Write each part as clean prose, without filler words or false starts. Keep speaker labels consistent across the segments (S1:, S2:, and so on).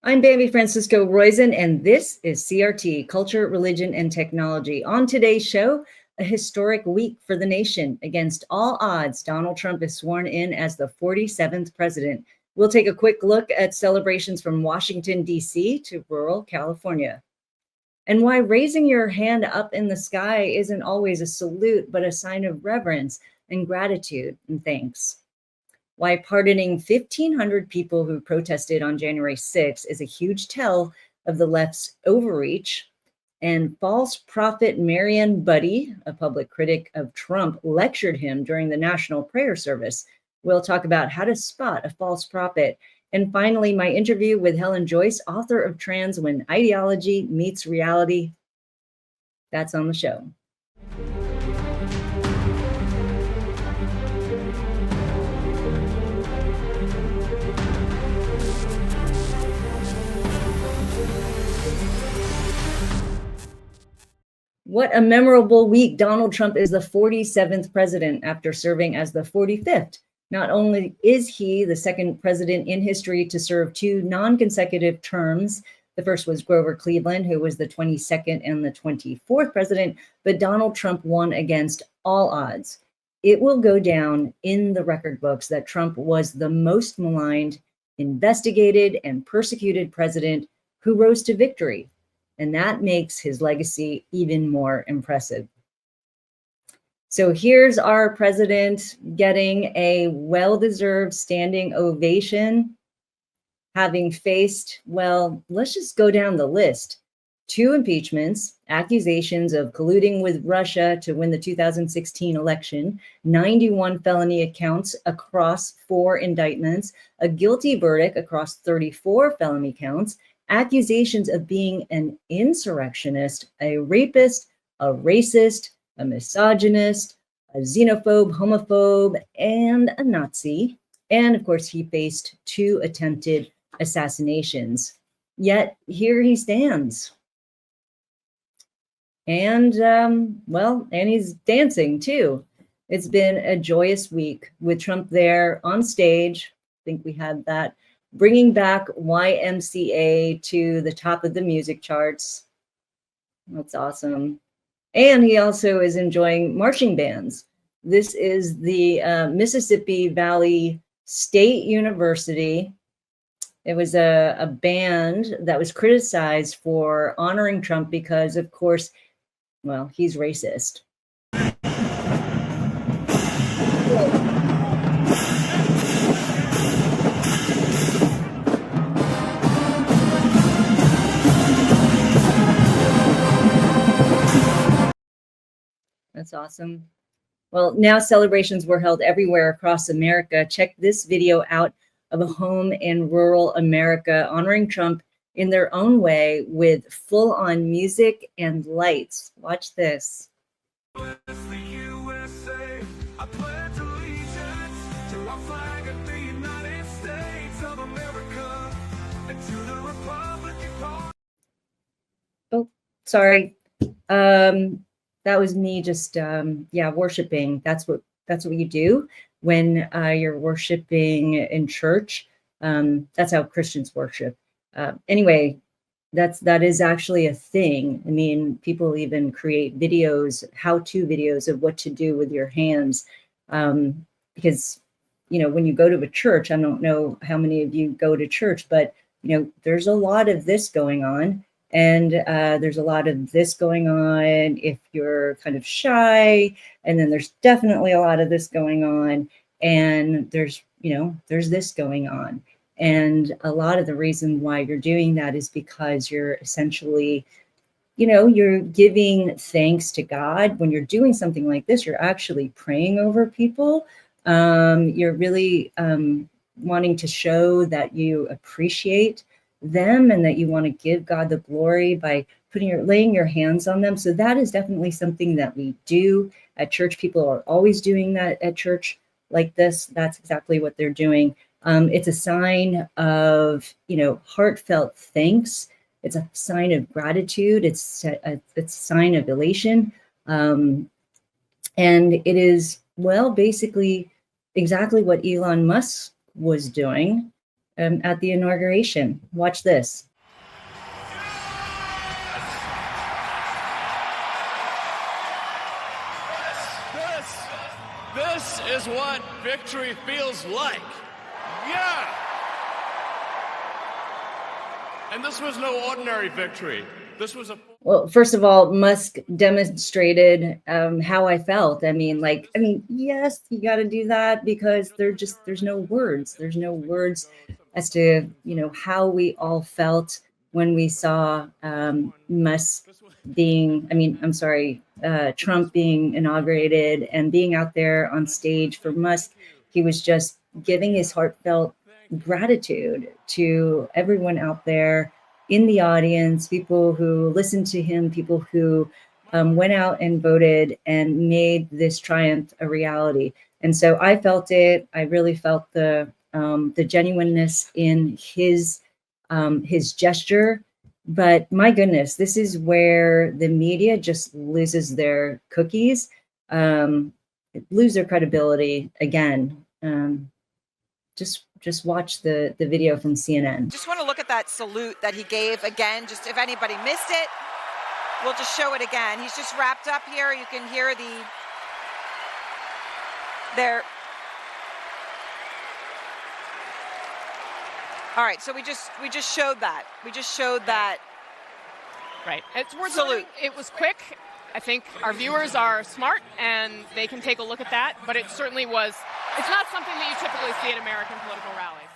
S1: I'm Bambi Francisco Roizen, and this is CRT, Culture, Religion, and Technology. On today's show, a historic week for the nation. Against all odds, Donald Trump is sworn in as the 47th president. We'll take a quick look at celebrations from Washington, D.C. to rural California. And why raising your hand up in the sky isn't always a salute, but a sign of reverence and gratitude and thanks. Why pardoning 1,500 people who protested on January 6th is a huge tell of the left's overreach. And false prophet Marianne Budde, a public critic of Trump, lectured him during the national prayer service. We'll talk about how to spot a false prophet. And finally, my interview with Helen Joyce, author of Trans When Ideology Meets Reality. That's on the show. What a memorable week. Donald Trump is the 47th president after serving as the 45th. Not only is he the second president in history to serve two non-consecutive terms, the first was Grover Cleveland, who was the 22nd and the 24th president, but Donald Trump won against all odds. It will go down in the record books that Trump was the most maligned, investigated, and persecuted president who rose to victory. And that makes his legacy even more impressive. So here's our president getting a well-deserved standing ovation, having faced, well, let's just go down the list. 2 impeachments, accusations of colluding with Russia to win the 2016 election, 91 felony accounts across 4 indictments, a guilty verdict across 34 felony counts, accusations of being an insurrectionist, a rapist, a racist, a misogynist, a xenophobe, homophobe, and a Nazi. And of course, he faced 2 attempted assassinations. Yet here he stands. And and he's dancing too. It's been a joyous week with Trump there on stage. I think we had that. Bringing back YMCA to the top of the music charts. That's awesome. And he also is enjoying marching bands. This is the Mississippi Valley State University. It was a band that was criticized for honoring Trump because, of course, well, he's racist. That's awesome. Well, now celebrations were held everywhere across America. Check this video out of a home in rural America honoring Trump in their own way with full-on music and lights. Watch this. Oh, sorry. That was me just, worshiping. That's what you do when you're worshiping in church. That's how Christians worship. Anyway, that is actually a thing. I mean, people even create videos, how-to videos of what to do with your hands. Because, when you go to a church, I don't know how many of you go to church, but, there's a lot of this going on. And there's a lot of this going on if you're kind of shy. And then there's definitely a lot of this going on. And there's this going on. And a lot of the reason why you're doing that is because you're essentially, you're giving thanks to God. When you're doing something like this, you're actually praying over people. You're really wanting to show that you appreciate them and that you want to give God the glory by laying your hands on them. So that is definitely something that we do at church. People are always doing that at church like this. That's exactly what they're doing. It's a sign of, heartfelt thanks. It's a sign of gratitude. It's a sign of elation. And it is, basically exactly what Elon Musk was doing. at the inauguration. Watch this.
S2: This is what victory feels like. Yeah. And this was no ordinary victory. This was a...
S1: Well, first of all, Musk demonstrated how I felt. Yes, you got to do that because there's no words. There's no words as to, how we all felt when we saw Musk Trump being inaugurated and being out there on stage for Musk. He was just giving his heartfelt gratitude to everyone out there in the audience, people who listened to him, people who went out and voted and made this triumph a reality. And so I felt it. I really felt the genuineness in his gesture. But my goodness, this is where the media just loses their cookies, lose their credibility again. Just watch the video from CNN.
S3: Just want to look at that salute that he gave again. Just if anybody missed it, we'll just show it again. He's just wrapped up here. You can hear there. All right, so we just showed that. We just showed that.
S4: Right. It's worth
S3: salute.
S4: It was quick. I think our viewers are smart and they can take a look at that, but it certainly was. It's not something that you typically see at American political rallies.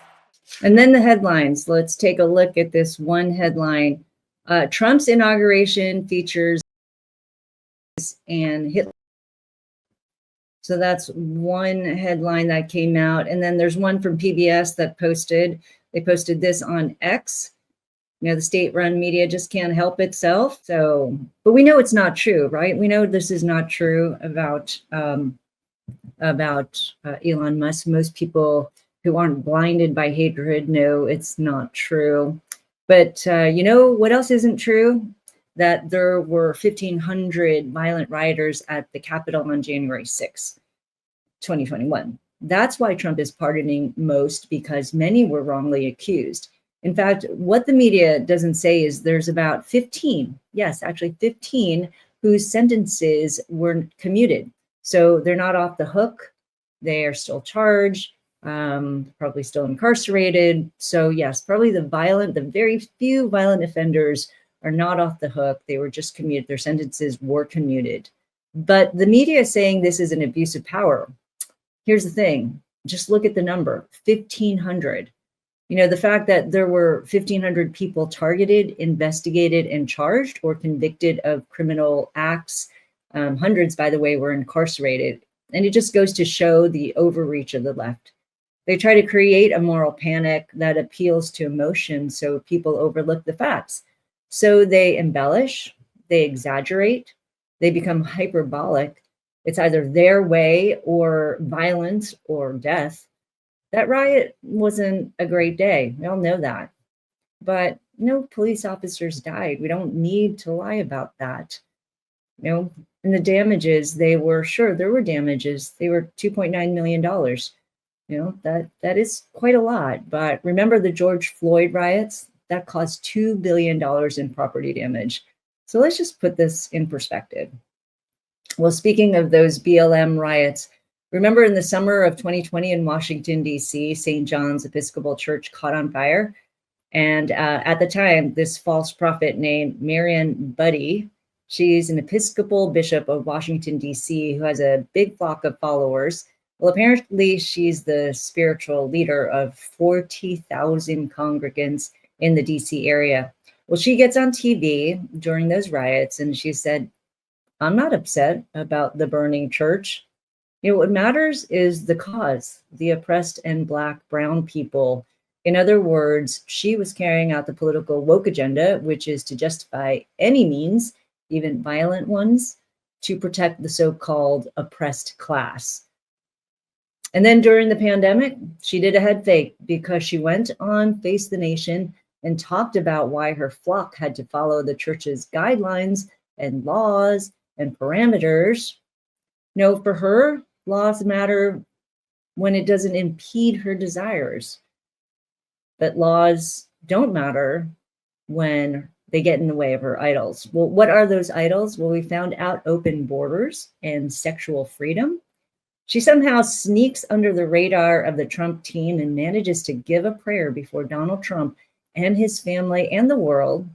S1: And then the headlines. Let's take a look at this one headline. Trump's inauguration features and Hitler. So that's one headline that came out. And then there's one from PBS that they posted this on X. The state-run media just can't help itself. So, but we know it's not true, right? We know this is not true about Elon Musk. Most people who aren't blinded by hatred know it's not true. But what else isn't true? That there were 1,500 violent rioters at the Capitol on January 6, 2021. That's why Trump is pardoning most, because many were wrongly accused. In fact, what the media doesn't say is there's about 15, yes, actually 15, whose sentences were commuted. So they're not off the hook. They are still charged, probably still incarcerated. So yes, probably the very few violent offenders are not off the hook. They were just commuted. Their sentences were commuted. But the media is saying this is an abuse of power. Here's the thing. Just look at the number, 1,500. The fact that there were 1,500 people targeted, investigated, and charged or convicted of criminal acts. Hundreds, by the way, were incarcerated. And it just goes to show the overreach of the left. They try to create a moral panic that appeals to emotion so people overlook the facts. So they embellish, they exaggerate, they become hyperbolic. It's either their way or violence or death. That riot wasn't a great day. We all know that. But no police officers died. We don't need to lie about that. And the damages, there were damages. They were $2.9 million. That is quite a lot. But remember the George Floyd riots? That caused $2 billion in property damage. So let's just put this in perspective. Well, speaking of those BLM riots, remember in the summer of 2020 in Washington, D.C., St. John's Episcopal Church caught on fire. And at the time, this false prophet named Marian Buddy, she's an Episcopal bishop of Washington, D.C., who has a big flock of followers. Well, apparently she's the spiritual leader of 40,000 congregants in the D.C. area. Well, she gets on TV during those riots and she said, I'm not upset about the burning church. What matters is the cause, the oppressed and Black, brown people. In other words, she was carrying out the political woke agenda, which is to justify any means, even violent ones, to protect the so-called oppressed class. And then during the pandemic, she did a head fake because she went on Face the Nation and talked about why her flock had to follow the church's guidelines and laws and parameters. For her, laws matter when it doesn't impede her desires. but laws don't matter when they get in the way of her idols. Well, what are those idols? Well, we found out open borders and sexual freedom. She somehow sneaks under the radar of the Trump team and manages to give a prayer before Donald Trump and his family and the world.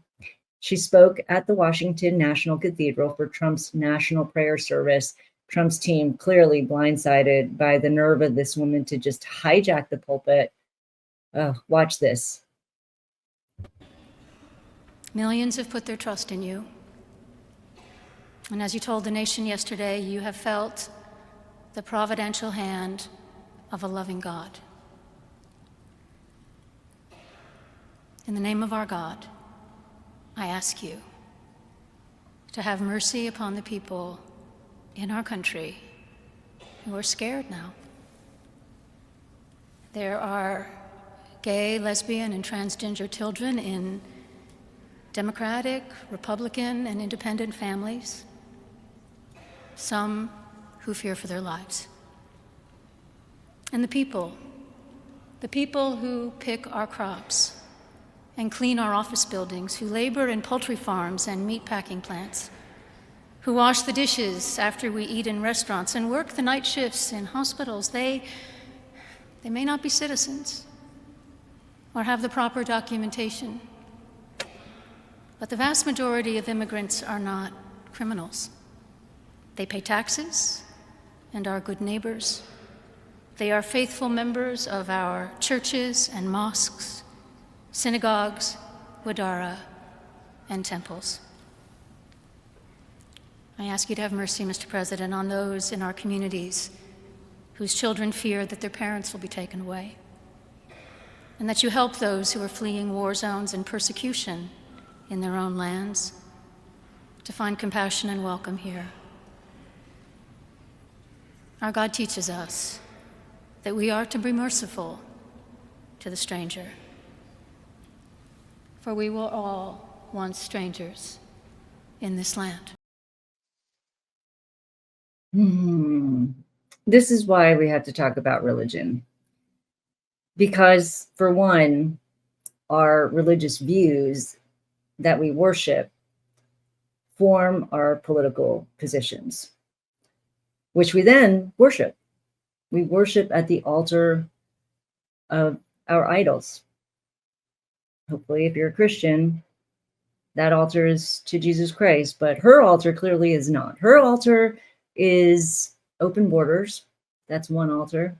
S1: She spoke at the Washington National Cathedral for Trump's national prayer service. Trump's team clearly blindsided by the nerve of this woman to just hijack the pulpit. Watch this.
S5: Millions have put their trust in you. And as you told the nation yesterday, you have felt the providential hand of a loving God. In the name of our God, I ask you to have mercy upon the people in our country who are scared now. There are gay, lesbian, and transgender children in Democratic, Republican, and independent families, some who fear for their lives. And the people who pick our crops and clean our office buildings, who labor in poultry farms and meat packing plants, who wash the dishes after we eat in restaurants and work the night shifts in hospitals, they may not be citizens or have the proper documentation, but the vast majority of immigrants are not criminals. They pay taxes and are good neighbors. They are faithful members of our churches and mosques, synagogues, wadara, and temples. I ask you to have mercy, Mr. President, on those in our communities whose children fear that their parents will be taken away, and that you help those who are fleeing war zones and persecution in their own lands to find compassion and welcome here. Our God teaches us that we are to be merciful to the stranger, for we were all once strangers in this land.
S1: This is why we have to talk about religion. Because, for one, our religious views that we worship form our political positions, which we then worship. We worship at the altar of our idols. Hopefully, if you're a Christian, that altar is to Jesus Christ, but her altar clearly is not. Her altar is open borders. That's one altar.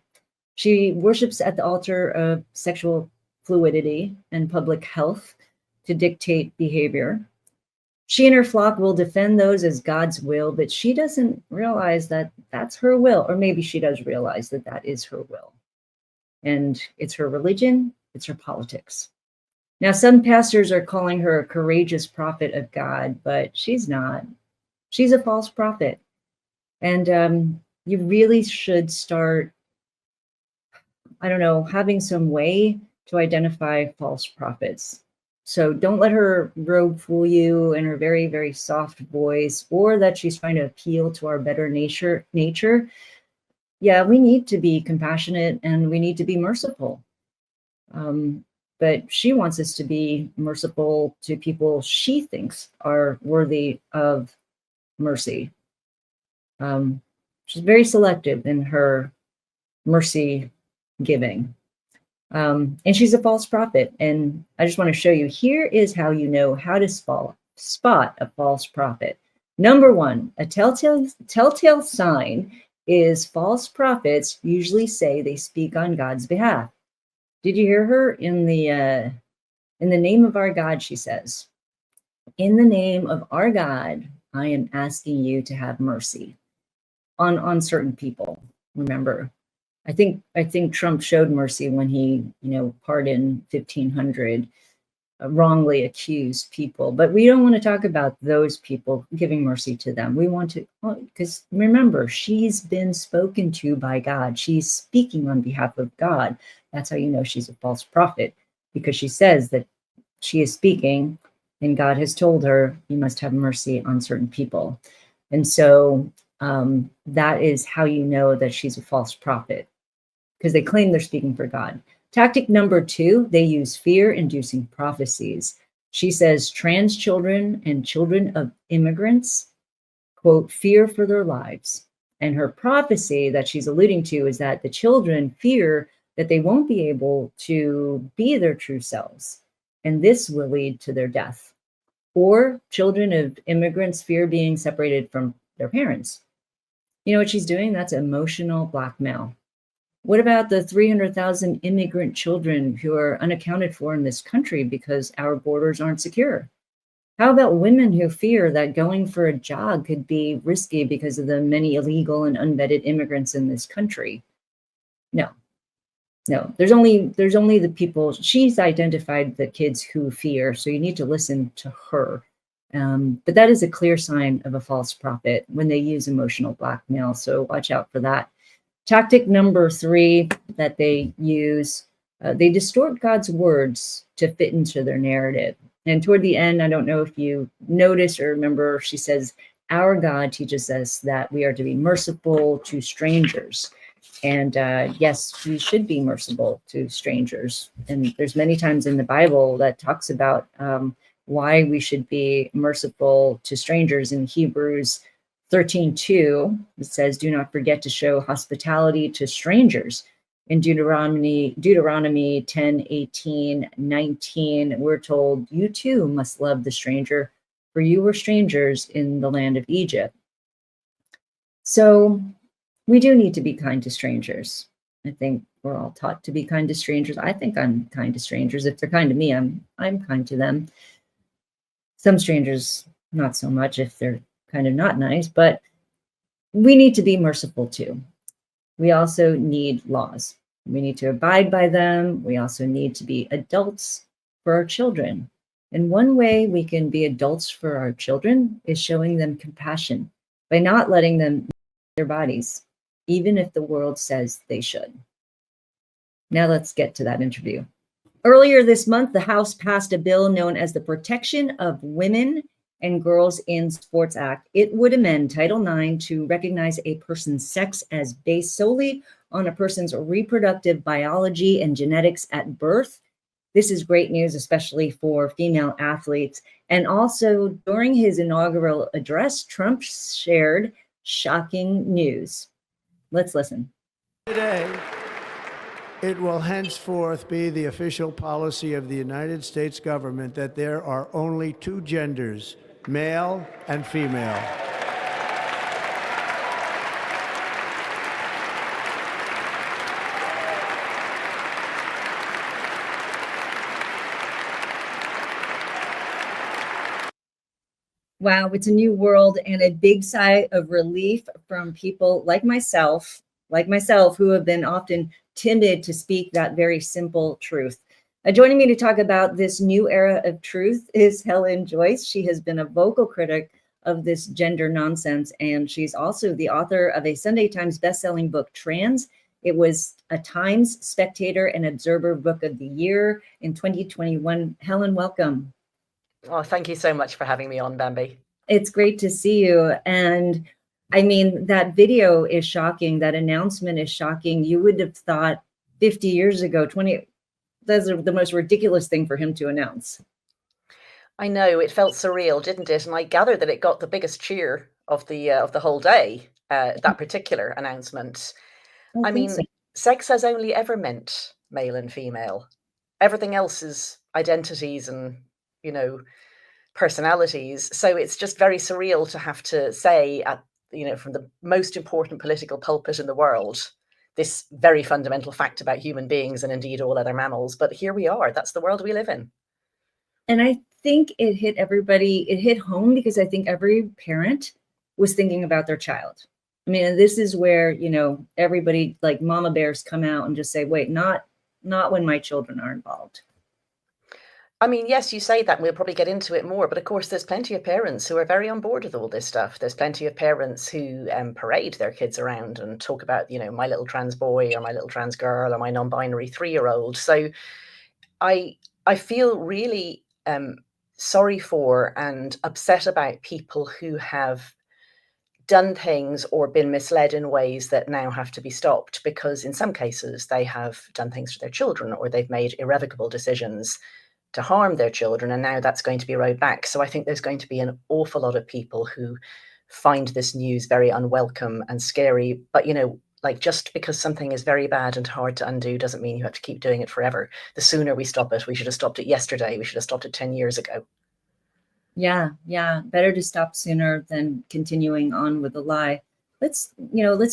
S1: She worships at the altar of sexual fluidity and public health to dictate behavior. She and her flock will defend those as God's will, but she doesn't realize that that's her will, or maybe she does realize that that is her will. And it's her religion, it's her politics. Now, some pastors are calling her a courageous prophet of God, but she's not. She's a false prophet. And you really should start, having some way to identify false prophets. So don't let her robe fool you in her very, very soft voice, or that she's trying to appeal to our better nature. Yeah, we need to be compassionate and we need to be merciful. But she wants us to be merciful to people she thinks are worthy of mercy. She's very selective in her mercy giving. And she's a false prophet. And I just want to show you, here is how you know how to spot a false prophet. Number one, a telltale sign is false prophets usually say they speak on God's behalf. Did you hear her? In the name of our God, she says, in the name of our God, I am asking you to have mercy on certain people. Remember, I think Trump showed mercy when he, pardoned 1,500 wrongly accused people. But we don't want to talk about those people, giving mercy to them. We want to, because remember, she's been spoken to by God. She's speaking on behalf of God. That's how you know she's a false prophet, because she says that she is speaking and God has told her, you must have mercy on certain people. And so that is how you know that she's a false prophet, because they claim they're speaking for God. Tactic number 2, they use fear-inducing prophecies. She says trans children and children of immigrants, quote, fear for their lives. And her prophecy that she's alluding to is that the children fear that they won't be able to be their true selves, and this will lead to their death. Or children of immigrants fear being separated from their parents. You know what she's doing? That's emotional blackmail. What about the 300,000 immigrant children who are unaccounted for in this country because our borders aren't secure? How about women who fear that going for a jog could be risky because of the many illegal and unvetted immigrants in this country? No, no, there's only the people. She's identified the kids who fear, so you need to listen to her. But that is a clear sign of a false prophet when they use emotional blackmail. So watch out for that. Tactic number 3 that they use, they distort God's words to fit into their narrative. And toward the end, I don't know if you noticed or remember, she says, our God teaches us that we are to be merciful to strangers. And yes, we should be merciful to strangers. And there's many times in the Bible that talks about why we should be merciful to strangers. In Hebrews 13:2, it says, do not forget to show hospitality to strangers. In Deuteronomy 10:18, 19, we're told, you too must love the stranger, for you were strangers in the land of Egypt. So we do need to be kind to strangers. I think we're all taught to be kind to strangers. I think I'm kind to strangers. If they're kind to me, I'm kind to them. Some strangers, not so much if they're kind of not nice, but we need to be merciful too. We also need laws. We need to abide by them. We also need to be adults for our children. And one way we can be adults for our children is showing them compassion by not letting them their bodies, even if the world says they should. Now let's get to that interview. Earlier this month, the House passed a bill known as the Protection of Women and Girls in Sports Act. It would amend Title IX to recognize a person's sex as based solely on a person's reproductive biology and genetics at birth. This is great news, especially for female athletes. And also, during his inaugural address, Trump shared shocking news. Let's listen.
S6: Today, it will henceforth be the official policy of the United States government that there are only 2 genders, male and female.
S1: Wow, it's a new world and a big sigh of relief from people like myself, who have been often timid to speak that very simple truth. Joining me to talk about this new era of truth is Helen Joyce. She has been a vocal critic of this gender nonsense, and she's also the author of a Sunday Times bestselling book, Trans. It was a Times, Spectator, and Observer Book of the Year in 2021. Helen, welcome.
S7: Oh, thank you so much for having me on, Bambi.
S1: It's great to see you. And I mean, that video is shocking. That announcement is shocking. You would have thought 50 years ago, that's the most ridiculous thing for him to announce.
S7: I know, it felt surreal, didn't it? And I gather that it got the biggest cheer of the whole day, that particular announcement. I mean,
S1: So.
S7: sex has only ever meant male and female. Everything else is identities and, personalities. So it's just very surreal to have to say from the most important political pulpit in the world, this very fundamental fact about human beings and indeed all other mammals. But here we are. That's the world we live in.
S1: And I think it hit everybody. It hit home because I think every parent was thinking about their child. I mean, this is where, everybody like mama bears come out and just say, wait, not when my children are involved.
S7: I mean, yes, you say that, and we'll probably get into it more, but of course, there's plenty of parents who are very on board with all this stuff. There's plenty of parents who parade their kids around and talk about, my little trans boy or my little trans girl or my non-binary 3-year-old. So I feel really sorry for and upset about people who have done things or been misled in ways that now have to be stopped, because in some cases they have done things to their children, or they've made irrevocable decisions to harm their children, and now that's going to be rowed back. So I think there's going to be an awful lot of people who find this news very unwelcome and scary. But, like, just because something is very bad and hard to undo doesn't mean you have to keep doing it forever. The sooner we stop it, we should have stopped it yesterday. We should have stopped it 10 years ago.
S1: Yeah, yeah. Better to stop sooner than continuing on with a lie. Let's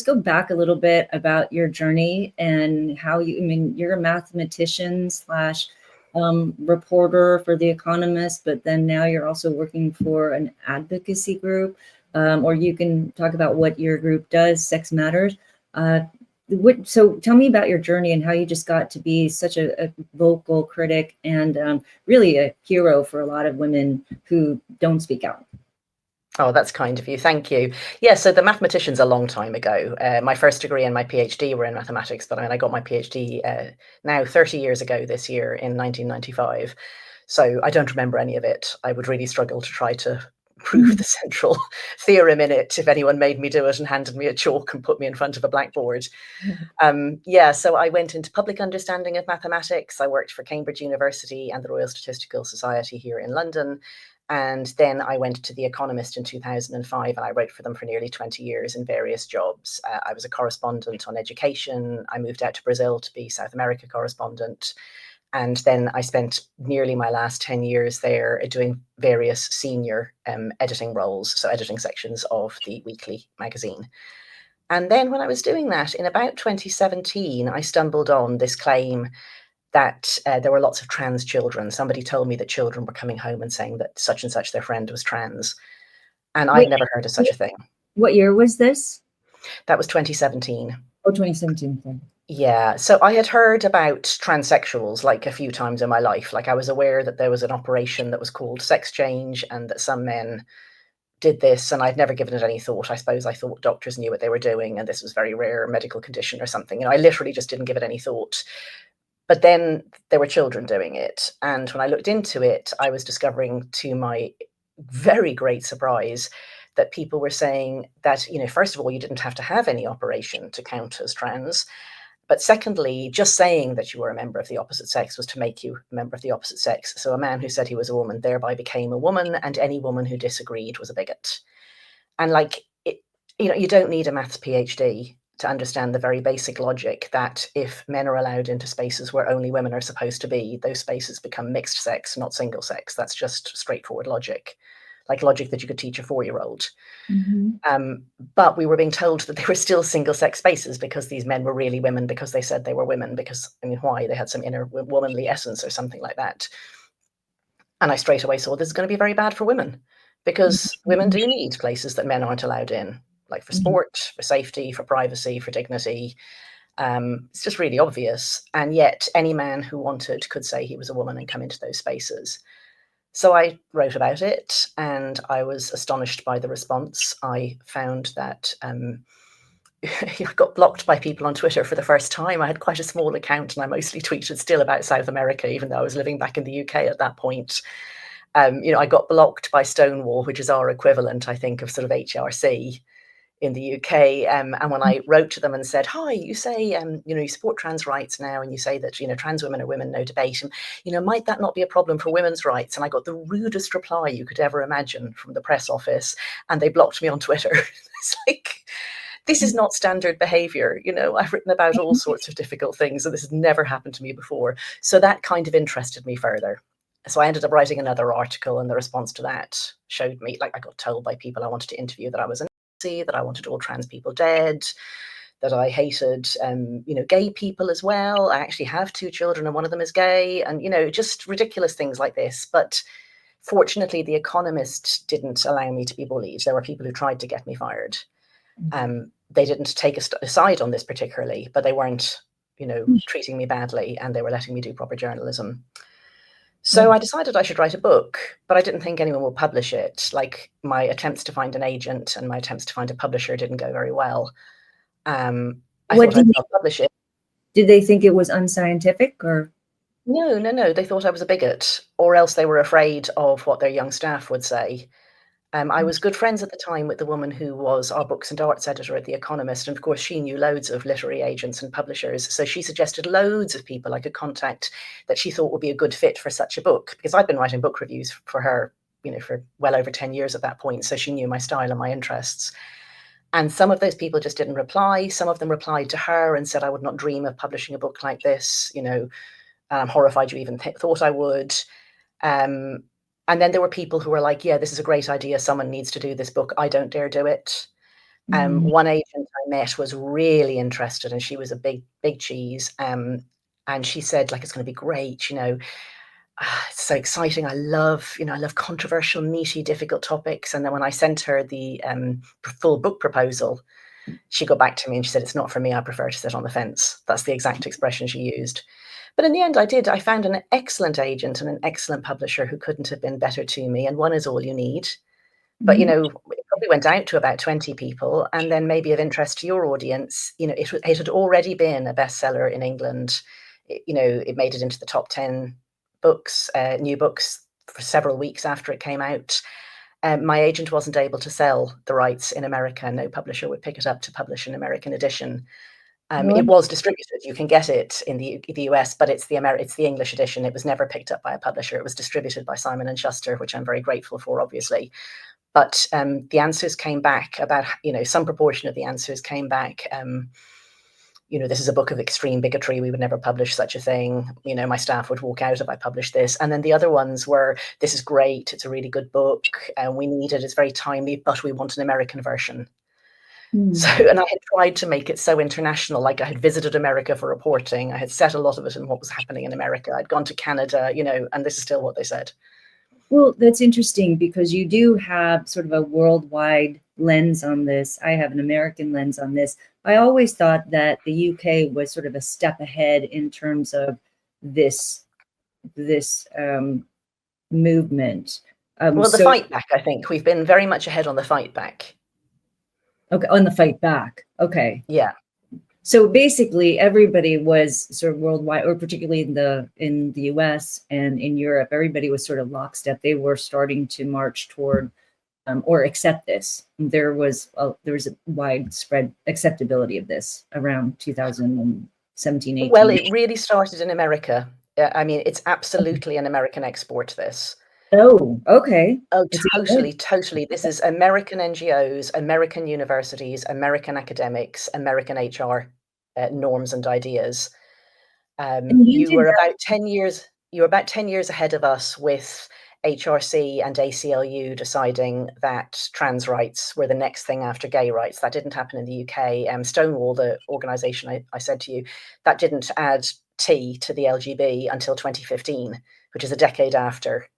S1: go back a little bit about your journey and how you're a mathematician slash reporter for The Economist, but then now you're also working for an advocacy group, or you can talk about what your group does, Sex Matters. So tell me about your journey and how you just got to be such a vocal critic and really a hero for a lot of women who don't speak out.
S7: Oh, that's kind of you. Thank you. Yeah, so the mathematician's a long time ago. My first degree and my PhD were in mathematics, but I got my PhD now 30 years ago this year in 1995. So I don't remember any of it. I would really struggle to try to prove the central theorem in it if anyone made me do it and handed me a chalk and put me in front of a blackboard. So I went into public understanding of mathematics. I worked for Cambridge University and the Royal Statistical Society here in London. And then I went to The Economist in 2005, and I wrote for them for nearly 20 years in various jobs. I was a correspondent on education. I moved out to Brazil to be South America correspondent. And then I spent nearly my last 10 years there doing various senior editing roles, so editing sections of the weekly magazine. And then when I was doing that, in about 2017, I stumbled on this claim that there were lots of trans children. Somebody told me that children were coming home and saying that such and such their friend was trans. And I'd never heard of such a thing.
S1: What year was this?
S7: That was 2017.
S1: Oh, 2017.
S7: Yeah. So I had heard about transsexuals like a few times in my life. Like, I was aware that there was an operation that was called sex change and that some men did this, and I'd never given it any thought. I suppose I thought doctors knew what they were doing and this was a very rare medical condition or something. I literally just didn't give it any thought. But then there were children doing it. And when I looked into it, I was discovering, to my very great surprise, that people were saying that, first of all, you didn't have to have any operation to count as trans. But secondly, just saying that you were a member of the opposite sex was to make you a member of the opposite sex. So a man who said he was a woman thereby became a woman, and any woman who disagreed was a bigot. And you don't need a maths PhD to understand the very basic logic that if men are allowed into spaces where only women are supposed to be, those spaces become mixed sex, not single sex. That's just straightforward logic, like logic that you could teach a 4-year-old.
S1: Mm-hmm.
S7: But we were being told that they were still single sex spaces because these men were really women, because they said they were women, because, why? They had some inner womanly essence or something like that. And I straight away saw this is going to be very bad for women, because women do need places that men aren't allowed in, like for sport, for safety, for privacy, for dignity. It's just really obvious. And yet any man who wanted could say he was a woman and come into those spaces. So I wrote about it, and I was astonished by the response. I found that I got blocked by people on Twitter for the first time. I had quite a small account, and I mostly tweeted still about South America, even though I was living back in the UK at that point. I got blocked by Stonewall, which is our equivalent, I think, of sort of HRC in the UK. And when I wrote to them and said, hi, you say, you support trans rights now, and you say that, trans women are women, no debate. And, might that not be a problem for women's rights? And I got the rudest reply you could ever imagine from the press office, and they blocked me on Twitter. It's like, this is not standard behavior. I've written about all sorts of difficult things, and this has never happened to me before. So that kind of interested me further. So I ended up writing another article, and the response to that showed me, I got told by people I wanted to interview that I was that I wanted all trans people dead, that I hated, gay people as well. I actually have 2 children and one of them is gay, and, just ridiculous things like this. But fortunately, The Economist didn't allow me to be bullied. There were people who tried to get me fired. They didn't take a side on this particularly, but they weren't, treating me badly, and they were letting me do proper journalism. So I decided I should write a book, but I didn't think anyone would publish it. Like, my attempts to find an agent and my attempts to find a publisher didn't go very well. I thought I'd publish it.
S1: Did they think it was unscientific, or?
S7: No. They thought I was a bigot, or else they were afraid of what their young staff would say. I was good friends at the time with the woman who was our books and arts editor at The Economist. And of course, she knew loads of literary agents and publishers. So she suggested loads of people I could contact that she thought would be a good fit for such a book, because I'd been writing book reviews for her, for well over 10 years at that point. So she knew my style and my interests. And some of those people just didn't reply. Some of them replied to her and said, I would not dream of publishing a book like this. I'm horrified you even thought I would. And then there were people who were like, yeah, this is a great idea. Someone needs to do this book. I don't dare do it. One agent I met was really interested, and she was a big, big cheese. And she said, like, it's going to be great. It's so exciting. I love controversial, meaty, difficult topics. And then when I sent her the full book proposal, she got back to me and she said, it's not for me. I prefer to sit on the fence. That's the exact expression she used. But in the end, I found an excellent agent and an excellent publisher who couldn't have been better to me. And one is all you need. But, it probably went out to about 20 people. And then maybe of interest to your audience, it had already been a bestseller in England. It made it into the top 10 books, new books, for several weeks after it came out. My agent wasn't able to sell the rights in America. No publisher would pick it up to publish an American edition. It was distributed. You can get it in the US, but it's the English edition. It was never picked up by a publisher. It was distributed by Simon & Schuster, which I'm very grateful for, obviously. But the answers came back about, some proportion of the answers came back. This is a book of extreme bigotry. We would never publish such a thing. My staff would walk out if I published this. And then the other ones were, this is great. It's a really good book. We need it. It's very timely, but we want an American version. So, and I had tried to make it so international, like I had visited America for reporting. I had set a lot of it in what was happening in America. I'd gone to Canada, and this is still what they said.
S1: Well, that's interesting because you do have sort of a worldwide lens on this. I have an American lens on this. I always thought that the UK was sort of a step ahead in terms of this movement.
S7: Well, the fight back, I think. We've been very much ahead on the fight back.
S1: Okay, on the fight back. Okay.
S7: Yeah.
S1: So basically, everybody was sort of worldwide, or particularly in the US and in Europe, everybody was sort of lockstep. They were starting to march toward or accept this. There was a widespread acceptability of this around 2017, 18.
S7: Well, it really started in America. It's absolutely an American export, this.
S1: Oh, okay.
S7: Oh, totally. This is American NGOs, American universities, American academics, American HR norms and ideas. You were about 10 years ahead of us with HRC and ACLU deciding that trans rights were the next thing after gay rights. That didn't happen in the UK. Stonewall, the organisation I said to you, that didn't add T to the LGB until 2015, which is a decade after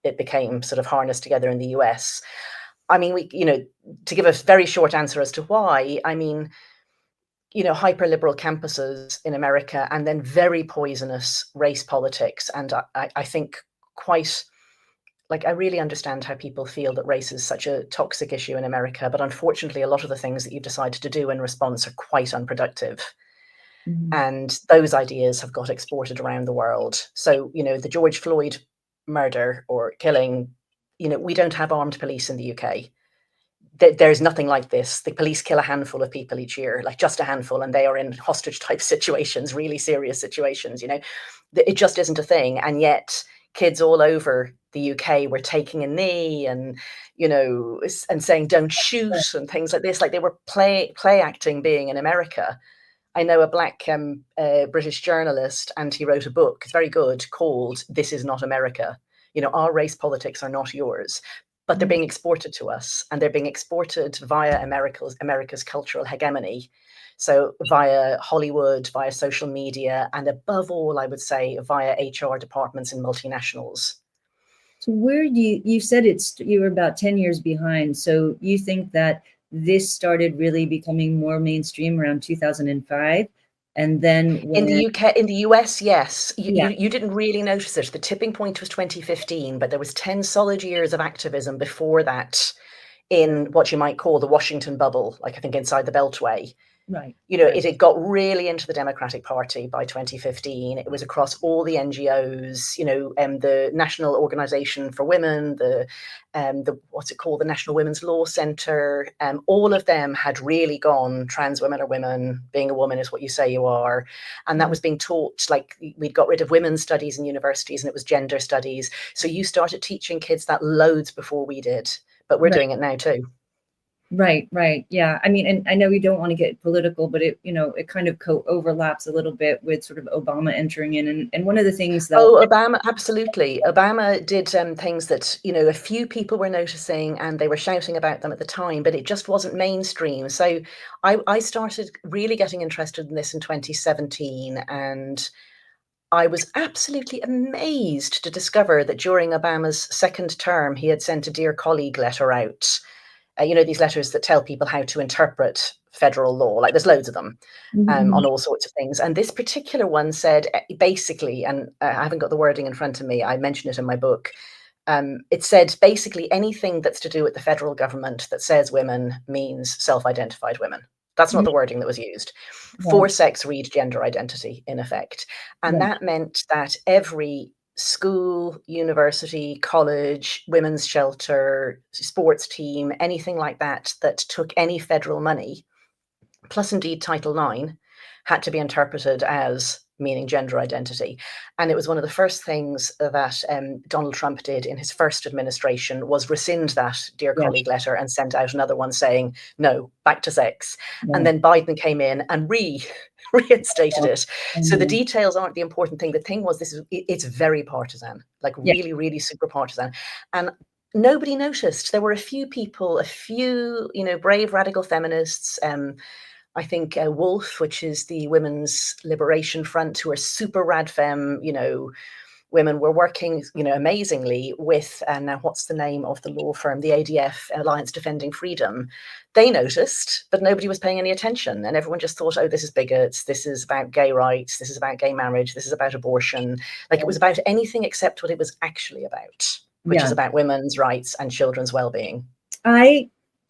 S7: it became sort of harnessed together in the US. To give a very short answer as to why, hyper-liberal campuses in America and then very poisonous race politics. And I think I really understand how people feel that race is such a toxic issue in America, but unfortunately, a lot of the things that you've decided to do in response are quite unproductive. And those ideas have got exported around the world. So, the George Floyd murder or killing, we don't have armed police in the UK. There's nothing like this. The police kill a handful of people each year, like just a handful, and they are in hostage type situations, really serious situations. It just isn't a thing. And yet kids all over the UK were taking a knee and and saying don't shoot and things like this, like they were play acting being in America. I know a black British journalist, and he wrote a book, it's very good, called This Is Not America. Our race politics are not yours, but they're being exported to us, and they're being exported via America's cultural hegemony. So via Hollywood, via social media, and above all, I would say, via HR departments in multinationals.
S1: So where do you said you were about 10 years behind. So you think that this started really becoming more mainstream around 2005? And then
S7: in the US, yes. You didn't really notice it. The tipping point was 2015, but there was 10 solid years of activism before that in what you might call the Washington bubble, like I think inside the Beltway.
S1: Right.
S7: You know,
S1: Right.
S7: it had got really into the Democratic Party by 2015. It was across all the NGOs, you know, the National Organization for Women, the what's it called, the National Women's Law Centre. All of them had really gone, trans women are women, being a woman is what you say you are. And that was being taught, like we'd got rid of women's studies in universities and it was gender studies. So you started teaching kids that loads before we did, but we're
S1: Right.
S7: doing it now too.
S1: Right, right. Yeah. I mean, and I know we don't want to get political, but it, you know, it kind of overlaps a little bit with sort of Obama entering in. And one of the things that,
S7: Oh, Obama, absolutely. Obama did things that, you know, a few people were noticing and they were shouting about them at the time, but it just wasn't mainstream. So I started really getting interested in this in 2017, and I was absolutely amazed to discover that during Obama's second term, he had sent a Dear Colleague letter out. You know, these letters that tell people how to interpret federal law, like there's loads of them on all sorts of things. And this particular one said basically, and I haven't got the wording in front of me, I mention it in my book. It said basically anything that's to do with the federal government that says women means self-identified women. That's not the wording that was used. For
S1: right,
S7: sex, read gender identity, in effect. And
S1: right,
S7: that meant that every school, university, college, women's shelter, sports team, anything like that, that took any federal money, plus indeed Title IX, had to be interpreted as meaning gender identity. And it was one of the first things that Donald Trump did in his first administration was rescind that Dear
S1: yeah,
S7: Colleague letter and sent out another one saying, no, back to sex. And
S1: right,
S7: then Biden came in and reinstated
S1: yeah,
S7: it. So the details aren't the important thing. The thing was, it's very partisan, like
S1: yeah,
S7: really, really super partisan. And nobody noticed. There were a few people, a few, you know, brave radical feminists, I think Wolf, which is the Women's Liberation Front, who are super rad femme, you know, women were working, you know, amazingly with, and now what's the name of the law firm, the ADF, Alliance Defending Freedom. They noticed, but nobody was paying any attention. And everyone just thought, oh, this is bigots. This is about gay rights. This is about gay marriage. This is about abortion. Like it was about anything except what it was actually about, which is
S1: yeah.
S7: about women's rights and children's well-being.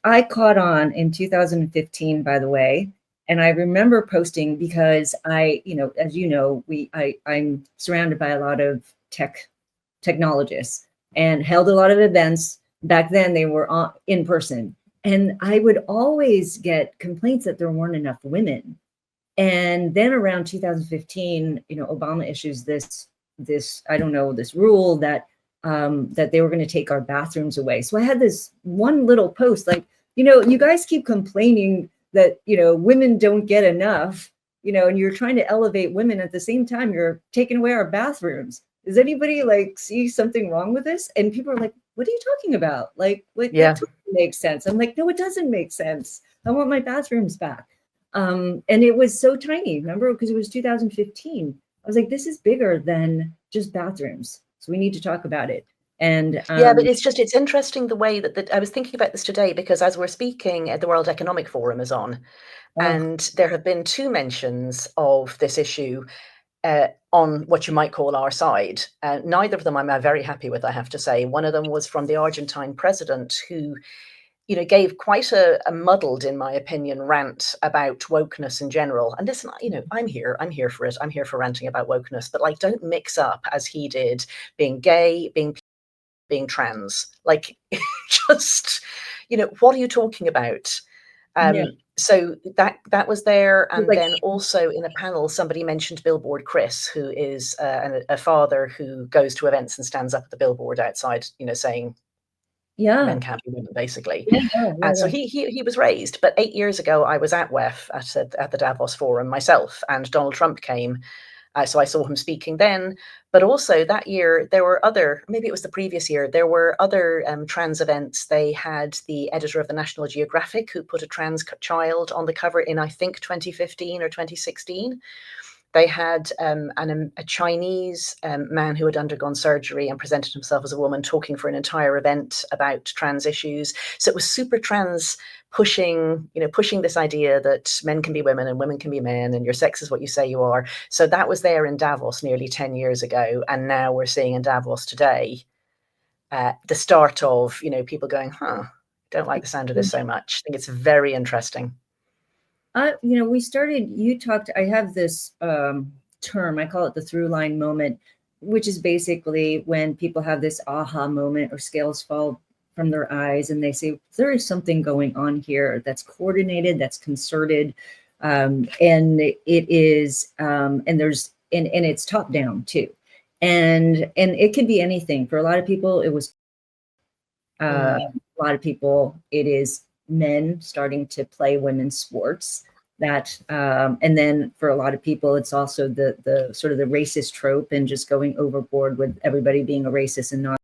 S1: I caught on in 2015, by the way, and I remember posting because I, you know, as you know, I'm surrounded by a lot of technologists and held a lot of events. Back then they were in person, and I would always get complaints that there weren't enough women. And then around 2015, you know, Obama issues this I don't know, this rule that that they were going to take our bathrooms away. So I had this one little post like, you know, you guys keep complaining that, you know, women don't get enough, you know, and you're trying to elevate women at the same time you're taking away our bathrooms. Does anybody like see something wrong with this? And people are like, what are you talking about? Like, what,
S7: Yeah.
S1: that totally makes sense. I'm like, no, it doesn't make sense. I want my bathrooms back. And it was so tiny, remember, because it was 2015. I was like, this is bigger than just bathrooms. So we need to talk about it. And
S7: Yeah, but it's interesting the way that I was thinking about this today, because as we're speaking, the World Economic Forum is on, and there have been two mentions of this issue on what you might call our side. Neither of them I'm very happy with, I have to say. One of them was from the Argentine president, who, you know, gave quite a muddled, in my opinion, rant about wokeness in general. And listen, you know, I'm here for it. I'm here for ranting about wokeness, but like, don't mix up, as he did, being gay, being trans. Like, just, you know, what are you talking about?
S1: yeah,
S7: So that was there.
S1: it was
S7: And
S1: like,
S7: then also in a panel, somebody mentioned Billboard Chris, who is a father who goes to events and stands up at the billboard outside, you know, saying
S1: yeah,
S7: men can't be women, basically.
S1: yeah, yeah,
S7: And so
S1: yeah.
S7: he was raised. But 8 years ago, I was at WEF at the Davos Forum myself, and Donald Trump came. So I saw him speaking then. But also that year, there were other, maybe it was the previous year, there were other trans events. They had the editor of the National Geographic who put a trans child on the cover in, I think, 2015 or 2016. They had a Chinese man who had undergone surgery and presented himself as a woman, talking for an entire event about trans issues. So it was super trans, pushing this idea that men can be women and women can be men, and your sex is what you say you are. So that was there in Davos nearly 10 years ago, and now we're seeing in Davos today the start of, you know, people going, don't like the sound of this so much. I think it's very interesting.
S1: I have this term, I call it the Throughline moment, which is basically when people have this aha moment or scales fall from their eyes and they say, there is something going on here that's coordinated, that's concerted. And it is, and it's top down too. And it could be anything. For a lot of people, it was, a lot of people, it is men starting to play women's sports. That and then for a lot of people, it's also the sort of the racist trope and just going overboard with everybody being a racist and not.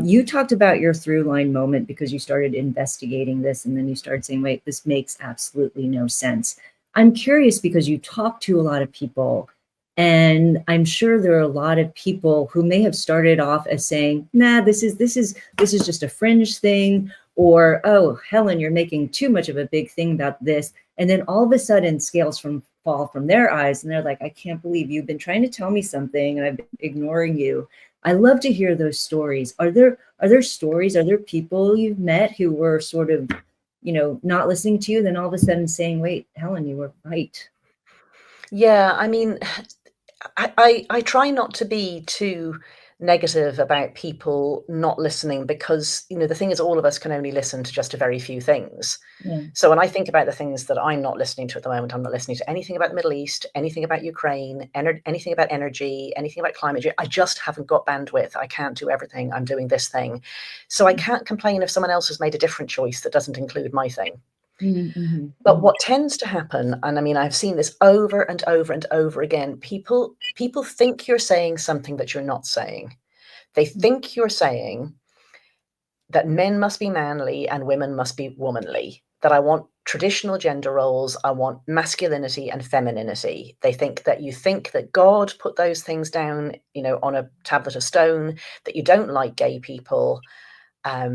S1: You talked about your through line moment because you started investigating this and then you started saying, wait, this makes absolutely no sense. I'm curious because you talk to a lot of people, and I'm sure there are a lot of people who may have started off as saying, nah, this is just a fringe thing, or, oh, Helen, you're making too much of a big thing about this. And then all of a sudden scales fall from their eyes and they're like, I can't believe you've been trying to tell me something and I've been ignoring you. I love to hear those stories. Are there stories? Are there people you've met who were sort of, not listening to you, then all of a sudden saying, wait, Helen, you were right?
S7: Yeah, I mean, I try not to be too negative about people not listening because, the thing is all of us can only listen to just a very few things.
S1: Yeah.
S7: So when I think about the things that I'm not listening to at the moment, I'm not listening to anything about the Middle East, anything about Ukraine, anything about energy, anything about climate change. I just haven't got bandwidth. I can't do everything. I'm doing this thing. So I can't complain if someone else has made a different choice that doesn't include my thing.
S1: Mm-hmm.
S7: But what tends to happen, and I mean, I've seen this over and over and over again, people think you're saying something that you're not saying. They think you're saying that men must be manly and women must be womanly, that I want traditional gender roles, I want masculinity and femininity. They think that God put those things down, on a tablet of stone, that you don't like gay people. I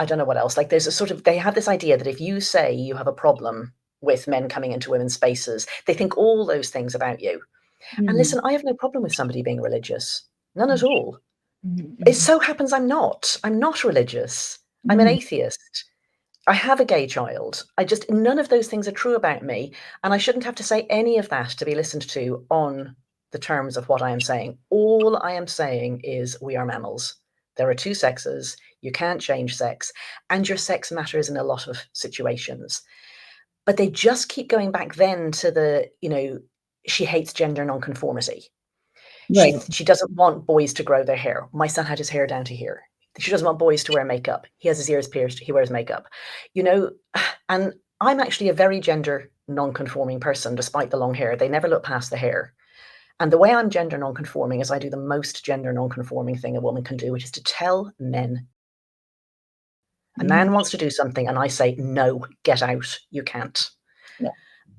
S7: don't know what else. Like they have this idea that if you say you have a problem with men coming into women's spaces, they think all those things about you. And listen, I have no problem with somebody being religious. None at all. It so happens I'm not. I'm not religious. I'm an atheist. I have a gay child. None of those things are true about me. And I shouldn't have to say any of that to be listened to on the terms of what I am saying. All I am saying is we are mammals. There are two sexes. You can't change sex. And your sex matters in a lot of situations. But they just keep going back then to she hates gender nonconformity.
S1: Right.
S7: She doesn't want boys to grow their hair. My son had his hair down to here. She doesn't want boys to wear makeup. He has his ears pierced. He wears makeup. And I'm actually a very gender non-conforming person, despite the long hair. They never look past the hair. And the way I'm gender non-conforming is I do the most gender non-conforming thing a woman can do, which is to tell men. A man wants to do something and I say, no, get out. You can't.
S1: Yeah.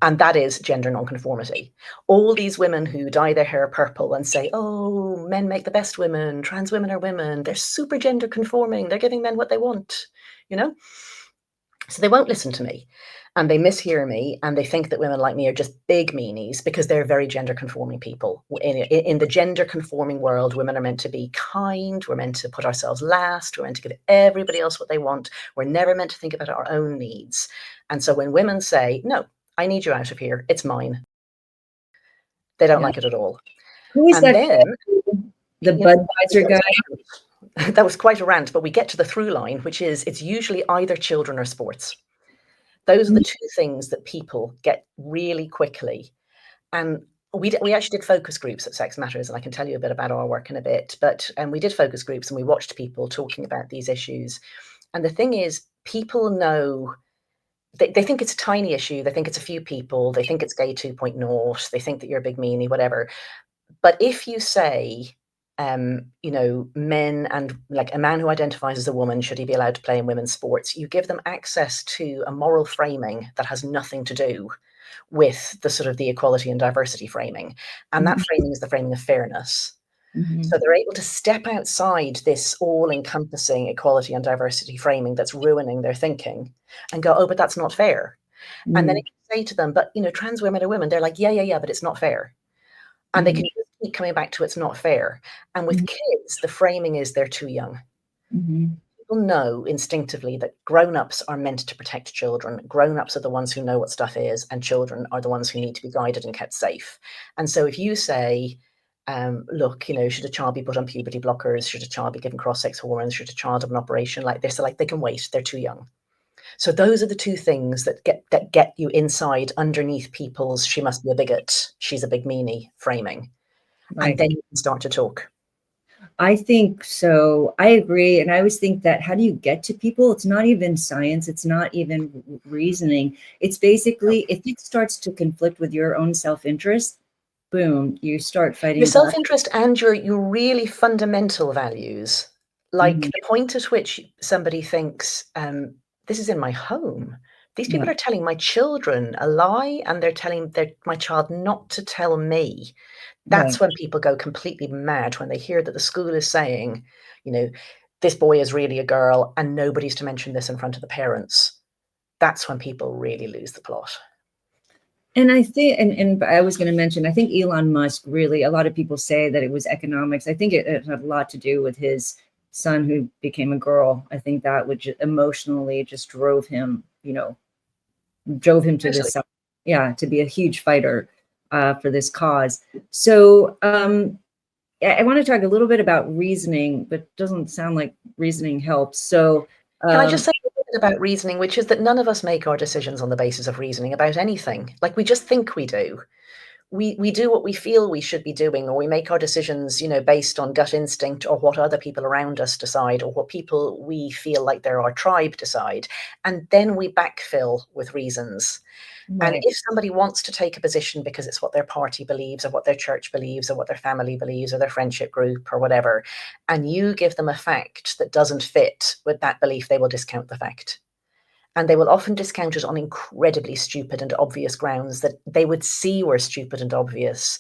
S7: And that is gender nonconformity. All these women who dye their hair purple and say, oh, men make the best women, trans women are women, they're super gender conforming, they're giving men what they want, So they won't listen to me and they mishear me and they think that women like me are just big meanies because they're very gender conforming people. In the gender conforming world, women are meant to be kind, we're meant to put ourselves last, we're meant to give everybody else what they want, we're never meant to think about our own needs. And so when women say, no, I need you out of here, it's mine, they don't like it at all.
S1: Who is
S7: and
S1: that?
S7: then
S1: The Budweiser guy?
S7: That was quite a rant, but we get to the through line, which is it's usually either children or sports. Those are the two things that people get really quickly. And we actually did focus groups at Sex Matters, and I can tell you a bit about our work in a bit. But we did focus groups and we watched people talking about these issues. And the thing is, people know, they think it's a tiny issue. They think it's a few people. They think it's gay 2.0. They think that you're a big meanie, whatever. But if you say, men and like a man who identifies as a woman, should he be allowed to play in women's sports? You give them access to a moral framing that has nothing to do with the sort of the equality and diversity framing. And that framing is the framing of fairness. So they're able to step outside this all-encompassing equality and diversity framing that's ruining their thinking and go, oh, but that's not fair. And then if you say to them, but, trans women are women, they're like, yeah, but it's not fair. And they can just keep coming back to it's not fair. And with kids, the framing is they're too young. People people know instinctively that grown-ups are meant to protect children. Grown-ups are the ones who know what stuff is, and children are the ones who need to be guided and kept safe. And so if you say, look, should a child be put on puberty blockers? Should a child be given cross-sex hormones? Should a child have an operation like this? They're like, they can wait. They're too young. So those are the two things that get you inside underneath people's "she must be a bigot, she's a big meanie" framing.
S1: Right.
S7: And then you can start to talk.
S1: I think so. I agree. And I always think that how do you get to people? It's not even science. It's not even reasoning. It's basically, if it starts to conflict with your own self-interest, boom, you start fighting
S7: Your
S1: back.
S7: self-interest and your really fundamental values, like
S1: Mhm.
S7: the point at which somebody thinks, this is in my home. These people
S1: Yeah.
S7: are telling my children a lie, and they're telling my child not to tell me. That's
S1: Right.
S7: when people go completely mad, when they hear that the school is saying, this boy is really a girl and nobody's to mention this in front of the parents. That's when people really lose the plot.
S1: And I think, and I was going to mention, I think Elon Musk really, a lot of people say that it was economics. I think it had a lot to do with his son who became a girl. I think that would emotionally just drove him to this, to be a huge fighter for this cause. So I want to talk a little bit about reasoning, but it doesn't sound like reasoning helps. So
S7: Can I just say a bit about reasoning, which is that none of us make our decisions on the basis of reasoning about anything. Like, we just think we do. We do what we feel we should be doing, or we make our decisions, based on gut instinct, or what other people around us decide, or what people we feel like they're our tribe decide. And then we backfill with reasons. And
S1: right.
S7: if somebody wants to take a position because it's what their party believes, or what their church believes, or what their family believes, or their friendship group, or whatever, and you give them a fact that doesn't fit with that belief, they will discount the fact. And they will often discount it on incredibly stupid and obvious grounds that they would see were stupid and obvious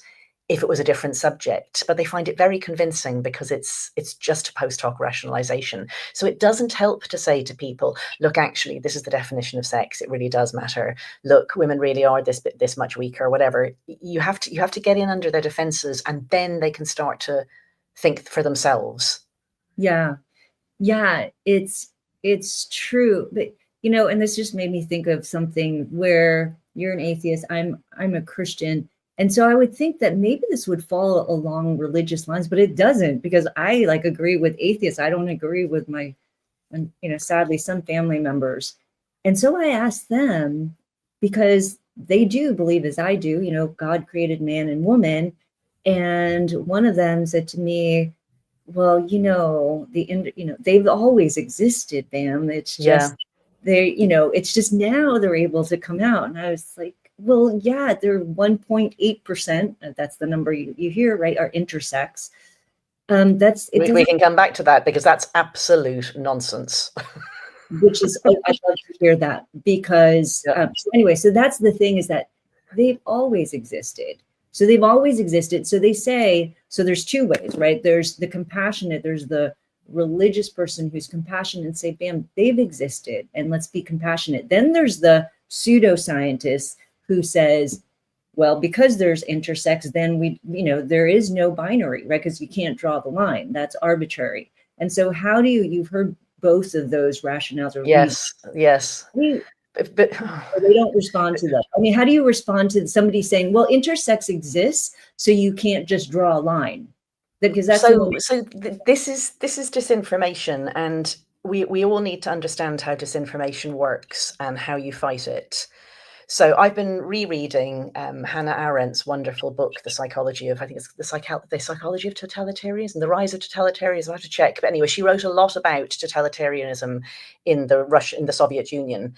S7: if it was a different subject. But they find it very convincing because it's just a post hoc rationalization. So it doesn't help to say to people, look, actually, this is the definition of sex. It really does matter. Look, women really are this much weaker, or whatever. You have to get in under their defenses, and then they can start to think for themselves.
S1: Yeah. It's true. But and this just made me think of something where you're an atheist, I'm a Christian. And so I would think that maybe this would follow along religious lines, but it doesn't, because I agree with atheists. I don't agree with my, sadly, some family members. And so I asked them, because they do believe as I do, God created man and woman. And one of them said to me, well, they've always existed, Bam. It's just it's just now they're able to come out. And I was like, well, yeah, they're 1.8%. That's the number you hear, right? Are intersex.
S7: We can come back to that, because that's absolute nonsense.
S1: Which is, I'd love to hear that, because anyway, so that's the thing, is that they've always existed. So they've always existed. So they say, so there's two ways, right? There's the compassionate, there's the religious person who's compassionate and say, bam, they've existed and let's be compassionate. Then there's the pseudoscientist who says, well, because there's intersex, then there is no binary, right? Because you can't draw the line. That's arbitrary. And so how do you've heard both of those rationales? Or
S7: yes.
S1: But they don't respond to that. I mean, how do you respond to somebody saying, well, intersex exists, so you can't just draw a line? Because that's
S7: this is disinformation, and we all need to understand how disinformation works and how you fight it. So I've been rereading Hannah Arendt's wonderful book, The Psychology of, I think it's the Psychology of Totalitarianism, The Rise of Totalitarianism. I have to check. But anyway, she wrote a lot about totalitarianism in the Soviet Union.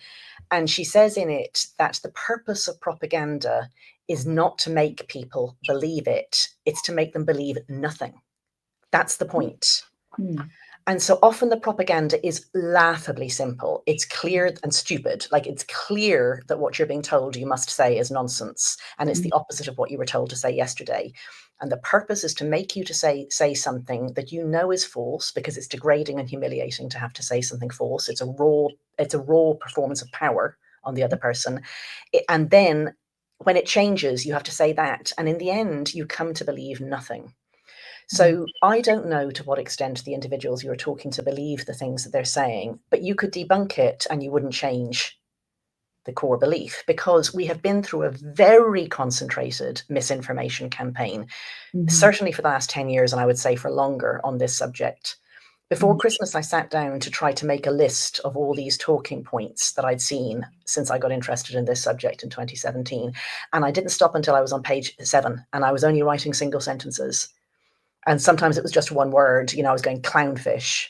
S7: And she says in it that the purpose of propaganda is not to make people believe it. It's to make them believe nothing. That's the point. And so often the propaganda is laughably simple. It's clear and stupid. Like, it's clear that what you're being told you must say is nonsense. And it's the opposite of what you were told to say yesterday. And the purpose is to make you to say something that you know is false, because it's degrading and humiliating to have to say something false. It's a raw performance of power on the other person. And then when it changes, you have to say that. And in the end, you come to believe nothing. So I don't know to what extent the individuals you're talking to believe the things that they're saying, but you could debunk it and you wouldn't change the core belief, because we have been through a very concentrated misinformation campaign, certainly for the last 10 years, and I would say for longer, on this subject. Before Christmas, I sat down to try to make a list of all these talking points that I'd seen since I got interested in this subject in 2017. And I didn't stop until I was on page 7, and I was only writing single sentences. And sometimes it was just one word. You know, I was going clownfish,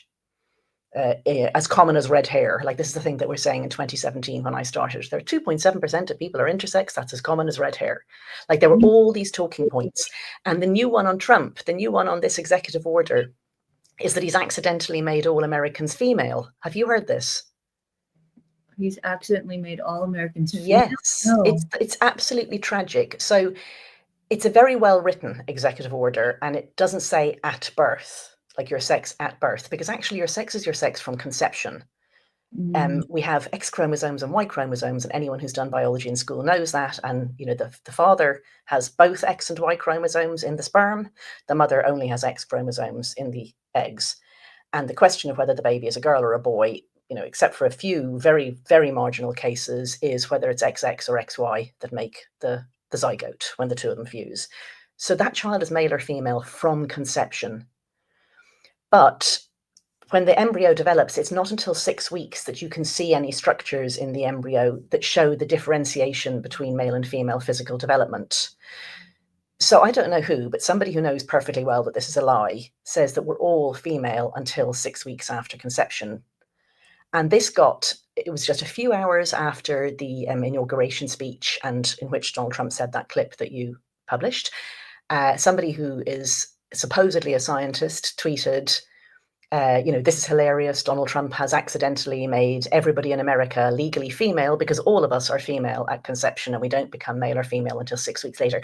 S7: as common as red hair. Like, this is the thing that we're saying in 2017 when I started. There are 2.7% of people are intersex. That's as common as red hair. Like, there were all these talking points. And the new one on Trump, the new one on this executive order, is that he's accidentally made all Americans female. Have you heard this?
S1: He's accidentally made all Americans female?
S7: Yes,
S1: No.
S7: it's absolutely tragic. So it's a very well written executive order, and it doesn't say at birth, like your sex at birth, because actually your sex is your sex from conception. We have X chromosomes and Y chromosomes, and anyone who's done biology in school knows that. And you know, the father has both X and Y chromosomes in the sperm. The mother only has X chromosomes in the eggs. And the question of whether the baby is a girl or a boy, you know, except for a few very, very marginal cases, is whether it's XX or XY that make the zygote when the two of them fuse. So that child is male or female from conception. But when the embryo develops, it's not until 6 weeks that you can see any structures in the embryo that show the differentiation between male and female physical development. So I don't know who, but somebody who knows perfectly well that this is a lie says that we're all female until 6 weeks after conception. And it was just a few hours after the inauguration speech, and in which Donald Trump said that clip that you published. Somebody who is supposedly a scientist tweeted, this is hilarious. Donald Trump has accidentally made everybody in America legally female because all of us are female at conception and we don't become male or female until 6 weeks later.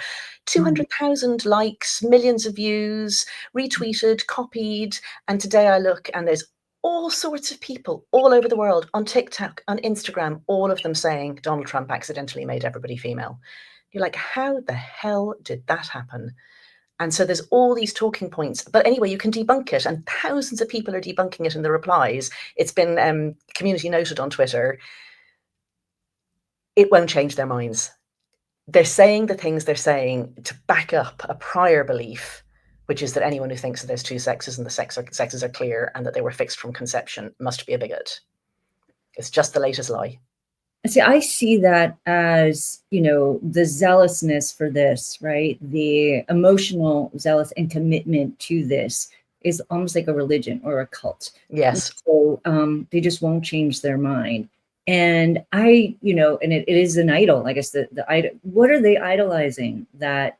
S7: 200,000 likes, millions of views, retweeted, copied. And today I look and there's all sorts of people all over the world on TikTok, on Instagram, all of them saying Donald Trump accidentally made everybody female. You're like, how the hell did that happen? And so there's all these talking points. But anyway, you can debunk it, and thousands of people are debunking it in the replies. It's been community noted on Twitter. It won't change their minds. They're saying the things they're saying to back up a prior belief, which is that anyone who thinks that there's two sexes and the sexes are clear and that they were fixed from conception must be a bigot. It's just the latest lie.
S1: See, I see that as, the zealousness for this, right? The emotional zealous and commitment to this is almost like a religion or a cult.
S7: Yes.
S1: So they just won't change their mind. And and it is an idol. I guess the idol. What are they idolizing? That,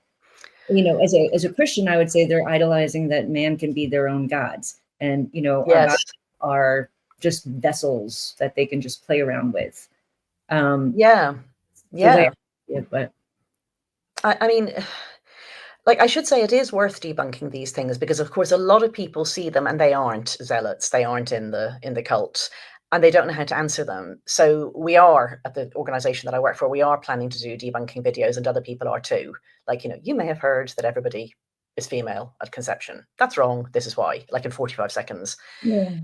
S1: as a Christian, I would say they're idolizing that man can be their own gods, and our gods are just vessels that they can just play around with.
S7: But I mean, like, I should say it is worth debunking these things, because of course a lot of people see them and they aren't zealots, they aren't in the cult, and they don't know how to answer them. So we are, at the organization that I work for, we are planning to do debunking videos, and other people are too. Like, you may have heard that everybody is female at conception. That's wrong. This is why, like in 45 seconds.
S1: Yeah.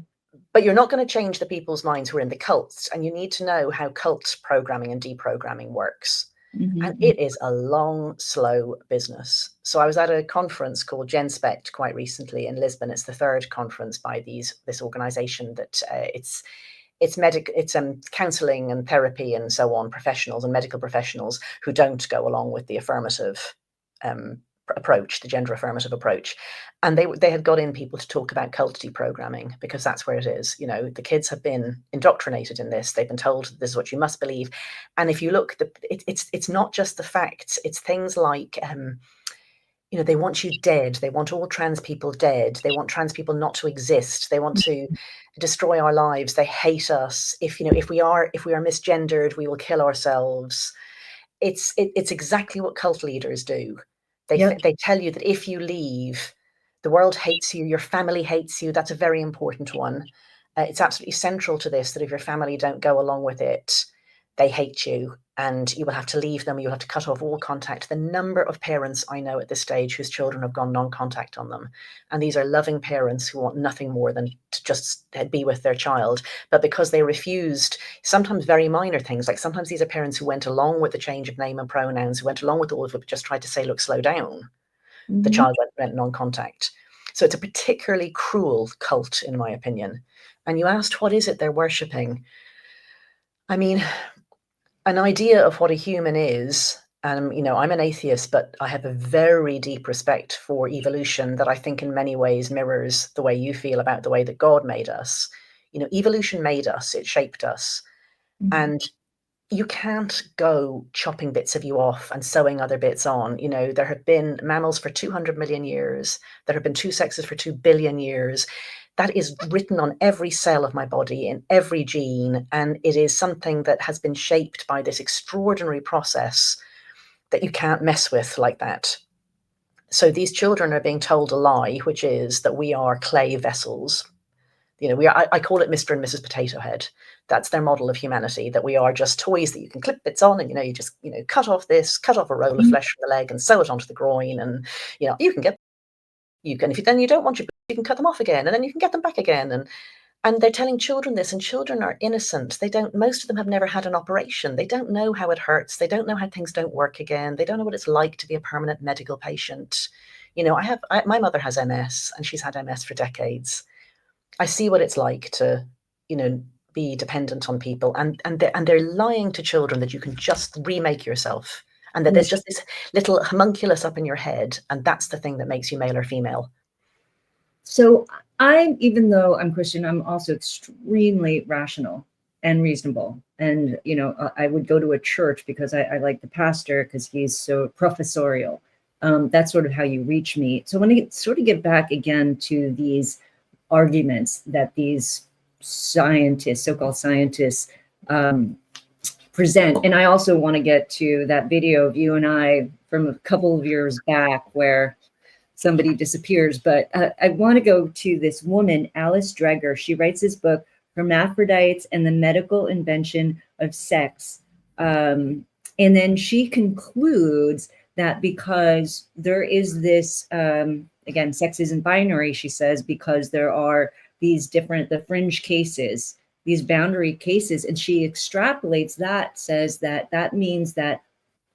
S7: But you're not going to change the people's minds who are in the cults, and you need to know how cult programming and deprogramming works. And it is a long, slow business. So I was at a conference called GenSpect quite recently in Lisbon. It's the third conference by this organization that it's counseling and therapy and so on, professionals and medical professionals who don't go along with the affirmative approach, the gender affirmative approach. And they had got in people to talk about cult deprogramming, because that's where it is. The kids have been indoctrinated in this. They've been told this is what you must believe. And if you look, it's not just the facts. It's things like, they want you dead. They want all trans people dead. They want trans people not to exist. They want to destroy our lives. They hate us. If we are misgendered, we will kill ourselves. It's exactly what cult leaders do. They tell you that if you leave, the world hates you, your family hates you. That's a very important one. It's absolutely central to this, that if your family don't go along with it, they hate you, and you will have to leave them, you'll have to cut off all contact. The number of parents I know at this stage whose children have gone non-contact on them, and these are loving parents who want nothing more than to just be with their child, but because they refused sometimes very minor things, like sometimes these are parents who went along with the change of name and pronouns, who went along with all of it, but just tried to say, look, slow down. The child went non-contact. So it's a particularly cruel cult, in my opinion. And you asked, what is it they're worshipping? I mean, an idea of what a human is, and I'm an atheist, but I have a very deep respect for evolution that I think in many ways mirrors the way you feel about the way that God made us. Evolution made us, it shaped us. And you can't go chopping bits of you off and sewing other bits on. There have been mammals for 200 million years. There have been two sexes for 2 billion years. That is written on every cell of my body, in every gene. And it is something that has been shaped by this extraordinary process that you can't mess with like that. So these children are being told a lie, which is that we are clay vessels. I call it Mr. and Mrs. Potato Head. That's their model of humanity, that we are just toys that you can clip bits on, and you just cut off a roll of flesh from the leg and sew it onto the groin, and you can if you don't want your boobs, you can cut them off again, and then you can get them back again, and they're telling children this, and children are innocent. Most of them have never had an operation. They don't know how it hurts. They don't know how things don't work again. They don't know what it's like to be a permanent medical patient. My mother has MS, and she's had MS for decades. I see what it's like to, be dependent on people, and they're lying to children that you can just remake yourself, and that there's just this little homunculus up in your head, and that's the thing that makes you male or female.
S1: So even though I'm Christian, I'm also extremely rational and reasonable. And, I would go to a church because I like the pastor because he's so professorial. That's sort of how you reach me. So when I sort of get back again to these arguments that these scientists, so-called scientists, present. And I also want to get to that video of you and I from a couple of years back where somebody disappears. But I want to go to this woman, Alice Dreger. She writes this book, Hermaphrodites and the Medical Invention of Sex. And then she concludes that because there is this, again, sex isn't binary, she says, because there are these the fringe cases, these boundary cases. And she extrapolates that, says that means that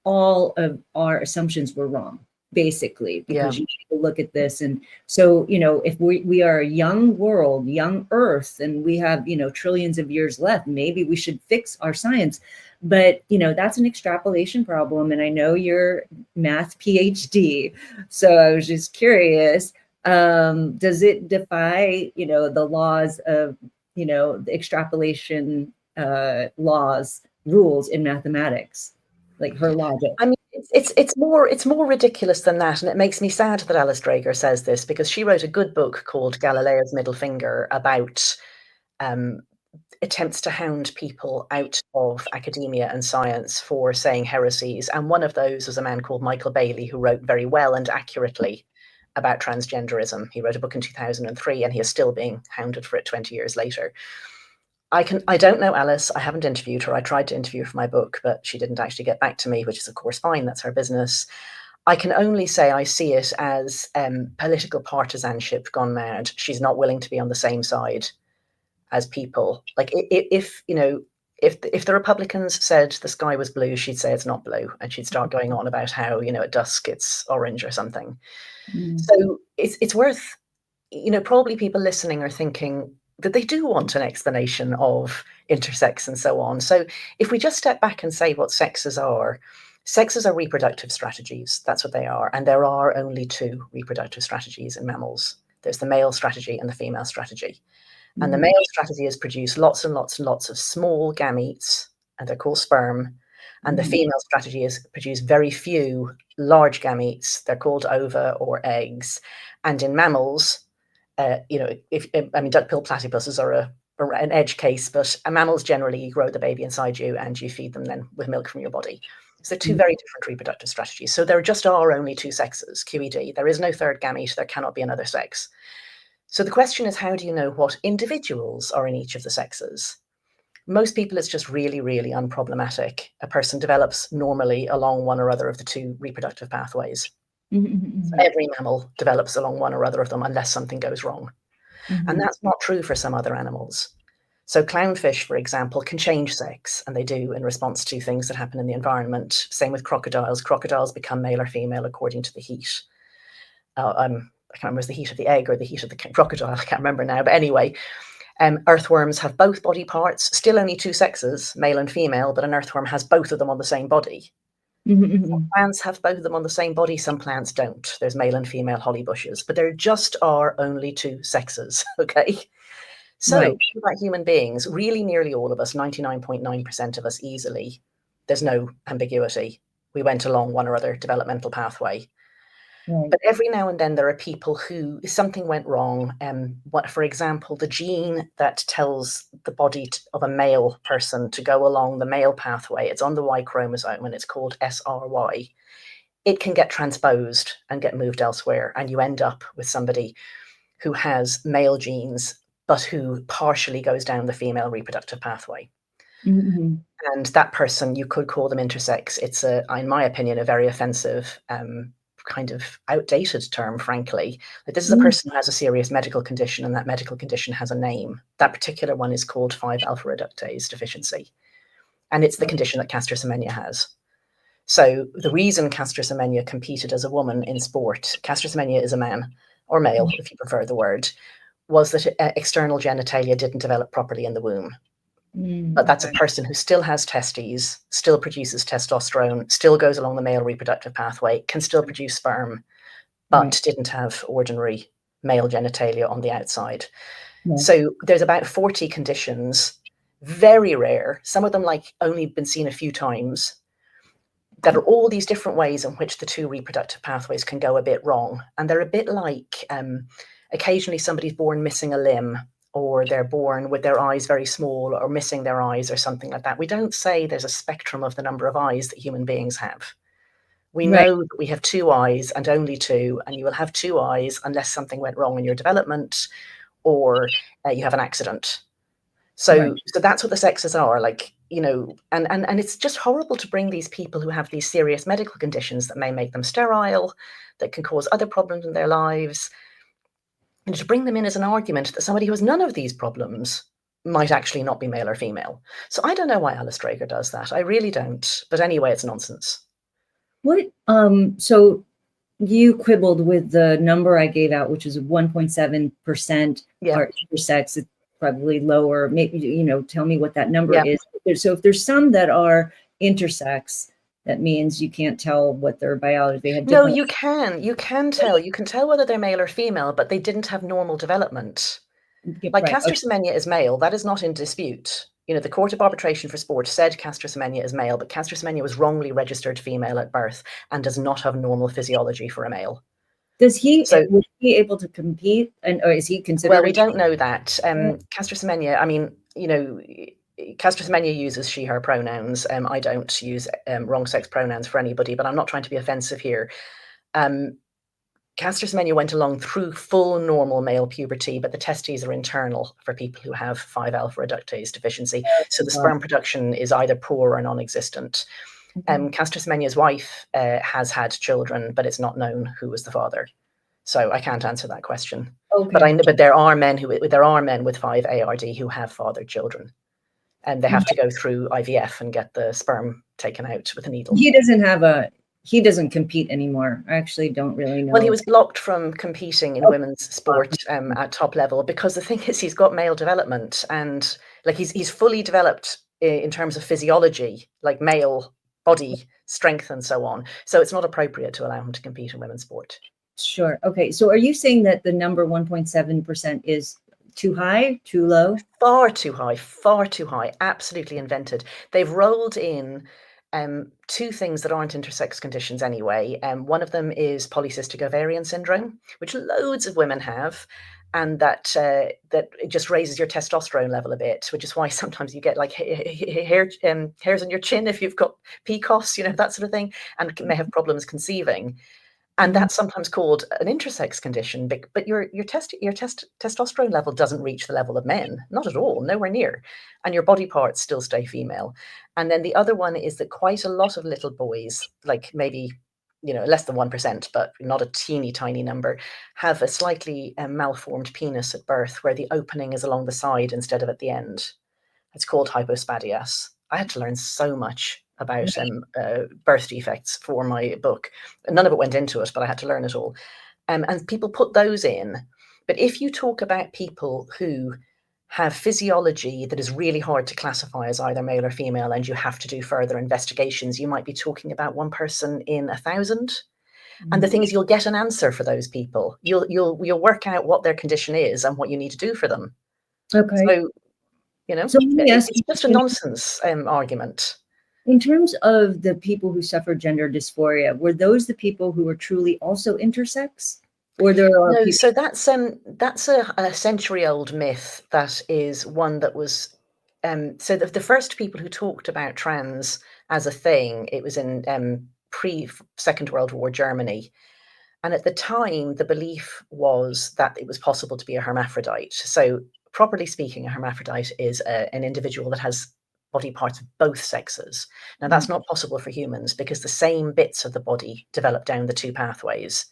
S1: all of our assumptions were wrong, basically, because you take a look at this. And so, if we are a young world, young Earth, and we have, trillions of years left, maybe we should fix our science. But, that's an extrapolation problem. And I know you're math PhD. So I was just curious, does it defy, the laws of, the extrapolation rules in mathematics, like her logic?
S7: I mean, it's more ridiculous than that, and it makes me sad that Alice Dreger says this, because she wrote a good book called Galileo's Middle Finger about attempts to hound people out of academia and science for saying heresies. And one of those was a man called Michael Bailey, who wrote very well and accurately about transgenderism. He wrote a book in 2003, and he is still being hounded for it 20 years later. I don't know Alice. I haven't interviewed her. I tried to interview her for my book, but she didn't actually get back to me, which is, of course, fine. That's her business. I can only say I see it as political partisanship gone mad. She's not willing to be on the same side as people. Like, if the Republicans said the sky was blue, she'd say it's not blue, and she'd start going on about how, at dusk it's orange or something. So it's worth, probably people listening are thinking that they do want an explanation of intersex and so on. So if we just step back and say what sexes are reproductive strategies. That's what they are. And there are only two reproductive strategies in mammals. There's the male strategy and the female strategy. And the male strategy is produce lots and lots and lots of small gametes, and they're called sperm. And the female strategy is produce very few large gametes. They're called ova or eggs. And in mammals, duck-billed platypuses are an edge case, but mammals generally, you grow the baby inside you and you feed them then with milk from your body. So two very different reproductive strategies. So there just are only two sexes, QED. There is no third gamete. There cannot be another sex. So the question is, how do you know what individuals are in each of the sexes? Most people, it's just really, really unproblematic. A person develops normally along one or other of the two reproductive pathways. So every mammal develops along one or other of them unless something goes wrong. And that's not true for some other animals. So clownfish, for example, can change sex, and they do in response to things that happen in the environment. Same with crocodiles. Crocodiles become male or female according to the heat. I can't remember, was the heat of the egg or the heat of the crocodile? I can't remember now. But anyway, earthworms have both body parts, still only two sexes, male and female, but an earthworm has both of them on the same body. Some plants have both of them on the same body, some plants don't. There's male and female holly bushes, but there just are only two sexes, okay? So
S1: Right.
S7: about human beings, really nearly all of us, 99.9% of us easily, there's no ambiguity. We went along one or other developmental pathway.
S1: Right.
S7: But every now and then there are people who something went wrong. For example, the gene that tells the body of a male person to go along the male pathway, it's on the Y chromosome and it's called SRY. It can get transposed and get moved elsewhere, and you end up with somebody who has male genes but who partially goes down the female reproductive pathway. And that person, you could call them intersex. It's, in my opinion, a very offensive, kind of outdated term, frankly. Like, this is a person who has a serious medical condition, and that medical condition has a name. That particular one is called 5-alpha reductase deficiency, and it's the condition that Caster Semenya has. So the reason Caster Semenya competed as a woman in sport, Caster Semenya is a man, or male, if you prefer the word, was that external genitalia didn't develop properly in the womb. But that's a person who still has testes, still produces testosterone, still goes along the male reproductive pathway, can still produce sperm, but didn't have ordinary male genitalia on the outside. So there's about 40 conditions, very rare, some of them like only been seen a few times, that are all these different ways in which the two reproductive pathways can go a bit wrong. And they're a bit like occasionally somebody's born missing a limb, or they're born with their eyes very small or missing their eyes or something like that. We don't say there's a spectrum of the number of eyes that human beings have. We know that we have two eyes and only two, and you will have two eyes unless something went wrong in your development or you have an accident. So that's what the sexes are, like, you know, and it's just horrible to bring these people who have these serious medical conditions that may make them sterile, that can cause other problems in their lives, and to bring them in as an argument that somebody who has none of these problems might actually not be male or female. So I don't know why Alice Drager does that. I really don't. But anyway, it's nonsense.
S1: What, so you quibbled with the number I gave out, which is 1.7% are intersex. It's probably lower. Maybe, you know, tell me what that number is. So if there's some that are intersex, that means you can't tell what their biology, they have different.
S7: No, you can tell. You can tell whether they're male or female, but they didn't have normal development. Like Caster Semenya is male, that is not in dispute. You know, the Court of Arbitration for Sport said Caster Semenya is male, but Caster Semenya was wrongly registered female at birth and does not have normal physiology for a male.
S1: Was he able to compete, or is he considered?
S7: Well, we don't know that. Caster Semenya, I mean, you know, Caster Semenya uses she, her pronouns. I don't use wrong sex pronouns for anybody, but I'm not trying to be offensive here. Caster Semenya went along through full normal male puberty, but the testes are internal for people who have 5-alpha reductase deficiency. So the sperm production is either poor or non-existent. Caster Semenya's wife has had children, but it's not known who was the father. So I can't answer that question. But there are men with 5-ARD who have fathered children, and they have to go through IVF and get the sperm taken out with a needle.
S1: He doesn't compete anymore. I actually don't really know.
S7: Well, he was blocked from competing in women's sport at top level because the thing is, he's got male development, and like he's fully developed in terms of physiology, like male body strength and so on. So it's not appropriate to allow him to compete in women's sport.
S1: Sure. Okay. So are you saying that the number 1.7% is too high, too low?
S7: Far too high, absolutely invented. They've rolled in two things that aren't intersex conditions anyway. One of them is polycystic ovarian syndrome, which loads of women have, and that it just raises your testosterone level a bit, which is why sometimes you get like hairs on your chin if you've got PCOS, you know, that sort of thing, and may have problems conceiving. And that's sometimes called an intersex condition, but your testosterone level doesn't reach the level of men, not at all, nowhere near, and your body parts still stay female. And then the other one is that quite a lot of little boys, like maybe less than 1%, but not a teeny tiny number, have a slightly malformed penis at birth, where the opening is along the side instead of at the end. It's called hypospadias. I had to learn so much about birth defects for my book. None of it went into it, but I had to learn it all. And people put those in. But if you talk about people who have physiology that is really hard to classify as either male or female, and you have to do further investigations, you might be talking about one person in 1,000. And the thing is, you'll get an answer for those people. You'll work out what their condition is and what you need to do for them.
S1: Okay.
S7: So,
S1: So let me ask
S7: it's just a nonsense argument.
S1: In terms of the people who suffer gender dysphoria, were those the people who were truly also intersex? Or there are
S7: No,
S1: people—
S7: so that's a century-old myth. That is one that was so the first people who talked about trans as a thing, it was in pre-Second World War Germany. And at the time, the belief was that it was possible to be a hermaphrodite. So properly speaking, a hermaphrodite is an individual that has body parts of both sexes. Now, that's not possible for humans because the same bits of the body develop down the two pathways.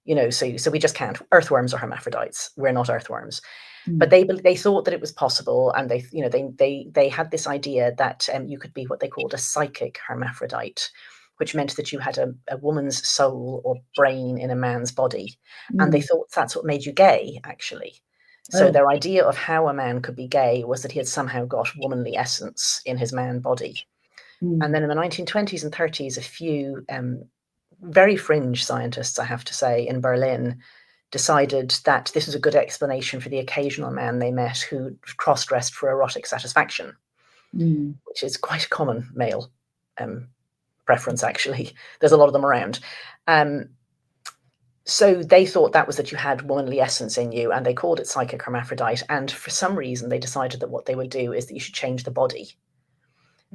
S7: So we just can't. Earthworms are hermaphrodites. We're not earthworms. But they thought that it was possible, and they had this idea that you could be what they called a psychic hermaphrodite, which meant that you had a woman's soul or brain in a man's body. And they thought that's what made you gay, actually. So their idea of how a man could be gay was that he had somehow got womanly essence in his man body. And then in the 1920s and 30s, a few very fringe scientists, I have to say, in Berlin decided that this was a good explanation for the occasional man they met who cross-dressed for erotic satisfaction, which is quite a common male preference, actually. There's a lot of them around. So they thought that was that you had womanly essence in you, and they called it psychic hermaphrodite. And for some reason, they decided that what they would do is that you should change the body.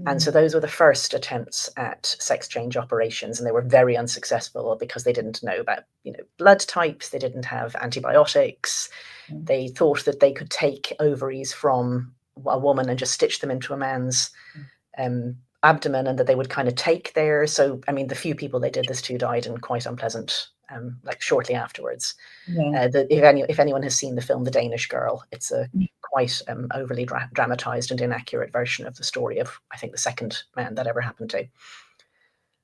S7: And so those were the first attempts at sex change operations, and they were very unsuccessful because they didn't know about, blood types. They didn't have antibiotics. They thought that they could take ovaries from a woman and just stitch them into a man's abdomen, and that they would kind of take there. So, I mean, the few people they did this to died in quite unpleasant, like shortly afterwards. If anyone has seen the film The Danish Girl, it's a quite overly dramatized and inaccurate version of the story of, I think, the second man that ever happened to.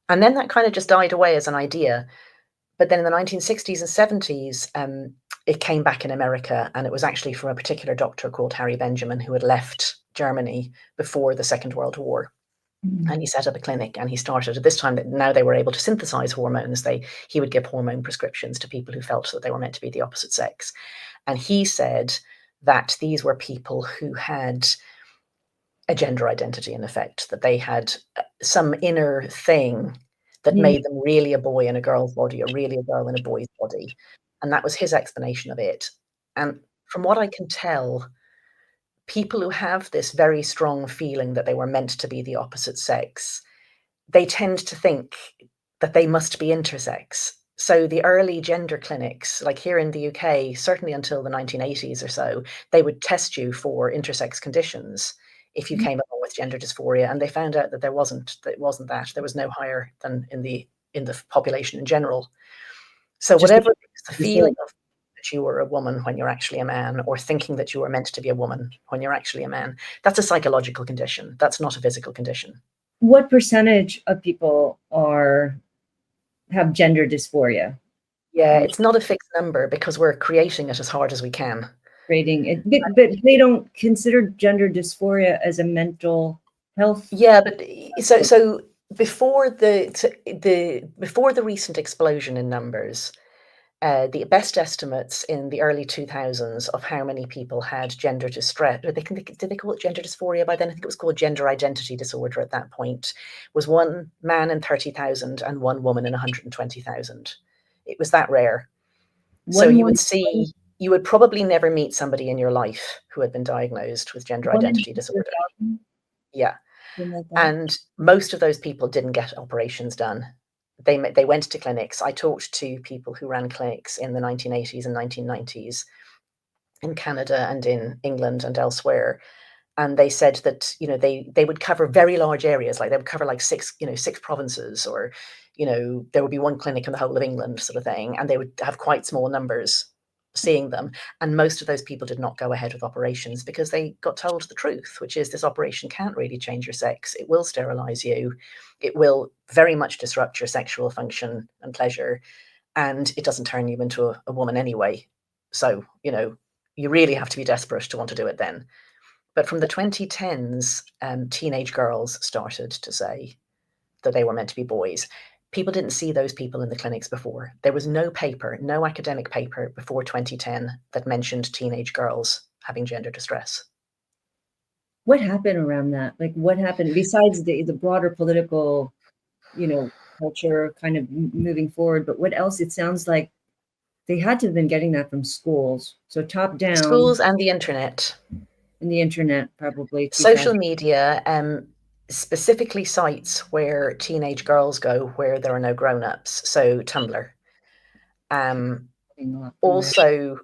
S7: And then that kind of just died away as an idea. But then in the 1960s and 70s, it came back in America, and it was actually from a particular doctor called Harry Benjamin, who had left Germany before the Second World War. And he set up a clinic, and he started at this time that now they were able to synthesize hormones. He would give hormone prescriptions to people who felt that they were meant to be the opposite sex. And he said that these were people who had a gender identity, in effect, that they had some inner thing that made them really a boy in a girl's body, or really a girl in a boy's body. And that was his explanation of it. And from what I can tell, people who have this very strong feeling that they were meant to be the opposite sex, they tend to think that they must be intersex. So the early gender clinics, like here in the UK, certainly until the 1980s or so, they would test you for intersex conditions if you came along with gender dysphoria, and they found out that there wasn't that. There was no higher than in the population in general. So whatever the feeling of that you were a woman when you're actually a man, or thinking that you were meant to be a woman when you're actually a man, that's a psychological condition. That's not a physical condition.
S1: What percentage of people have gender dysphoria?
S7: Yeah, it's not a fixed number because we're creating it as hard as we can.
S1: Creating it, but they don't consider gender dysphoria as a mental health.
S7: Yeah, but so before the recent explosion in numbers, the best estimates in the early 2000s of how many people had gender distress, did they call it gender dysphoria by then? I think it was called gender identity disorder at that point, was one man in 30,000 and one woman in 120,000. It was that rare. So you would probably never meet somebody in your life who had been diagnosed with gender identity disorder. Yeah. And most of those people didn't get operations done. they went to clinics. I talked to people who ran clinics in the 1980s and 1990s in Canada and in England and elsewhere. And they said that, they would cover very large areas, like they would cover like six provinces, or, there would be one clinic in the whole of England sort of thing. And they would have quite small numbers seeing them. And most of those people did not go ahead with operations because they got told the truth, which is this operation can't really change your sex. It will sterilize you. It will very much disrupt your sexual function and pleasure. And it doesn't turn you into a woman anyway. So, you really have to be desperate to want to do it then. But from the 2010s, teenage girls started to say that they were meant to be boys. People didn't see those people in the clinics before. There was no paper, no academic paper before 2010 that mentioned teenage girls having gender distress.
S1: What happened around that? Like, what happened besides the broader political, culture kind of moving forward? But what else? It sounds like they had to have been getting that from schools. So top down.
S7: Schools and the internet.
S1: And the internet, probably.
S7: Social media, specifically sites where teenage girls go where there are no grown-ups. So Tumblr. Also,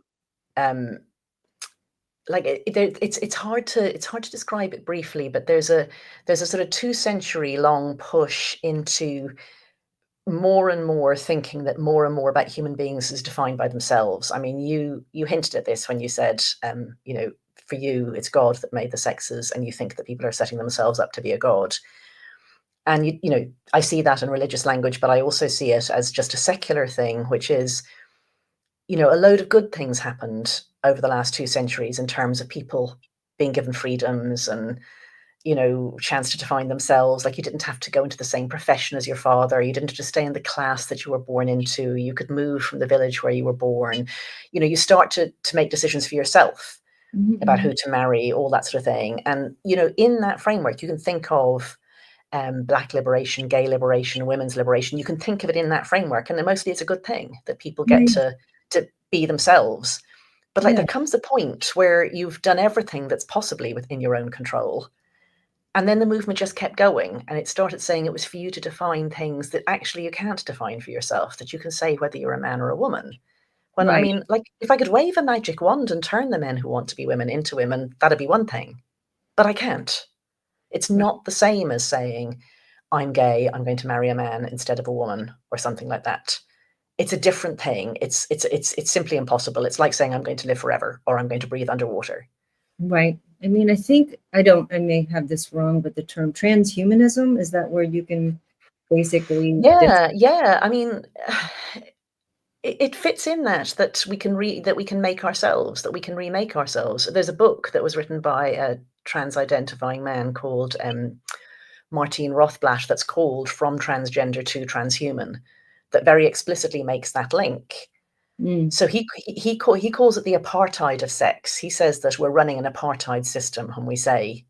S7: it's hard to describe it briefly, but there's a sort of 2-century long push into more and more thinking that more and more about human beings is defined by themselves. I mean, you hinted at this when you said, for you, it's God that made the sexes, and you think that people are setting themselves up to be a god. And, I see that in religious language, but I also see it as just a secular thing, which is, a load of good things happened over the last 2 centuries in terms of people being given freedoms and, chance to define themselves. Like, you didn't have to go into the same profession as your father. You didn't have to stay in the class that you were born into. You could move from the village where you were born. You start to make decisions for yourself about who to marry, all that sort of thing. And, in that framework, you can think of Black liberation, gay liberation, women's liberation. You can think of it in that framework. And then mostly it's a good thing that people get to be themselves. But there comes a point where you've done everything that's possibly within your own control. And then the movement just kept going, and it started saying it was for you to define things that actually you can't define for yourself, that you can say whether you're a man or a woman. When, I mean, like, if I could wave a magic wand and turn the men who want to be women into women, that'd be one thing. But I can't. It's not the same as saying, I'm gay, I'm going to marry a man instead of a woman, or something like that. It's a different thing. It's simply impossible. It's like saying I'm going to live forever, or I'm going to breathe underwater.
S1: Right. I mean, I think I may have this wrong, but the term transhumanism, is that where you can basically?
S7: Yeah. I mean, it fits in that we can make ourselves, that we can remake ourselves. There's a book that was written by a trans-identifying man called Martin Rothblatt that's called From Transgender to Transhuman, that very explicitly makes that link. So he calls it the apartheid of sex. He says that we're running an apartheid system when we say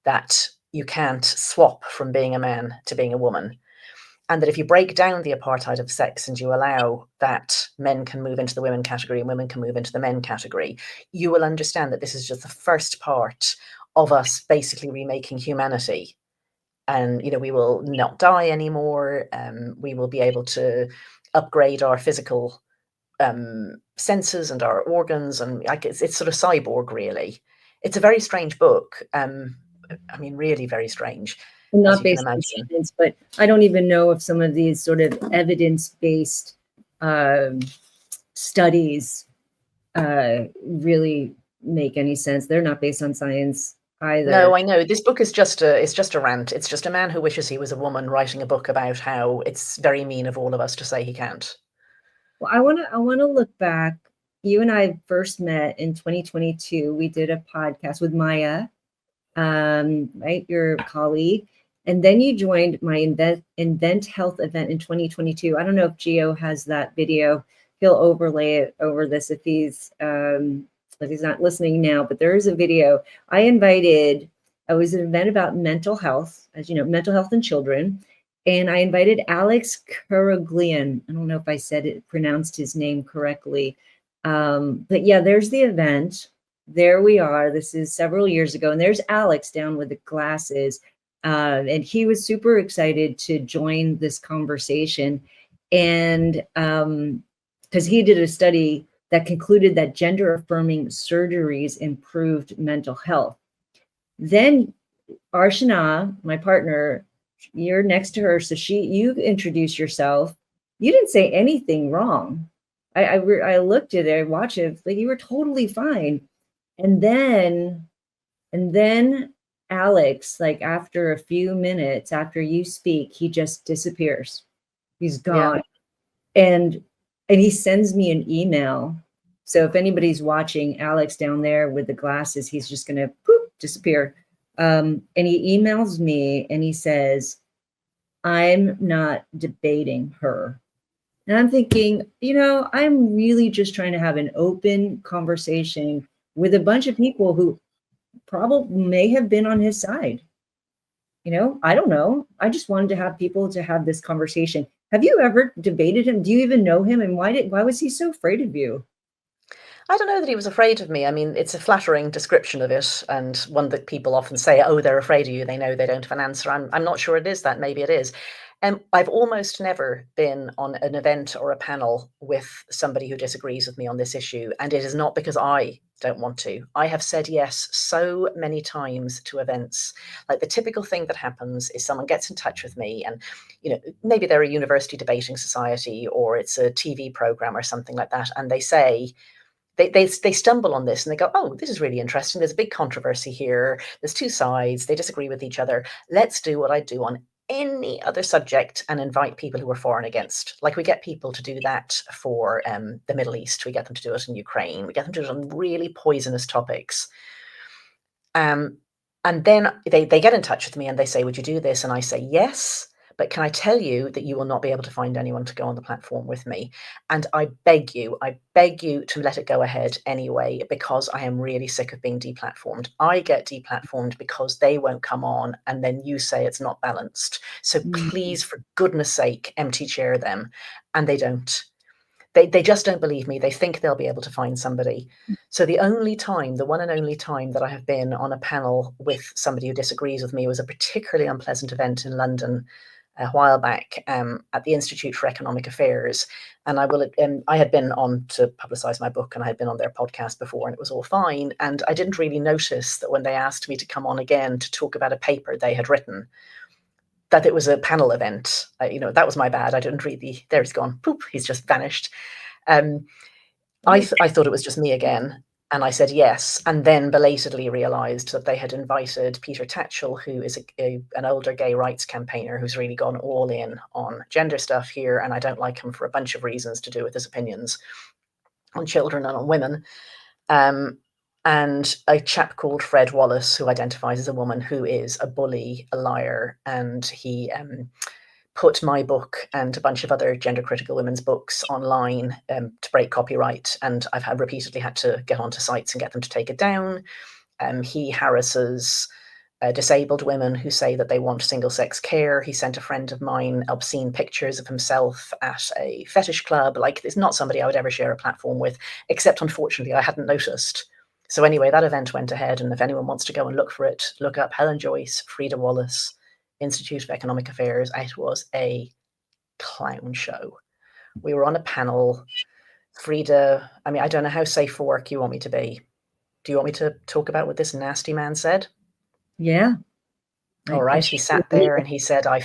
S7: that you can't swap from being a man to being a woman. And that if you break down the apartheid of sex and you allow that men can move into the women category and women can move into the men category, you will understand that this is just the first part of us basically remaking humanity. And, we will not die anymore. We will be able to upgrade our physical senses and our organs, and it's sort of cyborg, really. It's a very strange book. I mean, really very strange.
S1: Not based on science, but I don't even know if some of these sort of evidence-based studies really make any sense. They're not based on science either.
S7: No, I know. This book is just a rant. It's just a man who wishes he was a woman writing a book about how it's very mean of all of us to say he can't.
S1: Well, I want to look back. You and I first met in 2022. We did a podcast with Maya, right, your colleague, and then you joined my Invent Health event in 2022. I don't know if Gio has that video. He'll overlay it over this if he's not listening now. But there is a video. It was an event about mental health, as you know, mental health in children. And I invited Alex Karaglian. I don't know if I pronounced his name correctly. But yeah, there's the event. There we are. This is several years ago. And there's Alex down with the glasses. And he was super excited to join this conversation. And because he did a study that concluded that gender affirming surgeries improved mental health. Then Arshana, my partner, you're next to her, so you introduce yourself. You didn't say anything wrong. I looked at it, I watched it, like you were totally fine. And then Alex, like after a few minutes after you speak, he just disappears. He's gone. And he sends me an email. So if anybody's watching, Alex down there with the glasses, he's just gonna poof, disappear. And he emails me and he says, I'm not debating her. And I'm thinking, I'm really just trying to have an open conversation with a bunch of people who probably may have been on his side. I don't know. I just wanted to have people to have this conversation. Have you ever debated him? Do you even know him? And why was he so afraid of you?
S7: I don't know that he was afraid of me. I mean, it's a flattering description of it, and one that people often say, oh, they're afraid of you. They know they don't have an answer. I'm not sure it is that. Maybe it is. I've almost never been on an event or a panel with somebody who disagrees with me on this issue. And it is not because I don't want to. I have said yes so many times to events. Like the typical thing that happens is someone gets in touch with me and, maybe they're a university debating society or it's a TV program or something like that. And they say, they stumble on this and they go, oh, this is really interesting. There's a big controversy here. There's two sides. They disagree with each other. Let's do what I do on any other subject and invite people who are for and against. Like we get people to do that for the Middle East. We get them to do it in Ukraine. We get them to do it on really poisonous topics. And then they get in touch with me and they say, would you do this? And I say, yes. But can I tell you that you will not be able to find anyone to go on the platform with me? And I beg you to let it go ahead anyway, because I am really sick of being deplatformed. I get deplatformed because they won't come on and then you say it's not balanced. So please, for goodness sake, empty chair them. And they don't. They just don't believe me. They think they'll be able to find somebody. So the one and only time that I have been on a panel with somebody who disagrees with me was a particularly unpleasant event in London a while back at the Institute for Economic Affairs. And I had been on to publicize my book and I had been on their podcast before and it was all fine. And I didn't really notice that when they asked me to come on again to talk about a paper they had written, that it was a panel event. That was my bad. I didn't read there he's gone. Poop, he's just vanished. I thought it was just me again. And I said yes, and then belatedly realised that they had invited Peter Tatchell, who is an older gay rights campaigner who's really gone all in on gender stuff here, and I don't like him for a bunch of reasons to do with his opinions on children and on women. And a chap called Fred Wallace, who identifies as a woman, who is a bully, a liar, and he put my book and a bunch of other gender critical women's books online to break copyright. And I've repeatedly had to get onto sites and get them to take it down. He harasses disabled women who say that they want single sex care. He sent a friend of mine obscene pictures of himself at a fetish club. Like, it's not somebody I would ever share a platform with, except unfortunately I hadn't noticed. So anyway, that event went ahead. And if anyone wants to go and look for it, look up Helen Joyce, Frida Wallace, Institute of Economic Affairs. It was a clown show. We were on a panel. Frida, I don't know how safe for work you want me to be. Do you want me to talk about what this nasty man said?
S1: Yeah.
S7: All right. He sat there and he said, I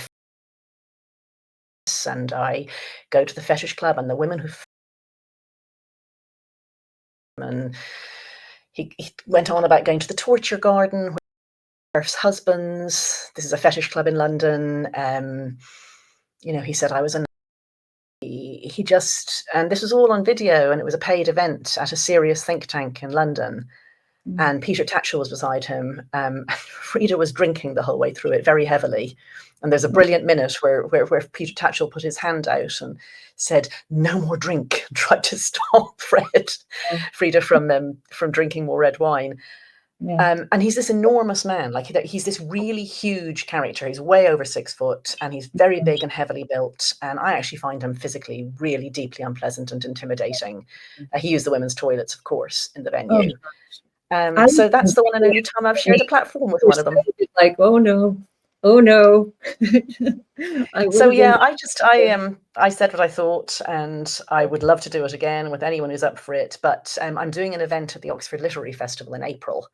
S7: go to the fetish club and the women who and he went on about going to the torture garden with husbands. This is a fetish club in London. He said I was he just, and this was all on video and it was a paid event at a serious think tank in London. And Peter Tatchell was beside him. Frida was drinking the whole way through it very heavily. And there's a brilliant minute where Peter Tatchell put his hand out and said, "No more drink," and tried to stop Frida from drinking more red wine. Yeah. And he's this enormous man. Like, he's this really huge character. He's way over 6 foot and he's very big and heavily built. And I actually find him physically really deeply unpleasant and intimidating. He used the women's toilets, of course, in the venue. So that's the one and only time I've shared a platform with one of them.
S1: Like, oh no. Oh no. I would
S7: So
S1: have
S7: yeah,
S1: been.
S7: I said what I thought, and I would love to do it again with anyone who's up for it. But I'm doing an event at the Oxford Literary Festival in April,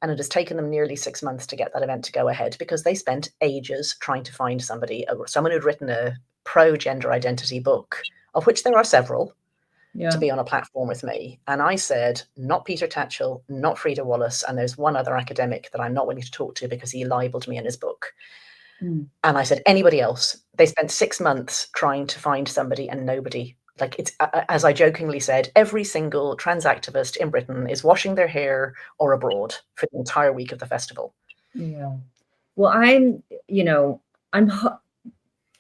S7: and it has taken them nearly 6 months to get that event to go ahead because they spent ages trying to find someone who'd written a pro-gender identity book, of which there are several, to
S1: Yeah.
S7: be on a platform with me. And I said, not Peter Tatchell, not Frida Wallace, and there's one other academic that I'm not willing to talk to because he libeled me in his book.
S1: Mm.
S7: And I said, anybody else? They spent 6 months trying to find somebody, and nobody. Like, it's as I jokingly said, every single trans activist in Britain is washing their hair or abroad for the entire week of the festival.
S1: Yeah. Well, I'm, you know, I'm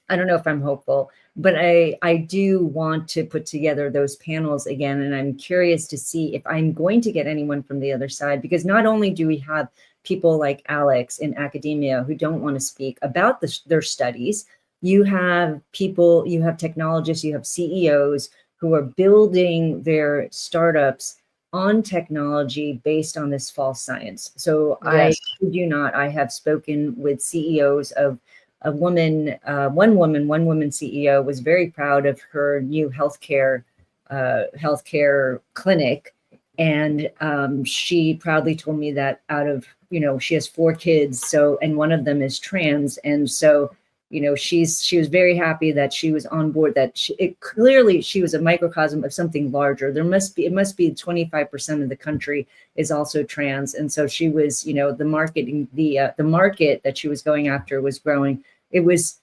S1: I don't know if I'm hopeful, but I do want to put together those panels again, and I'm curious to see if I'm going to get anyone from the other side, because not only do we have people like Alex in academia who don't want to speak about their studies, you have people, you have technologists, you have CEOs who are building their startups on technology based on this false science. So I
S7: Yes.
S1: kid you not, I have spoken with CEOs of one woman CEO was very proud of her new healthcare clinic, and she proudly told me that out of, she has 4 kids, so, and one of them is trans, and so, she was very happy that she was on board. That clearly she was a microcosm of something larger. It must be 25% of the country is also trans, and so she was, the market that she was going after was growing. It was,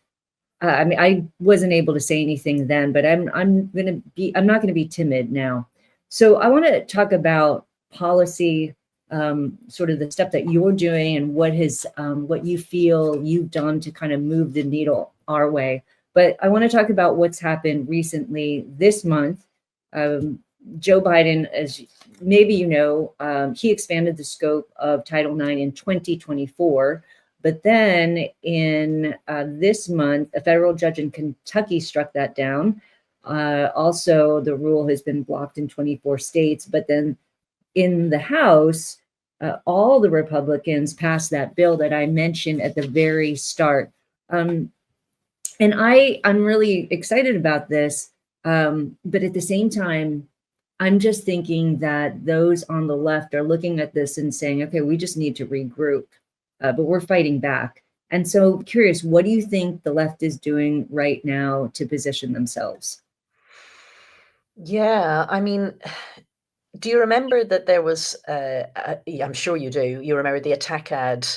S1: I mean, I wasn't able to say anything then, but I'm not going to be timid now. So I want to talk about policy, sort of the stuff that you're doing and what you feel you've done to kind of move the needle our way. But I want to talk about what's happened recently this month. Joe Biden, as maybe he expanded the scope of Title IX in 2024. But then in this month, a federal judge in Kentucky struck that down. Also, the rule has been blocked in 24 states. But then in the House, all the Republicans passed that bill that I mentioned at the very start. And I'm really excited about this. But at the same time, I'm just thinking that those on the left are looking at this and saying, okay, we just need to regroup. But we're fighting back. And so curious, what do you think the left is doing right now to position themselves?
S7: Yeah, I mean, do you remember that there was, yeah, I'm sure you do. You remember the attack ad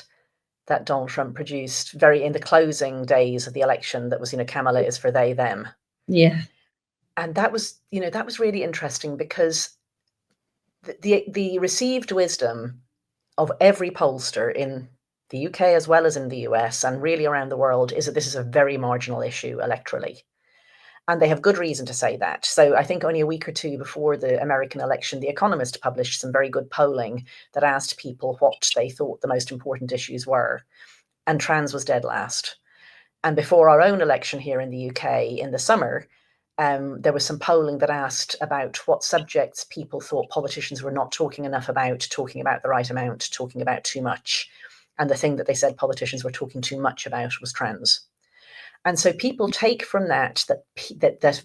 S7: that Donald Trump produced very in the closing days of the election that was, Kamala is for they, them.
S1: Yeah.
S7: And that was really interesting because the received wisdom of every pollster in the UK as well as in the US and really around the world is that this is a very marginal issue electorally. And they have good reason to say that. So I think only a week or two before the American election, The Economist published some very good polling that asked people what they thought the most important issues were. And trans was dead last. And before our own election here in the UK in the summer, there was some polling that asked about what subjects people thought politicians were not talking enough about, talking about the right amount, talking about too much. And the thing that they said politicians were talking too much about was trans. And so people take from that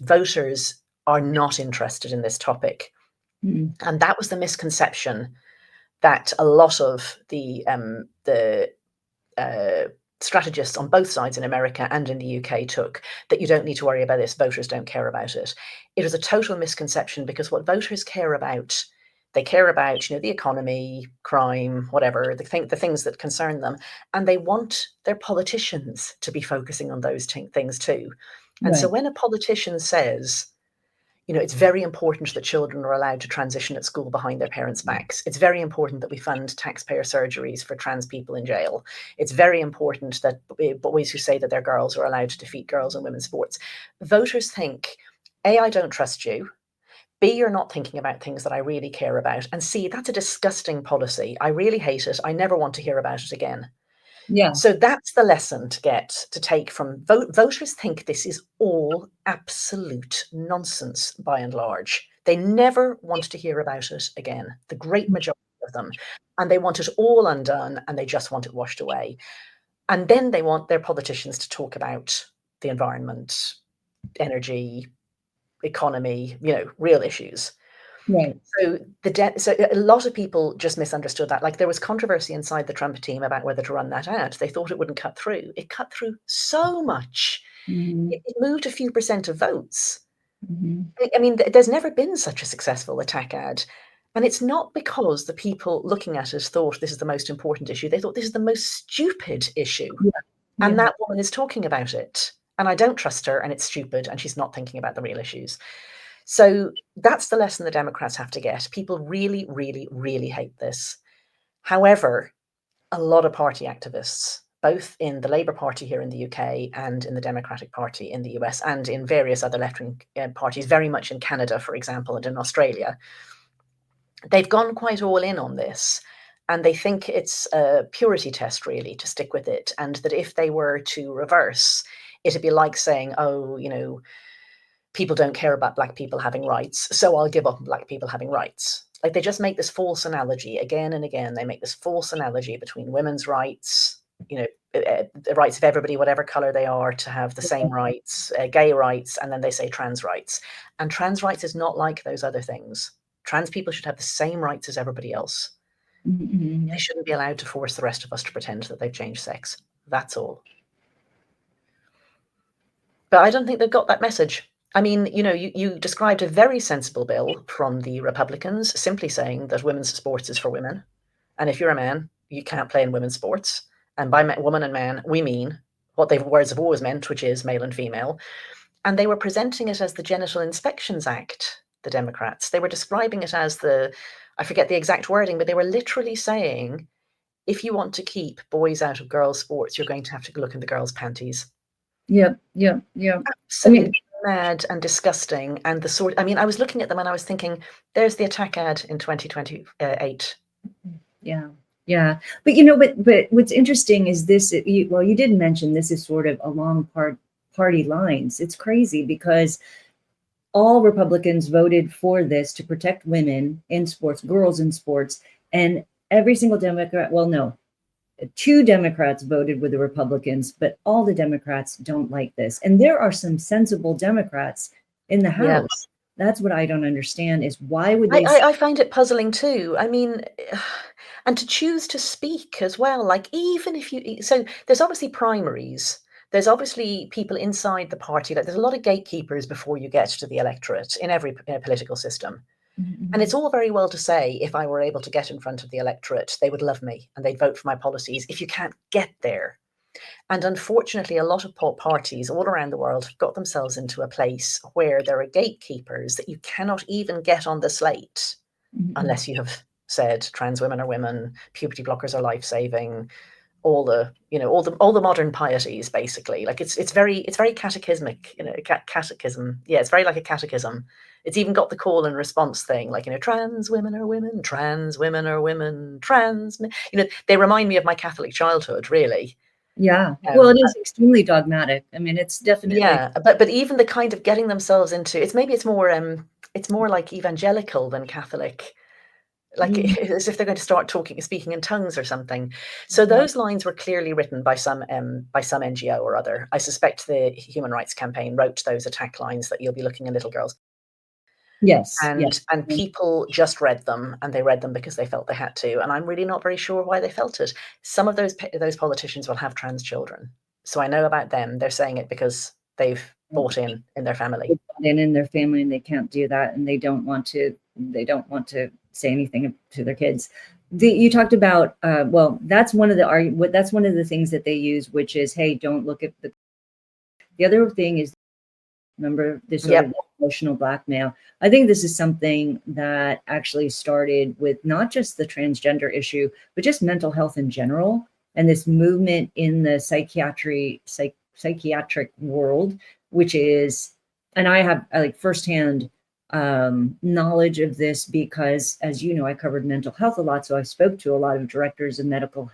S7: voters are not interested in this topic.
S1: Mm.
S7: And that was the misconception that a lot of the strategists on both sides in America and in the UK took, that you don't need to worry about this, voters don't care about it. It was a total misconception because what voters care about, they care about, the economy, crime, whatever, the things that concern them, and they want their politicians to be focusing on those things too. And so
S1: Right.
S7: when a politician says, it's very important that children are allowed to transition at school behind their parents' backs. It's very important that we fund taxpayer surgeries for trans people in jail. It's very important that boys who say that they're girls are allowed to defeat girls in women's sports. Voters think, A, I don't trust you. B, you're not thinking about things that I really care about. And C, that's a disgusting policy. I really hate it. I never want to hear about it again.
S1: Yeah.
S7: So that's the lesson to take from voters think this is all absolute nonsense by and large. They never want to hear about it again, the great majority of them. And they want it all undone and they just want it washed away. And then they want their politicians to talk about the environment, energy, economy, real issues.
S1: Right.
S7: So so a lot of people just misunderstood that. Like there was controversy inside the Trump team about whether to run that ad. They thought it wouldn't cut through. It cut through so much.
S1: Mhm.
S7: It moved a few percent of votes.
S1: Mhm.
S7: I mean, there's never been such a successful attack ad. And it's not because the people looking at it thought this is the most important issue. They thought this is the most stupid issue.
S1: Yeah.
S7: And
S1: Yeah.
S7: that woman is talking about it. And I don't trust her, and it's stupid, and she's not thinking about the real issues. So that's the lesson the Democrats have to get. People really, really, really hate this. However, a lot of party activists, both in the Labour Party here in the UK and in the Democratic Party in the US and in various other left-wing parties, very much in Canada, for example, and in Australia, they've gone quite all in on this. And they think it's a purity test, really, to stick with it. And that if they were to reverse, it'd be like saying, oh, people don't care about black people having rights, so I'll give up on black people having rights. Like they just make this false analogy again and again. They make this false analogy between women's rights, the rights of everybody, whatever color they are, to have the same rights, gay rights, and then they say trans rights. And trans rights is not like those other things. Trans people should have the same rights as everybody else.
S1: Mhm.
S7: They shouldn't be allowed to force the rest of us to pretend that they've changed sex. That's all. But I don't think they've got that message. I mean, you described a very sensible bill from the Republicans simply saying that women's sports is for women. And if you're a man, you can't play in women's sports. And by woman and man, we mean what words have always meant, which is male and female. And they were presenting it as the Genital Inspections Act, the Democrats. They were describing it as I forget the exact wording, but they were literally saying, if you want to keep boys out of girls' sports, you're going to have to look in the girls' panties.
S1: Yep. Yep. Yep.
S7: Absolutely mad and disgusting. And I was looking at them and I was thinking, there's the attack ad in 2028.
S1: Yeah. Yeah. But but what's interesting is this, you did mention this is sort of along party lines. It's crazy because all Republicans voted for this to protect women in sports, girls in sports, and every single Democrat, well, no, 2 Democrats voted with the Republicans, but all the Democrats don't like this. And there are some sensible Democrats in the House.
S7: Yeah.
S1: That's what I don't understand is why would they?
S7: I find it puzzling too. I mean, and to choose to speak as well, like even if so there's obviously primaries. There's obviously people inside the party. Like there's a lot of gatekeepers before you get to the electorate in every political system. And it's all very well to say, if I were able to get in front of the electorate, they would love me and they'd vote for my policies. If you can't get there. And unfortunately, a lot of parties all around the world have got themselves into a place where there are gatekeepers that you cannot even get on the slate unless you have said trans women are women, puberty blockers are life-saving, all the modern pieties, basically. Like it's very catechismic, catechism. Yeah, it's very like a catechism. It's even got the call and response thing, like, trans women are women, trans women are women, they remind me of my Catholic childhood, really.
S1: Yeah. Well, it is extremely dogmatic. I mean, it's definitely.
S7: Yeah, but even the kind of getting themselves into it's more like evangelical than Catholic. Like as if they're going to start speaking in tongues or something. So those lines were clearly written by some NGO or other. I suspect the Human Rights Campaign wrote those attack lines that you'll be looking at little girls.
S1: Yes.
S7: And people just read them, and they read them because they felt they had to. And I'm really not very sure why they felt it. Some of those politicians will have trans children, so I know about them. They're saying it because they've bought in their family.
S1: In their family, and they can't do that, and they don't want to say anything to their kids. You talked about that's one of the things that they use, which is, hey, don't look at the other thing is, remember this sort of emotional blackmail. I think this is something that actually started with not just the transgender issue, but just mental health in general, and this movement in the psychiatric world, which is, and I have firsthand knowledge of this because, as you know, I covered mental health a lot. So I spoke to a lot of directors of mental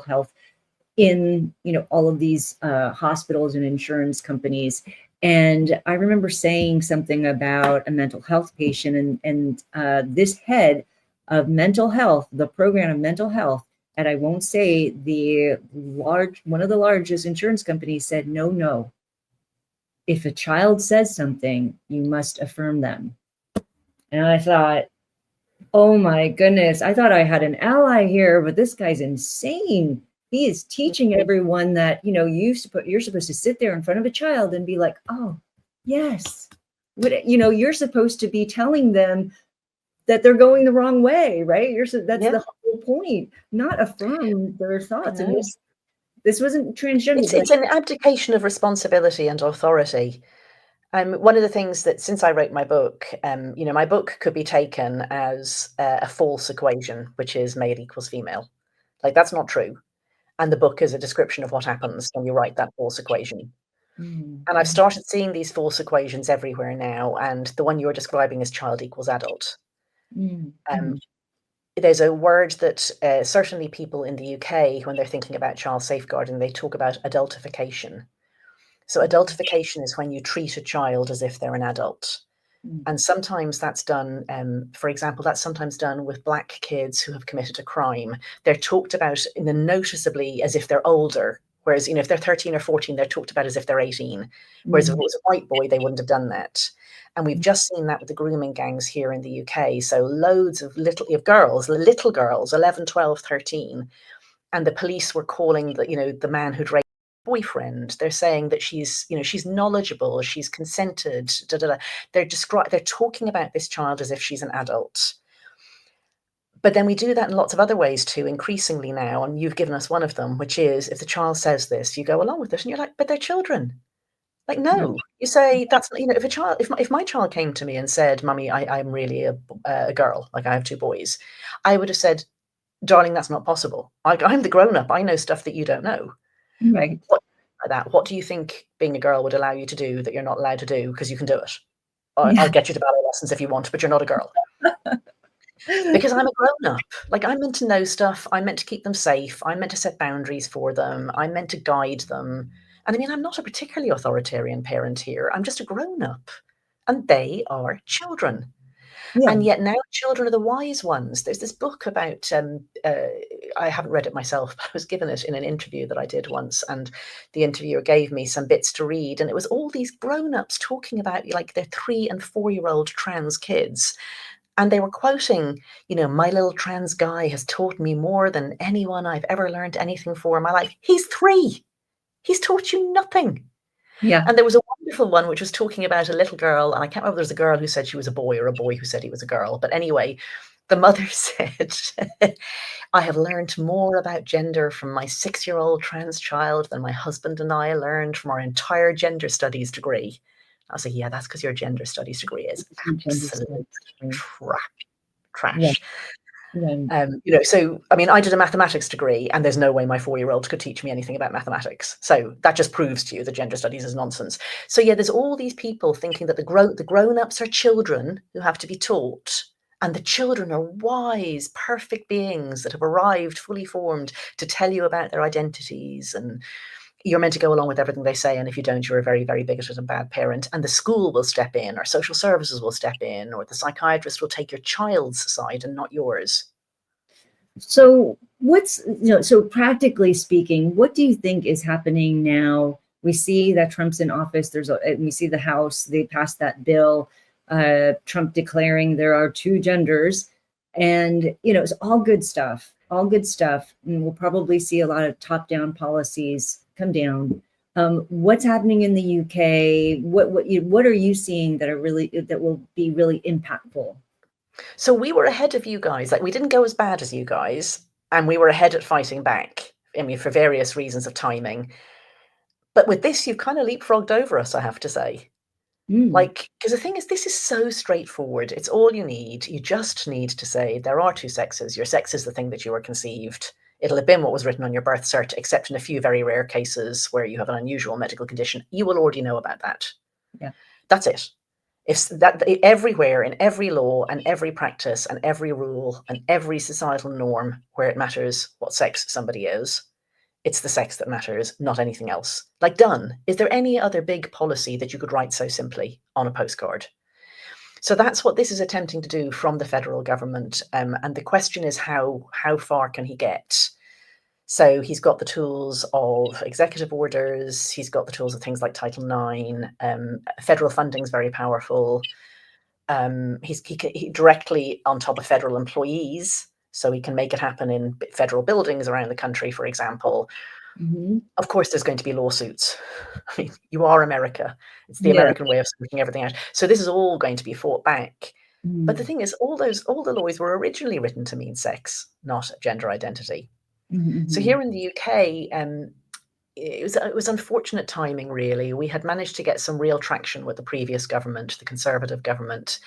S1: health in, all of these hospitals and insurance companies. And I remember saying something about a mental health patient and this head of mental health, the program of mental health and I won't say one of the largest insurance companies said, no. If a child says something, you must affirm them. And I thought, oh my goodness, I thought I had an ally here, but this guy's insane. He is teaching everyone that, you're supposed to sit there in front of a child and be like, oh, yes. You're supposed to be telling them that they're going the wrong way, right? That's the whole point, not affirm their thoughts. And this wasn't transgender.
S7: It's an abdication of responsibility and authority. One of the things that, since I wrote my book, my book could be taken as a false equation, which is male equals female. Like, that's not true. And the book is a description of what happens when you write that false equation. And I've started seeing these false equations everywhere now. And the one you're describing is child equals adult. There's a word that certainly people in the UK, when they're thinking about child safeguarding, they talk about adultification. So adultification is when you treat a child as if they're an adult. And sometimes that's done, for example, that's sometimes done with Black kids who have committed a crime. They're talked about noticeably as if they're older. Whereas, if they're 13 or 14, they're talked about as if they're 18. Whereas if it was a white boy, they wouldn't have done that. And we've just seen that with the grooming gangs here in the UK. So loads of little girls, 11, 12, 13. And the police were calling the man who'd raped her boyfriend. They're saying that she's knowledgeable, she's consented, They're talking about this child as if she's an adult. But then we do that in lots of other ways too, increasingly now. And you've given us one of them, which is if the child says this, you go along with it and you're like, but they're children. Like, no, you say that's, if my child came to me and said, Mummy, I'm really a girl, like I have 2 boys, I would have said, darling, that's not possible. I'm the grown up. I know stuff that you don't know.
S1: Right.
S7: What do you think being a girl would allow you to do that you're not allowed to do because you can do it? I'll get you to ballet lessons if you want, but you're not a girl. Because I'm a grown up. Like, I'm meant to know stuff. I'm meant to keep them safe. I'm meant to set boundaries for them. I'm meant to guide them. And I mean, I'm not a particularly authoritarian parent here. I'm just a grown up. And they are children. Yeah. And yet now children are the wise ones. There's this book about, I haven't read it myself, but I was given it in an interview that I did once. And the interviewer gave me some bits to read. And it was all these grown-ups talking about like their 3- and 4-year-old trans kids. And they were quoting, my little trans guy has taught me more than anyone I've ever learned anything for in my life. He's 3. He's taught you nothing.
S1: Yeah.
S7: And there was a wonderful one which was talking about a little girl, and I can't remember if there was a girl who said she was a boy or a boy who said he was a girl. But anyway, the mother said, I have learned more about gender from my 6-year-old trans child than my husband and I learned from our entire gender studies degree. I was like, yeah, that's because your gender studies degree is absolute trash.
S1: Yeah. Yeah.
S7: So, I mean, I did a mathematics degree and there's no way my 4-year-old could teach me anything about mathematics. So that just proves to you that gender studies is nonsense. So yeah, there's all these people thinking that the grown-ups are children who have to be taught, and the children are wise, perfect beings that have arrived fully formed to tell you about their identities, and you're meant to go along with everything they say. And if you don't, you're a very, very bigoted and bad parent. And the school will step in, or social services will step in, or the psychiatrist will take your child's side and not yours.
S1: So so practically speaking, what do you think is happening now? We see that Trump's in office. We see the House, they passed that bill, Trump declaring there are 2 genders, and, it's all good stuff. And we'll probably see a lot of top-down policies come down. What's happening in the UK? What are you seeing that will be really impactful?
S7: So we were ahead of you guys. Like, we didn't go as bad as you guys, and we were ahead at fighting back. I mean, for various reasons of timing. But with this, you've kind of leapfrogged over us, I have to say. Like, because the thing is, this is so straightforward. It's all you need. You just need to say there are 2 sexes. Your sex is the thing that you were conceived. It'll have been what was written on your birth cert, except in a few very rare cases where you have an unusual medical condition. You will already know about that.
S1: Yeah.
S7: That's it. If that everywhere, in every law and every practice and every rule and every societal norm where it matters what sex somebody is, it's the sex that matters, not anything else. Like, done. Is there any other big policy that you could write so simply on a postcard? So that's what this is attempting to do from the federal government. And the question is, how far can he get? So he's got the tools of executive orders. He's got the tools of things like Title IX. Federal funding is very powerful. He directly on top of federal employees, so he can make it happen in federal buildings around the country, for example.
S1: Mm-hmm.
S7: Of course, there's going to be lawsuits. I mean, you are America. It's the
S1: Yeah.
S7: American way of sorting everything out. So this is all going to be fought back. But the
S1: Mm-hmm.
S7: thing is, all the laws were originally written to mean sex, not gender identity. So
S1: Mm-hmm.
S7: here in the UK, it was unfortunate timing, really. We had managed to get some real traction with the previous government, the Conservative government,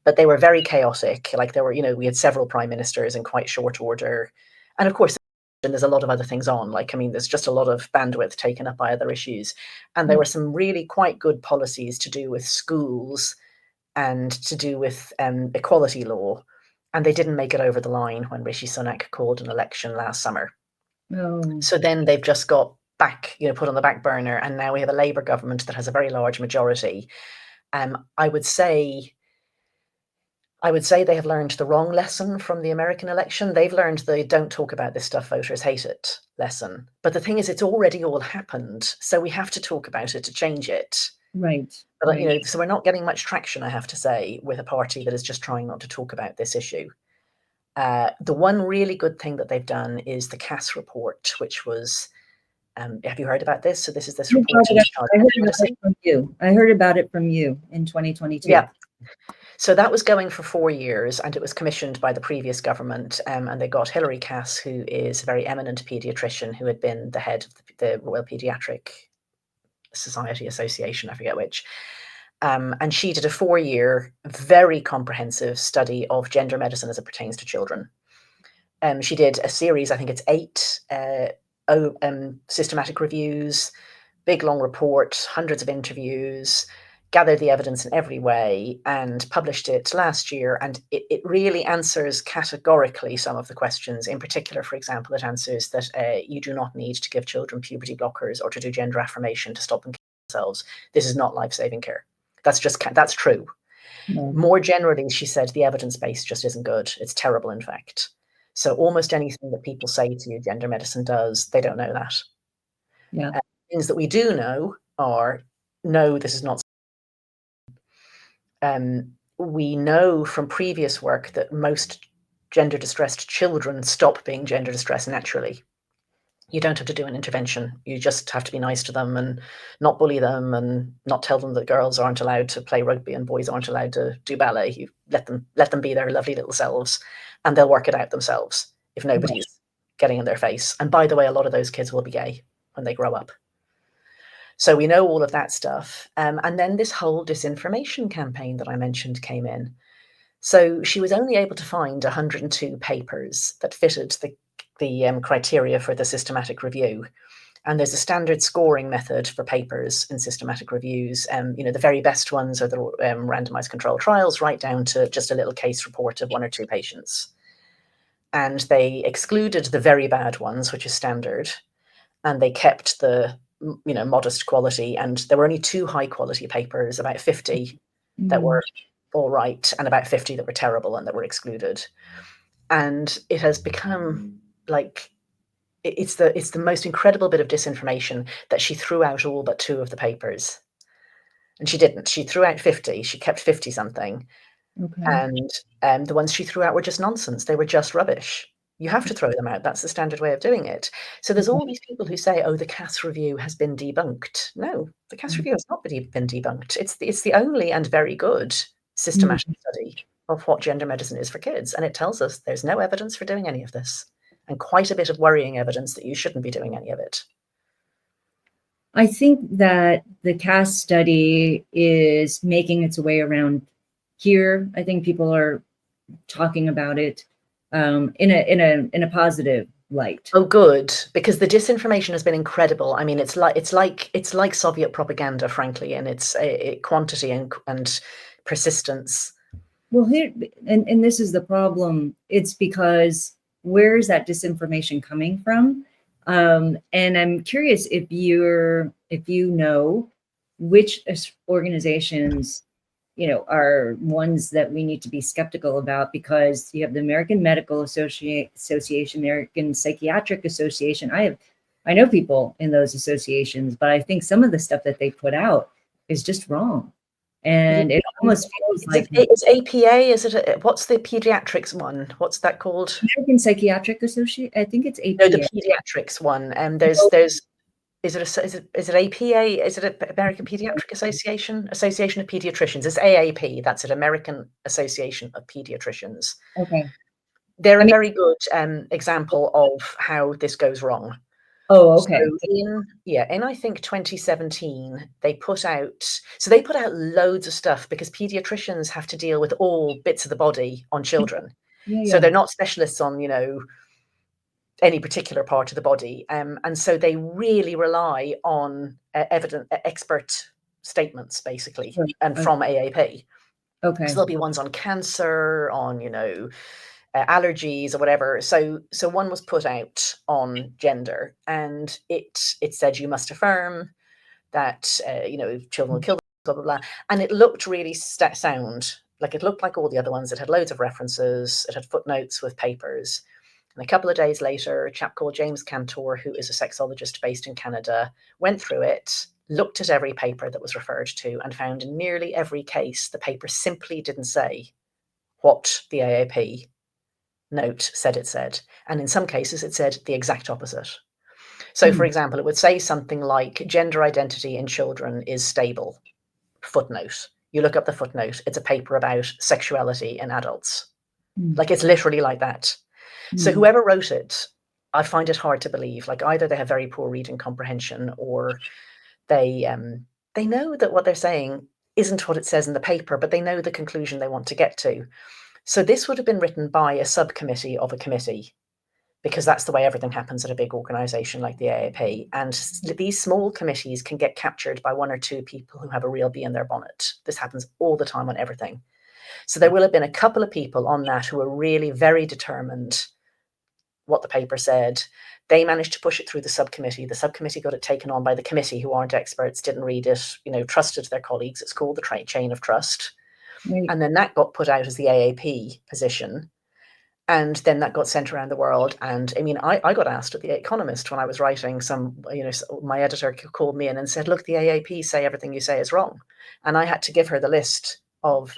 S7: but they were very chaotic. Like there were, we had several prime ministers in quite short order, and of course, there's a lot of other things on. Like, I mean, there's just a lot of bandwidth taken up by other issues, and there were some really quite good policies to do with schools and to do with equality law, and they didn't make it over the line when Rishi Sunak called an election last summer.
S1: Oh.
S7: So then they've just got back, put on the back burner, and now we have a Labour government that has a very large majority. I would say they have learned the wrong lesson from the American election. They've learned the "don't talk about this stuff, voters hate it" lesson. But the thing is, it's already all happened, so we have to talk about it to change it.
S1: Right.
S7: But
S1: Right.
S7: so we're not getting much traction, I have to say, with a party that is just trying not to talk about this issue. The one really good thing that they've done is the Cass report, which was, have you heard about this? So this is this report into child
S1: I heard about
S7: medicine.
S1: it from you. I heard about it from you in 2022.
S7: Yeah. So that was going for 4 years, and it was commissioned by the previous government, and they got Hilary Cass, who is a very eminent paediatrician who had been the head of the Royal Paediatric Society Association, I forget which. And she did a 4-year, very comprehensive study of gender medicine as it pertains to children. She did a series, I think it's 8 systematic reviews, big long report, hundreds of interviews, gathered the evidence in every way, and published it last year. And it really answers categorically some of the questions. In particular, for example, it answers that you do not need to give children puberty blockers or to do gender affirmation to stop them killing themselves. This is not life-saving care. That's true.
S1: No.
S7: More generally, she said the evidence base just isn't good. It's terrible, in fact. So almost anything that people say to you gender medicine does, they don't know that.
S1: Yeah.
S7: Things that we do know are, no, this is not. We know from previous work that most gender distressed children stop being gender distressed naturally. You don't have to do an intervention. You just have to be nice to them and not bully them and not tell them that girls aren't allowed to play rugby and boys aren't allowed to do ballet. You let them be their lovely little selves, and they'll work it out themselves if nobody's getting in their face. And by the way, a lot of those kids will be gay when they grow up. So we know all of that stuff. And then this whole disinformation campaign that I mentioned came in. So she was only able to find 102 papers that fitted the criteria for the systematic review. And there's a standard scoring method for papers in systematic reviews. The very best ones are the randomized controlled trials, right down to just a little case report of 1 or 2 patients. And they excluded the very bad ones, which is standard, and they kept the modest quality. And there were only 2 high quality papers, about 50 that were all right, and about 50 that were terrible and that were excluded. And it has become like it's the most incredible bit of disinformation that she threw out all but 2 of the papers. And she didn't. She threw out 50. She kept 50 something.
S1: Okay.
S7: And the ones she threw out were just nonsense. They were just rubbish. You have to throw them out. That's the standard way of doing it. So there's all these people who say, oh, the Cass review has been debunked. No, the Cass review has not been debunked. It's the only and very good systematic study of what gender medicine is for kids. And it tells us there's no evidence for doing any of this, and quite a bit of worrying evidence that you shouldn't be doing any of it.
S1: I think that the Cass study is making its way around here. I think people are talking about it in a positive light.
S7: Oh, good, because the disinformation has been incredible. I mean, it's like Soviet propaganda, frankly, in its quantity and persistence.
S1: Well, here and this is the problem. It's because where is that disinformation coming from? And I'm curious if you know which organizations are ones that we need to be skeptical about, because you have the American Medical Association, American Psychiatric Association. I know people in those associations, but I think some of the stuff that they put out is just wrong. And it almost feels like
S7: it's APA. Is it? What's the pediatrics one? What's that called?
S1: American Psychiatric Association. I think it's APA.
S7: No, the pediatrics one. There's is it APA? Is it American Pediatric Association? Association of Pediatricians. It's AAP. That's it. American Association of Pediatricians.
S1: Okay.
S7: They're a very good example of how this goes wrong.
S1: Oh, okay.
S7: So in I think 2017, they put out loads of stuff, because pediatricians have to deal with all bits of the body on children. So they're not specialists on, any particular part of the body. And so they really rely on expert statements, basically, and from AAP.
S1: Okay.
S7: So there'll be ones on cancer, on, allergies or whatever. So one was put out on gender, and it said you must affirm that children will kill, blah blah blah, and it looked really sound. Like, it looked like all the other ones. It had loads of references. It had footnotes with papers. And a couple of days later, a chap called James Cantor, who is a sexologist based in Canada, went through it, looked at every paper that was referred to, and found in nearly every case the paper simply didn't say what the AAP note said it said. And in some cases, it said the exact opposite. So, for example, it would say something like gender identity in children is stable. Footnote. You look up the footnote. It's a paper about sexuality in adults. Like, it's literally like that. So whoever wrote it, I find it hard to believe. Like, either they have very poor reading comprehension, or they know that what they're saying isn't what it says in the paper, but they know the conclusion they want to get to. So this would have been written by a subcommittee of a committee, because that's the way everything happens at a big organization like the AAP. And these small committees can get captured by one or two people who have a real bee in their bonnet. This happens all the time on everything. So there will have been a couple of people on that who are really very determined what the paper said. They managed to push it through the subcommittee. The subcommittee got it taken on by the committee, who aren't experts, didn't read it, trusted their colleagues. It's called the chain of trust. Right. And then that got put out as the AAP position. And then that got sent around the world. And I mean, I got asked at The Economist when I was writing my editor called me in and said, look, the AAP say everything you say is wrong. And I had to give her the list of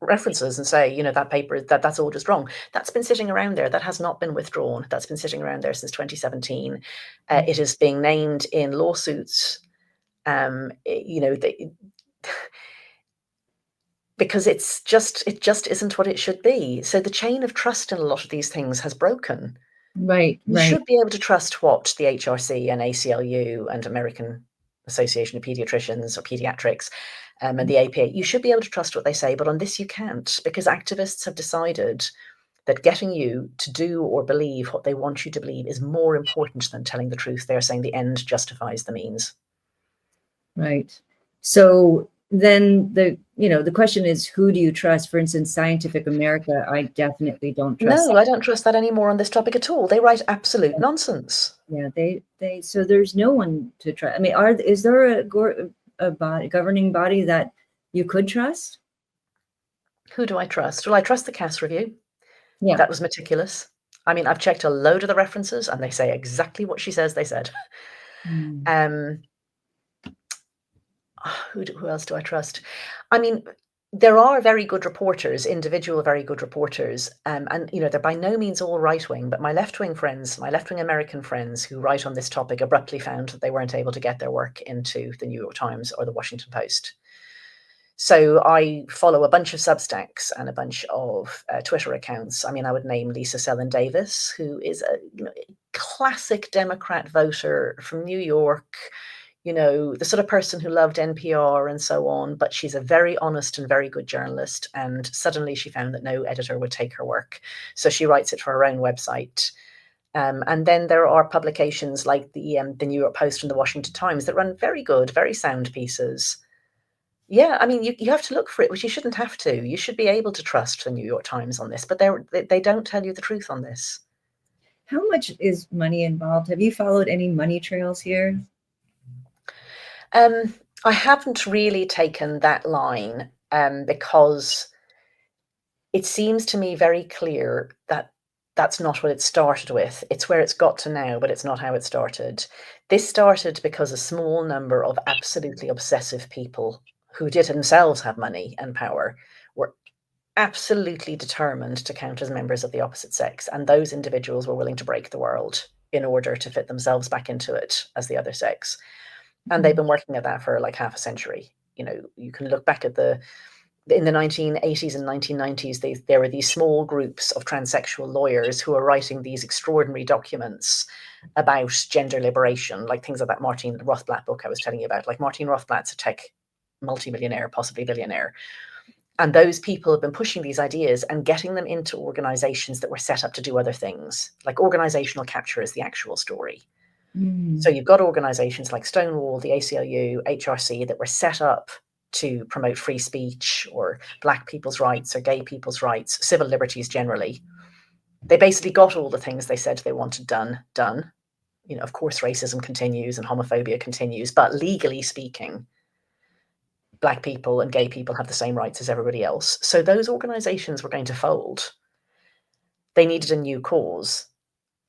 S7: references and say, that paper, that's all just wrong. That's been sitting around there. That has not been withdrawn. That's been sitting around there since 2017. It is being named in lawsuits. Because it just isn't what it should be. So the chain of trust in a lot of these things has broken.
S1: Right.
S7: You should be able to trust what the HRC and ACLU and American Association of Pediatricians or Pediatrics and the APA, you should be able to trust what they say, but on this you can't, because activists have decided that getting you to do or believe what they want you to believe is more important than telling the truth. They're saying the end justifies the means.
S1: Right. So then the question is, who do you trust? For instance, Scientific America, I definitely don't trust.
S7: No, I don't trust that anymore on this topic at all. They write absolute nonsense.
S1: Yeah, they so there's no one to trust. I mean, is there a governing body that you could trust?
S7: Who do I trust? Well, I trust the Cass Review.
S1: Yeah,
S7: that was meticulous. I mean, I've checked a load of the references, and they say exactly what she says they said. Who else do I trust? I mean, there are very good reporters, individual very good reporters, and they're by no means all right-wing, but my left-wing American friends who write on this topic abruptly found that they weren't able to get their work into the New York Times or the Washington Post. So I follow a bunch of Substacks and a bunch of Twitter accounts. I mean, I would name Lisa Selin Davis, who is a classic Democrat voter from New York, the sort of person who loved NPR and so on, but she's a very honest and very good journalist. And suddenly she found that no editor would take her work. So she writes it for her own website. And then there are publications like the New York Post and the Washington Times that run very good, very sound pieces. Yeah, I mean, you have to look for it, which you shouldn't have to. You should be able to trust the New York Times on this, but they don't tell you the truth on this.
S1: How much is money involved? Have you followed any money trails here?
S7: I haven't really taken that line, because it seems to me very clear that that's not what it started with. It's where it's got to now, but it's not how it started. This started because a small number of absolutely obsessive people who did themselves have money and power were absolutely determined to count as members of the opposite sex, and those individuals were willing to break the world in order to fit themselves back into it as the other sex. And they've been working at that for like half a century. You know, you can look back at in the 1980s and 1990s, there were these small groups of transsexual lawyers who were writing these extraordinary documents about gender liberation, like things like that Martin Rothblatt book I was telling you about. Like Martin Rothblatt's a tech multimillionaire, possibly billionaire. And those people have been pushing these ideas and getting them into organizations that were set up to do other things. Like organizational capture is the actual story. So you've got organizations like Stonewall, the ACLU, HRC that were set up to promote free speech or Black people's rights or gay people's rights, civil liberties generally. They basically got all the things they said they wanted done. You know, of course, racism continues and homophobia continues, but legally speaking, Black people and gay people have the same rights as everybody else. So those organizations were going to fold. They needed a new cause.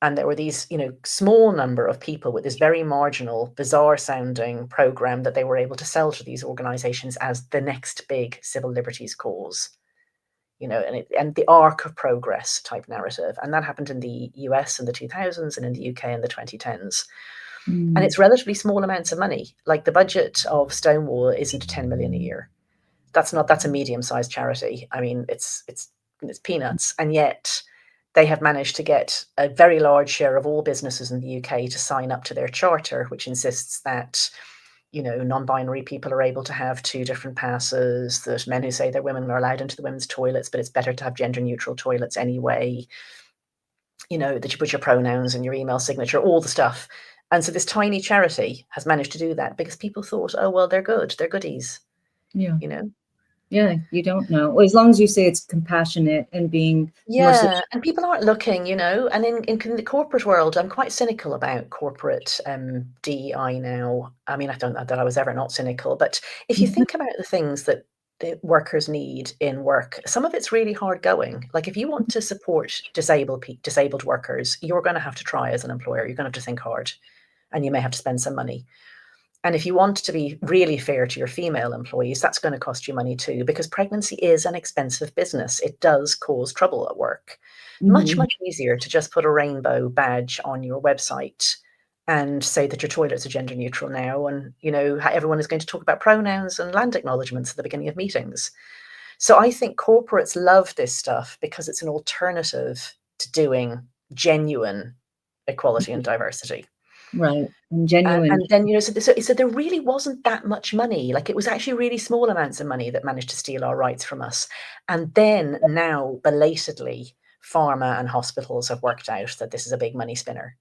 S7: And there were these, you know, small number of people with this very marginal, bizarre sounding program that they were able to sell to these organizations as the next big civil liberties cause, you know, and the arc of progress type narrative. And that happened in the US in the 2000s and in the UK in the 2010s. And it's relatively small amounts of money. Like the budget of Stonewall isn't 10 million a year. That's a medium-sized charity. I mean, it's peanuts. And yet they have managed to get a very large share of all businesses in the UK to sign up to their charter, which insists that, you know, non-binary people are able to have 2 different passes, that men who say they're women are allowed into the women's toilets, but it's better to have gender-neutral toilets anyway. You know, that you put your pronouns in your email signature, all the stuff. And so this tiny charity has managed to do that because people thought, oh, well, they're good. They're goodies.
S1: Yeah.
S7: You know?
S1: Yeah, you don't know. Well, as long as you say it's compassionate and being more
S7: Yeah, and people aren't looking, you know, and in the corporate world, I'm quite cynical about corporate DEI now. I mean, I don't know that I was ever not cynical, but if you think about the things that the workers need in work, some of it's really hard going. Like if you want to support disabled workers, you're going to have to try as an employer. You're going to have to think hard, and you may have to spend some money. And if you want to be really fair to your female employees, that's going to cost you money too, because pregnancy is an expensive business. It does cause trouble at work. Much, much easier to just put a rainbow badge on your website and say that your toilets are gender neutral now. And, you know, how everyone is going to talk about pronouns and land acknowledgements at the beginning of meetings. So I think corporates love this stuff because it's an alternative to doing genuine equality and diversity.
S1: right and genuine.
S7: And then, you know, so there really wasn't that much money. Like it was actually really small amounts of money that managed to steal our rights from us. And then now, belatedly, pharma and hospitals have worked out that this is a big money spinner.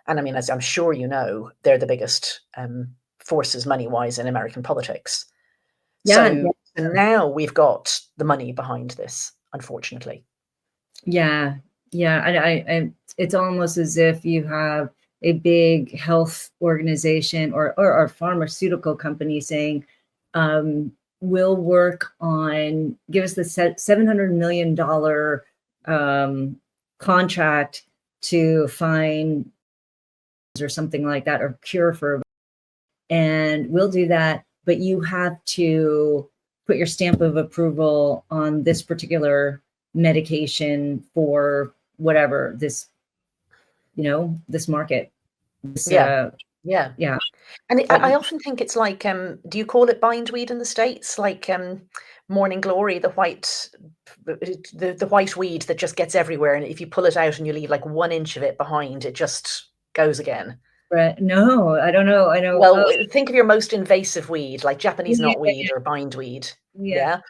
S7: And I mean, as I'm sure you know, they're the biggest forces money-wise in American politics.
S1: Yeah,
S7: So now we've got the money behind this, unfortunately.
S1: yeah. I it's almost as if you have a big health organization or pharmaceutical company saying, we'll work on, give us the $700 million contract to find or something like that, or cure for, and we'll do that, but you have to put your stamp of approval on this particular medication for whatever this, you know, this market. This,
S7: Yeah. And I often think it's like, do you call it bindweed in the States? Like Morning Glory, the white weed that just gets everywhere. And if you pull it out and you leave like 1 inch of it behind, it just goes again.
S1: No, I don't know. I know.
S7: Well, think of your most invasive weed, like Japanese
S1: Yeah.
S7: knotweed or bindweed.
S1: Yeah.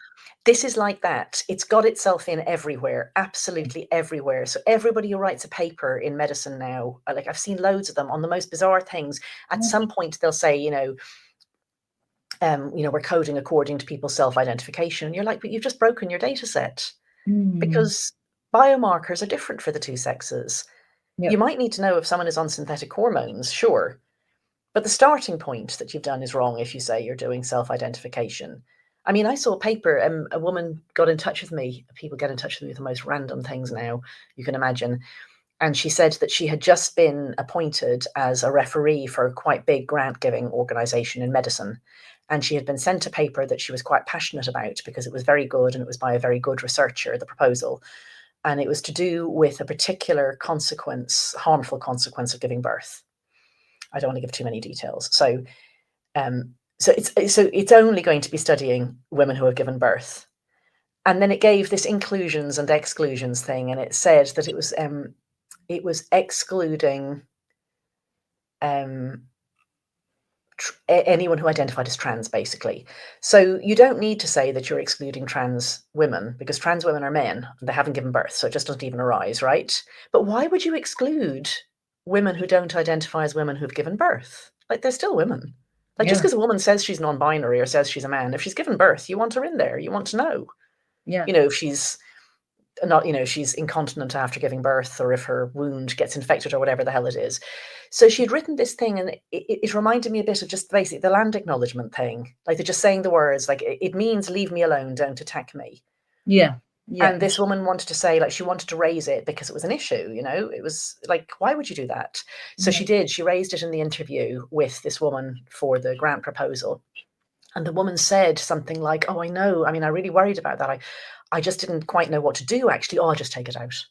S7: This is like that. It's got itself in everywhere, absolutely everywhere. So everybody who writes a paper in medicine now, like I've seen loads of them on the most bizarre things. At some point, they'll say, you know, we're coding according to people's self-identification. And you're like, but you've just broken your data set because biomarkers are different for the two sexes.
S1: Yep.
S7: You might need to know if someone is on synthetic hormones, sure. But the starting point that you've done is wrong if you say you're doing self-identification. I mean, I saw a paper, a woman got in touch with me. People get in touch with me with the most random things now, you can imagine. And she said that she had just been appointed as a referee for a quite big grant-giving organization in medicine. And she had been sent a paper that she was quite passionate about because it was very good and it was by a very good researcher, the proposal. And it was to do with a particular consequence, harmful consequence of giving birth. I don't want to give too many details. So it's only going to be studying women who have given birth. And then it gave this inclusions and exclusions thing, and it said that it was excluding anyone who identified as trans, basically. So you don't need to say that you're excluding trans women, because trans women are men and they haven't given birth, so it just doesn't even arise, right? But why would you exclude women who don't identify as women who've given birth? Like, they're still women. Like, just
S1: Yeah.
S7: because a woman says she's non-binary or says she's a man, if she's given birth, you want her in there. You want to know,
S1: Yeah.
S7: if she's not, she's incontinent after giving birth, or if her wound gets infected or whatever the hell it is. So she had written this thing, and it reminded me a bit of just basically the land acknowledgement thing. Like, they're just saying the words, like, it means leave me alone, don't attack me.
S1: Yeah. Yeah.
S7: And this woman wanted to say, like, she wanted to raise it because it was an issue, it was like, why would you do that? So
S1: Yeah.
S7: she did. She raised it in the interview with this woman for the grant proposal. And the woman said something like, oh, I know. I mean, I really worried about that. I just didn't quite know what to do, actually. Oh, I'll just take it out.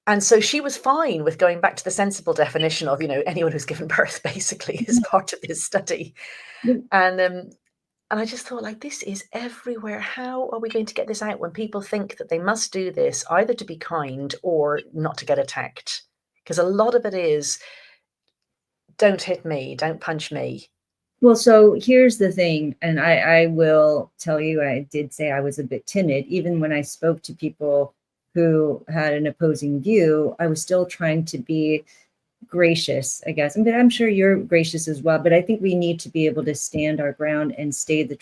S7: And so she was fine with going back to the sensible definition of, anyone who's given birth, basically, as part of this study.
S1: Yeah.
S7: And I just thought, like, this is everywhere. How are we going to get this out when people think that they must do this either to be kind or not to get attacked? Because a lot of it is, don't hit me, don't punch me.
S1: Well, so here's the thing, and I will tell you, I did say I was a bit timid. Even when I spoke to people who had an opposing view, I was still trying to be gracious, I guess. But I'm sure you're gracious as well. But I think we need to be able to stand our ground and say the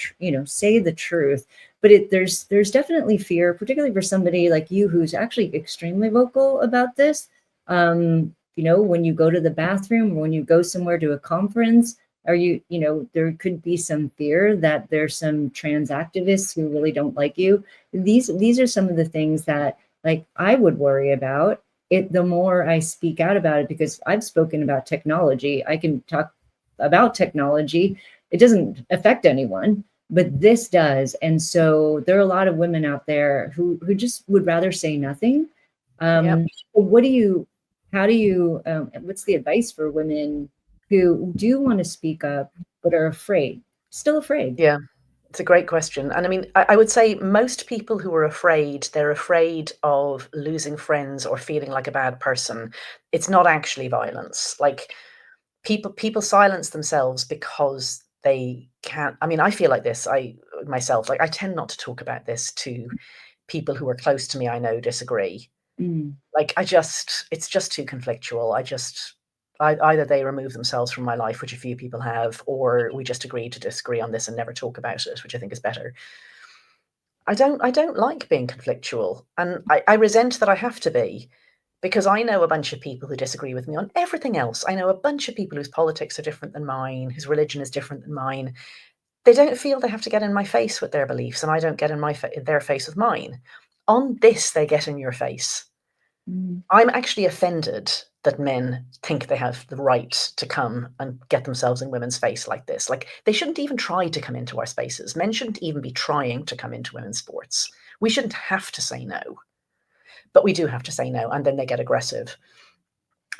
S1: truth. But there's definitely fear, particularly for somebody like you who's actually extremely vocal about this. When you go to the bathroom, or when you go somewhere to a conference, there could be some fear that there's some trans activists who really don't like you. These are some of the things that, like, I would worry about. The more I speak out about it, because I've spoken about technology, I can talk about technology. It doesn't affect anyone, but this does. And so there are a lot of women out there who just would rather say nothing.
S7: Yep.
S1: What's the advice for women who do want to speak up, but are still afraid?
S7: Yeah. It's a great question. And I mean, I would say most people who are afraid, they're afraid of losing friends or feeling like a bad person. It's not actually violence. Like, people silence themselves because they can't. I mean, I feel like this, myself, like, I tend not to talk about this to people who are close to me, I know disagree. Like, it's just too conflictual. Either they remove themselves from my life, which a few people have, or we just agree to disagree on this and never talk about it, which I think is better. I don't like being conflictual, and I resent that I have to be, because I know a bunch of people who disagree with me on everything else. I know a bunch of people whose politics are different than mine, whose religion is different than mine. They don't feel they have to get in my face with their beliefs, and I don't get in their face with mine. On this, they get in your face. I'm actually offended that men think they have the right to come and get themselves in women's face like this. Like, they shouldn't even try to come into our spaces. Men shouldn't even be trying to come into women's sports. We shouldn't have to say no. But we do have to say no, and then they get aggressive.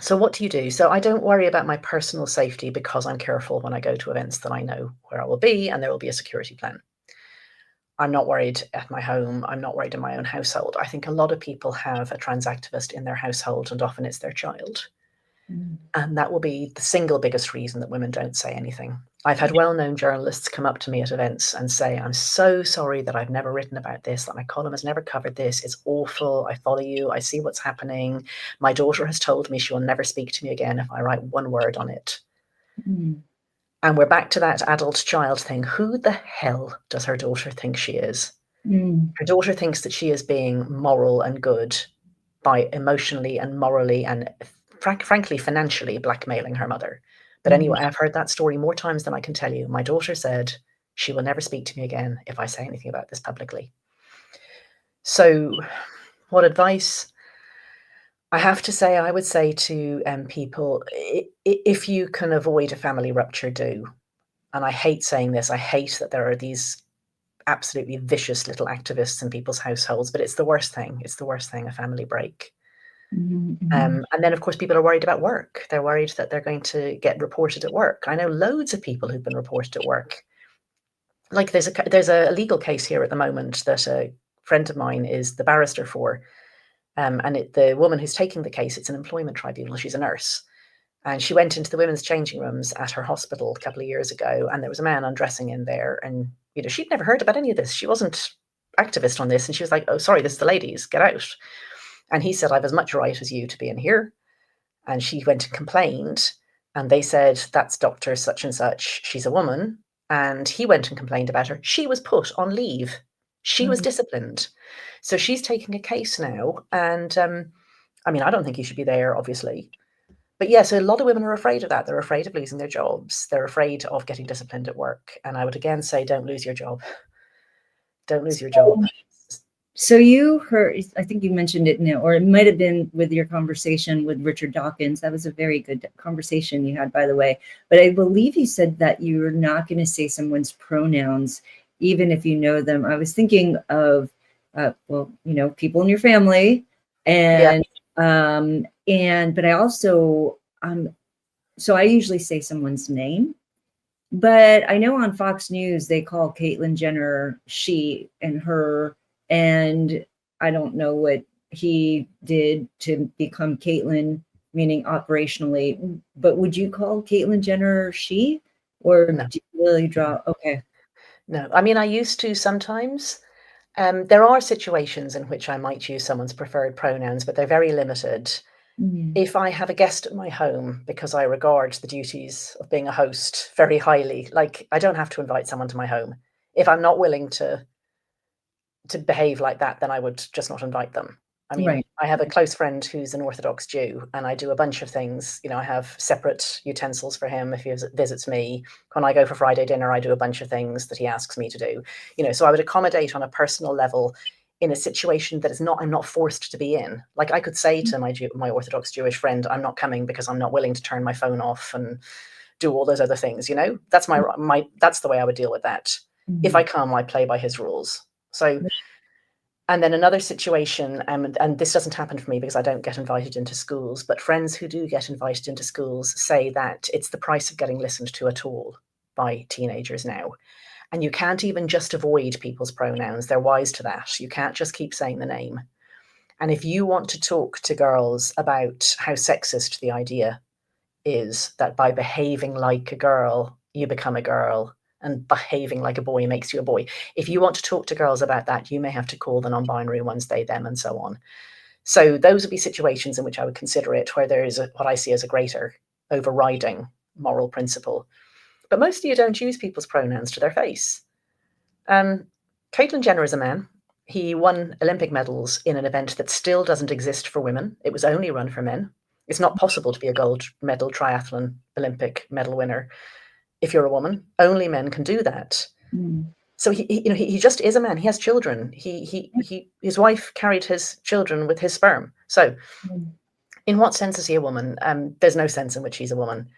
S7: So what do you do? So I don't worry about my personal safety, because I'm careful when I go to events that I know where I will be, and there will be a security plan. I'm not worried at my home. I'm not worried in my own household. I think a lot of people have a trans activist in their household, and often it's their child. And that will be the single biggest reason that women don't say anything. I've had well-known journalists come up to me at events and say, I'm so sorry that I've never written about this, that my column has never covered this. It's awful. I follow you. I see what's happening. My daughter has told me she will never speak to me again if I write one word on it. And we're back to that adult-child thing. Who the hell does her daughter think she is? Her daughter thinks that she is being moral and good by emotionally and morally and frankly financially blackmailing her mother. But anyway, I've heard that story more times than I can tell you. My daughter said she will never speak to me again if I say anything about this publicly. So what advice? I have to say, I would say to people, if you can avoid a family rupture, do. And I hate saying this. I hate that there are these absolutely vicious little activists in people's households, but it's the worst thing. It's the worst thing, a family break. And then, of course, people are worried about work. They're worried that they're going to get reported at work. I know loads of people who've been reported at work. Like there's a legal case here at the moment that a friend of mine is the barrister for. And the woman who's taking the case, it's an employment tribunal. She's a nurse. And she went into the women's changing rooms at her hospital a couple of years ago, and there was a man undressing in there. And, she'd never heard about any of this. She wasn't activist on this. And she was like, oh, sorry, this is the ladies, get out. And he said, I've as much right as you to be in here. And she went and complained. And they said, that's Dr. such and such. She's a woman. And he went and complained about her. She was put on leave. She was disciplined. So she's taking a case now. And I don't think he should be there, obviously. But yeah, so a lot of women are afraid of that. They're afraid of losing their jobs. They're afraid of getting disciplined at work. And I would again say, don't lose your job. Don't lose your job.
S1: So you heard, I think you mentioned it now, or it might have been with your conversation with Richard Dawkins. That was a very good conversation you had, by the way. But I believe you said that you're not going to say someone's pronouns, even if you know them. I was thinking of, people in your family, and but I also, so I usually say someone's name. But I know on Fox News they call Caitlyn Jenner she and her. And I don't know what he did to become Caitlyn, meaning operationally, but would you call Caitlyn Jenner she? Or
S7: No.
S1: do you really draw? Okay.
S7: No, I used to sometimes. There are situations in which I might use someone's preferred pronouns, but they're very limited. If I have a guest at my home, because I regard the duties of being a host very highly, like I don't have to invite someone to my home. If I'm not willing to behave like that, then I would just not invite them.
S1: Right.
S7: I have a close friend who's an Orthodox Jew, and I do a bunch of things. I have separate utensils for him if he visits me. When I go for Friday dinner, I do a bunch of things that he asks me to do. So I would accommodate on a personal level in a situation that I'm not forced to be in. Like I could say to my Orthodox Jewish friend, I'm not coming because I'm not willing to turn my phone off and do all those other things. That's that's the way I would deal with that. If I come, I play by his rules. So, and then another situation, and this doesn't happen for me because I don't get invited into schools, but friends who do get invited into schools say that it's the price of getting listened to at all by teenagers now. And you can't even just avoid people's pronouns. They're wise to that. You can't just keep saying the name. And if you want to talk to girls about how sexist the idea is that by behaving like a girl, you become a girl, and behaving like a boy makes you a boy. If you want to talk to girls about that, you may have to call the non-binary ones they, them, and so on. So those would be situations in which I would consider it where there is what I see as a greater overriding moral principle. But most of you don't use people's pronouns to their face. Caitlyn Jenner is a man. He won Olympic medals in an event that still doesn't exist for women. It was only run for men. It's not possible to be a gold medal triathlon Olympic medal winner if you're a woman. Only men can do that. So he just is a man. He has children. His wife carried his children with his sperm. So in what sense is he a woman? There's no sense in which he's a woman.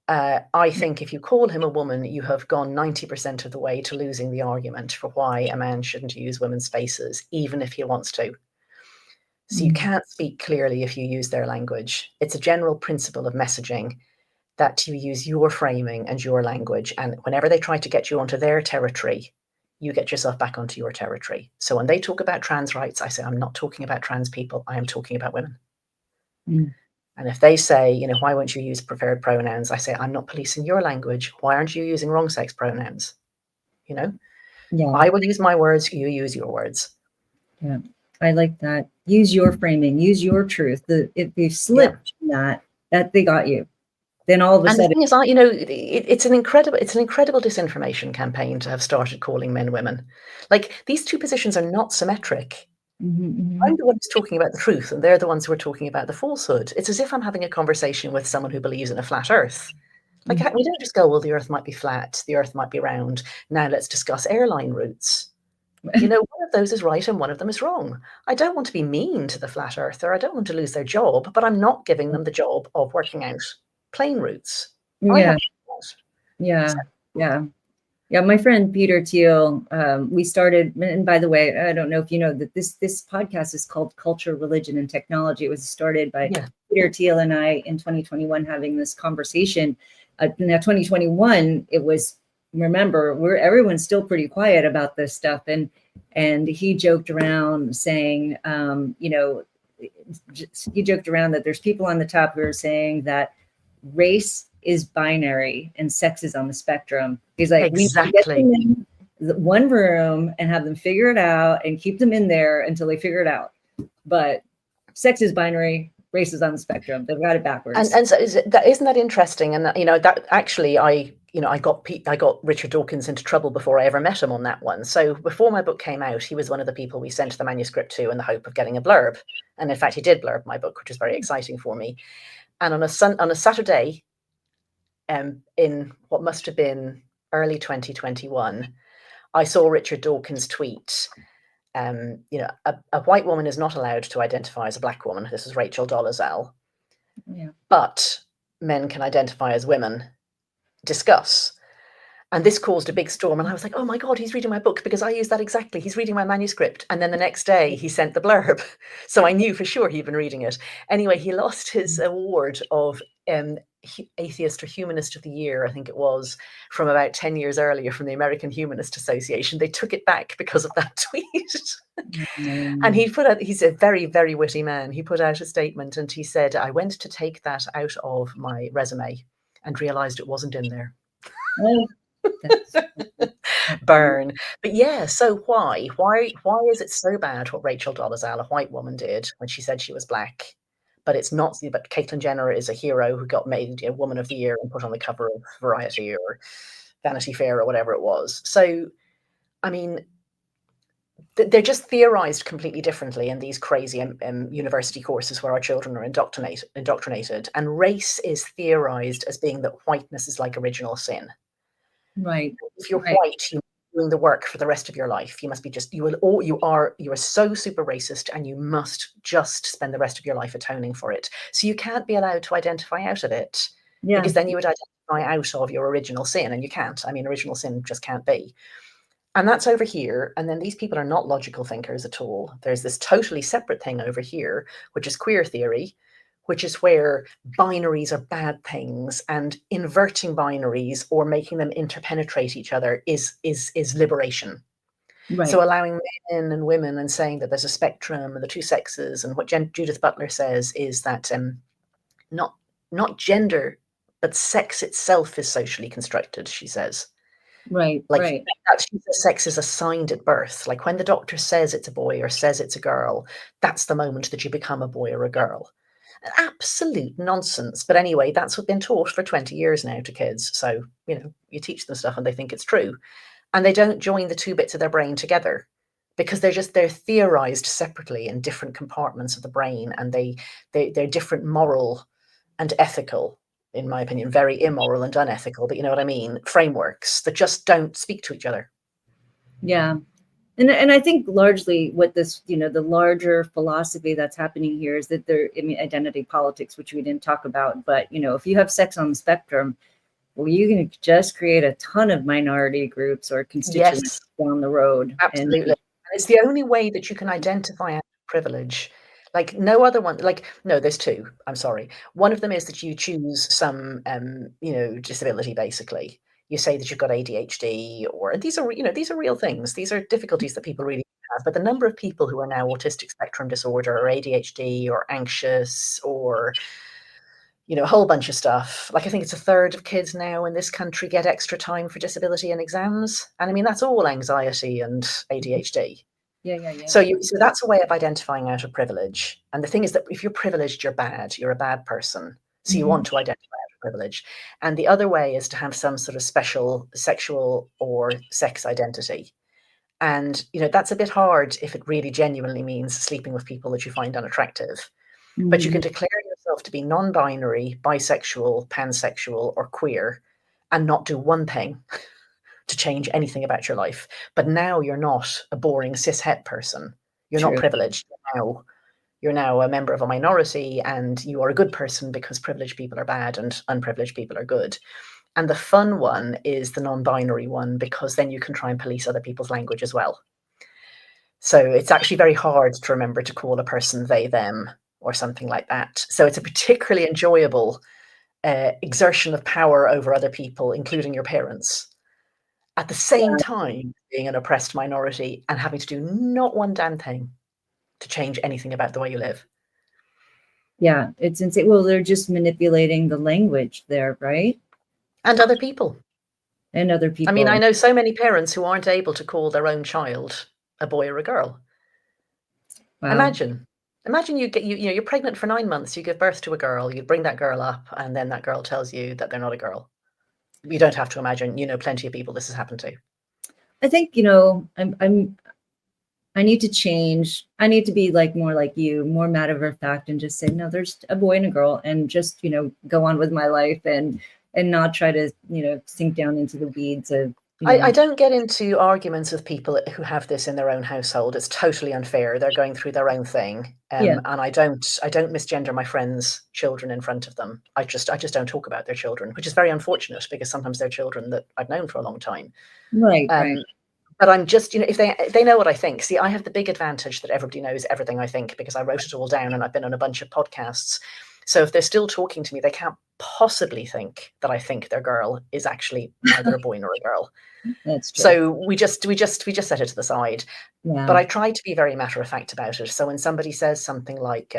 S7: I think if you call him a woman, you have gone 90% of the way to losing the argument for why a man shouldn't use women's faces, even if he wants to. So you can't speak clearly if you use their language. It's a general principle of messaging that you use your framing and your language. And whenever they try to get you onto their territory, you get yourself back onto your territory. So when they talk about trans rights, I say, I'm not talking about trans people. I am talking about women. And if they say, why won't you use preferred pronouns? I say, I'm not policing your language. Why aren't you using wrong sex pronouns? I will use my words. You use your words.
S1: Yeah. I like that. Use your framing, use your truth. If you slipped from that they got you. Then all of a sudden,
S7: the thing is, it's an incredible disinformation campaign to have started calling men women. Like these two positions are not symmetric. I'm the one who's talking about the truth, and they're the ones who are talking about the falsehood. It's as if I'm having a conversation with someone who believes in a flat Earth. Like, we don't just go, well, the earth might be flat, the earth might be round. Now let's discuss airline routes. You know, one of those is right and one of them is wrong. I don't want to be mean to the flat earther. I don't want to lose their job, but I'm not giving them the job of working out plane routes. I
S1: Yeah.
S7: have
S1: Yeah. Yeah. Yeah, my friend Peter Thiel, we started, and by the way, I don't know if you know that this podcast is called Culture, Religion, and Technology. It was started by Peter Thiel and I in 2021 having this conversation. Now 2021, it was, remember, everyone's still pretty quiet about this stuff, and he joked around saying, he joked around that there's people on the top who are saying that race is binary and sex is on the spectrum. He's like,
S7: exactly.
S1: We need to get them in one room and have them figure it out and keep them in there until they figure it out. But sex is binary, race is on the spectrum. They've got it backwards.
S7: And so isn't that interesting? And that actually, I got Richard Dawkins into trouble before I ever met him on that one. So before my book came out, he was one of the people we sent the manuscript to in the hope of getting a blurb. And in fact, he did blurb my book, which was very exciting for me. And on a Saturday, in what must have been early 2021, I saw Richard Dawkins tweet, a white woman is not allowed to identify as a black woman. This is Rachel Dolezal.
S1: Yeah.
S7: But men can identify as women. Discuss. And this caused a big storm. And I was like, oh my God, he's reading my book, because I used that exactly. He's reading my manuscript. And then the next day he sent the blurb. So I knew for sure he'd been reading it. Anyway, he lost his award of Atheist or Humanist of the Year, I think it was, from about 10 years earlier from the American Humanist Association. They took it back because of that tweet. And he's a very, very witty man. He put out a statement and he said, I went to take that out of my resume and realized it wasn't in there.
S1: Oh.
S7: Burn. But yeah, so why is it so bad what Rachel Dolezal, a white woman, did when she said she was black? But it's not. But Caitlyn Jenner is a hero who got made a Woman of the Year and put on the cover of Variety or Vanity Fair or whatever it was. So, I mean, they're just theorized completely differently in these crazy university courses where our children are indoctrinated. And race is theorized as being that whiteness is like original sin.
S1: Right.
S7: If you're white, you're doing the work for the rest of your life. You must be you are so super racist, and you must just spend the rest of your life atoning for it. So you can't be allowed to identify out of it, because then you would identify out of your original sin, and you can't. I mean, original sin just can't be. And that's over here. And then these people are not logical thinkers at all. There's this totally separate thing over here, which is queer theory, which is where binaries are bad things, and inverting binaries or making them interpenetrate each other is liberation. Right. So allowing men and women and saying that there's a spectrum and the two sexes, and what Judith Butler says is that not gender, but sex itself is socially constructed, she says.
S1: Right,
S7: like
S1: right.
S7: She says sex is assigned at birth. Like when the doctor says it's a boy or says it's a girl, that's the moment that you become a boy or a girl. Absolute nonsense. But anyway, that's what's been taught for 20 years now to kids. So, you teach them stuff and they think it's true. And they don't join the two bits of their brain together, because they're theorized separately in different compartments of the brain. And they're different moral and ethical, in my opinion, very immoral and unethical, but you know what I mean, frameworks that just don't speak to each other. Yeah.
S1: And I think largely what this, the larger philosophy that's happening here is that identity politics, which we didn't talk about, but, if you have sex on the spectrum, well, you can just create a ton of minority groups or constituents down the road.
S7: Absolutely. And it's the only way that you can identify privilege. Like no other one, no, there's two. I'm sorry. One of them is that you choose some, disability, basically. You say that you've got ADHD, or these are real things. These are difficulties that people really have. But the number of people who are now autistic spectrum disorder or ADHD or anxious or, a whole bunch of stuff. Like I think it's a third of kids now in this country get extra time for disability and exams. And I mean, that's all anxiety and ADHD.
S1: Yeah.
S7: So that's a way of identifying out of privilege. And the thing is that if you're privileged, you're bad. You're a bad person. So you want to identify out of privilege. And the other way is to have some sort of special sexual or sex identity. And, that's a bit hard if it really genuinely means sleeping with people that you find unattractive. But you can declare yourself yourself to be non-binary, bisexual, pansexual, or queer and not do one thing to change anything about your life. But now you're not a boring cis-het person. You're not
S1: True.
S7: privileged. You're now a member of a minority, and you are a good person because privileged people are bad and unprivileged people are good. And the fun one is the non-binary one, because then you can try and police other people's language as well. So it's actually very hard to remember to call a person they, them, or something like that. So it's a particularly enjoyable exertion of power over other people, including your parents, at the same time being an oppressed minority and having to do not one damn thing to change anything about the way you live.
S1: Yeah, it's insane. Well, they're just manipulating the language there, right?
S7: And other people.
S1: And other people.
S7: I mean, I know so many parents who aren't able to call their own child a boy or a girl.
S1: Wow.
S7: Imagine you're pregnant for 9 months, you give birth to a girl, you bring that girl up, and then that girl tells you that they're not a girl. You don't have to imagine, you know plenty of people this has happened to.
S1: I think, I need to change. I need to be more like you, more matter of fact, and just say, no, there's a boy and a girl, and just, go on with my life and not try to, sink down into the weeds of,
S7: I don't get into arguments with people who have this in their own household. It's totally unfair. They're going through their own thing.
S1: Yeah.
S7: And I don't misgender my friends' children in front of them. I just don't talk about their children, which is very unfortunate because sometimes they're children that I've known for a long time.
S1: Right.
S7: But I'm just, if they know what I think. See, I have the big advantage that everybody knows everything I think because I wrote it all down and I've been on a bunch of podcasts. So if they're still talking to me, they can't possibly think that I think their girl is actually neither a boy nor a girl.
S1: That's true.
S7: So we just set it to the side.
S1: Yeah.
S7: But I try to be very matter of fact about it. So when somebody says something like,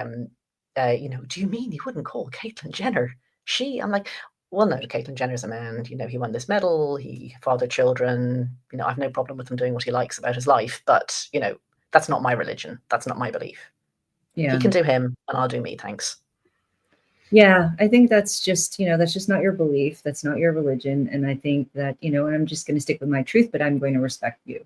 S7: do you mean you wouldn't call Caitlyn Jenner she? I'm like, well, no, Caitlyn Jenner's a man. He won this medal. He fathered children. I have no problem with him doing what he likes about his life. But that's not my religion. That's not my belief.
S1: Yeah.
S7: He can do him, and I'll do me. Thanks.
S1: Yeah, I think that's just, that's just not your belief. That's not your religion. And I think that, and I'm just going to stick with my truth, but I'm going to respect you.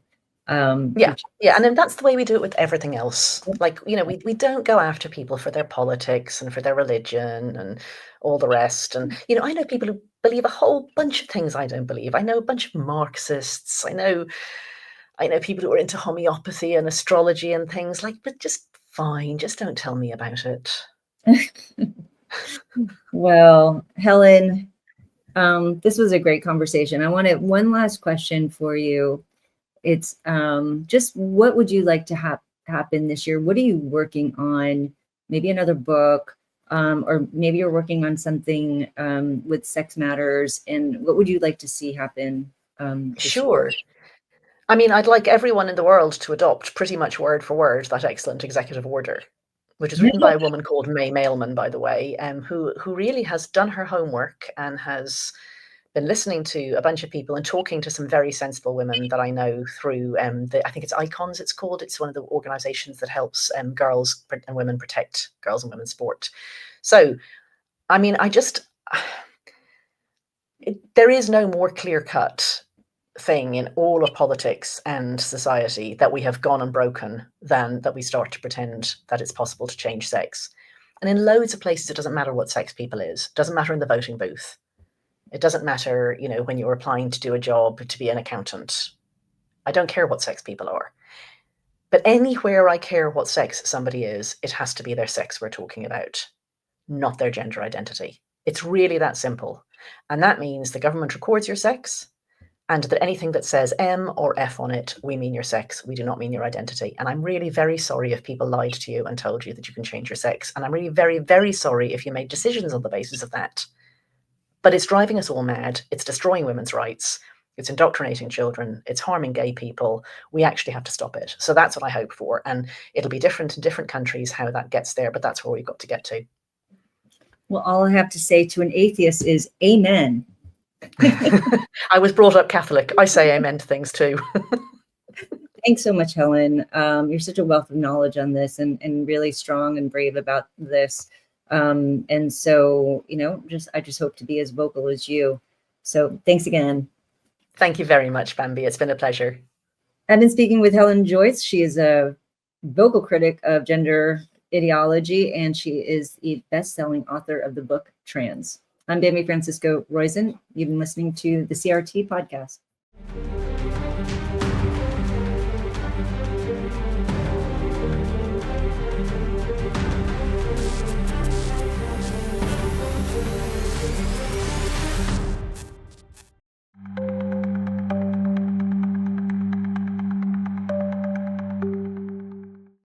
S7: Yeah. And then that's the way we do it with everything else. Like, we don't go after people for their politics and for their religion and all the rest. And, I know people who believe a whole bunch of things I don't believe. I know a bunch of Marxists. I know people who are into homeopathy and astrology and things but just fine. Just don't tell me about it.
S1: Well, Helen, this was a great conversation. I wanted one last question for you. It's just what would you like to happen this year? What are you working on? Maybe another book, or maybe you're working on something with sex matters. And what would you like to see happen?
S7: Sure. I mean, I'd like everyone in the world to adopt pretty much word for word that excellent executive order, which is written by a woman called May Mailman, by the way, who really has done her homework and has been listening to a bunch of people and talking to some very sensible women that I know through I think it's Icons, it's called. It's one of the organizations that helps girls and women protect girls and women's sport. So, I mean, there is no more clear-cut thing in all of politics and society that we have gone and broken than that we start to pretend that it's possible to change sex. And in loads of places, it doesn't matter what sex people is. It doesn't matter in the voting booth. It doesn't matter, when you're applying to do a job to be an accountant. I don't care what sex people are. But anywhere I care what sex somebody is, it has to be their sex we're talking about, not their gender identity. It's really that simple. And that means the government records your sex, and that anything that says M or F on it, we mean your sex, we do not mean your identity. And I'm really very sorry if people lied to you and told you that you can change your sex. And I'm really very, very sorry if you made decisions on the basis of that. But it's driving us all mad. It's destroying women's rights. It's indoctrinating children. It's harming gay people. We actually have to stop it. So that's what I hope for. And it'll be different in different countries how that gets there, but that's where we've got to get to.
S1: Well, all I have to say to an atheist is amen.
S7: I was brought up Catholic. I say amen to things too.
S1: Thanks so much, Helen. You're such a wealth of knowledge on this and really strong and brave about this. And so, I just hope to be as vocal as you. So thanks again.
S7: Thank you very much, Bambi. It's been a pleasure.
S1: I've been speaking with Helen Joyce. She is a vocal critic of gender Ideology, and she is the best-selling author of the book Trans. I'm Bambi Francisco Roizen. You've been listening to the CRT podcast.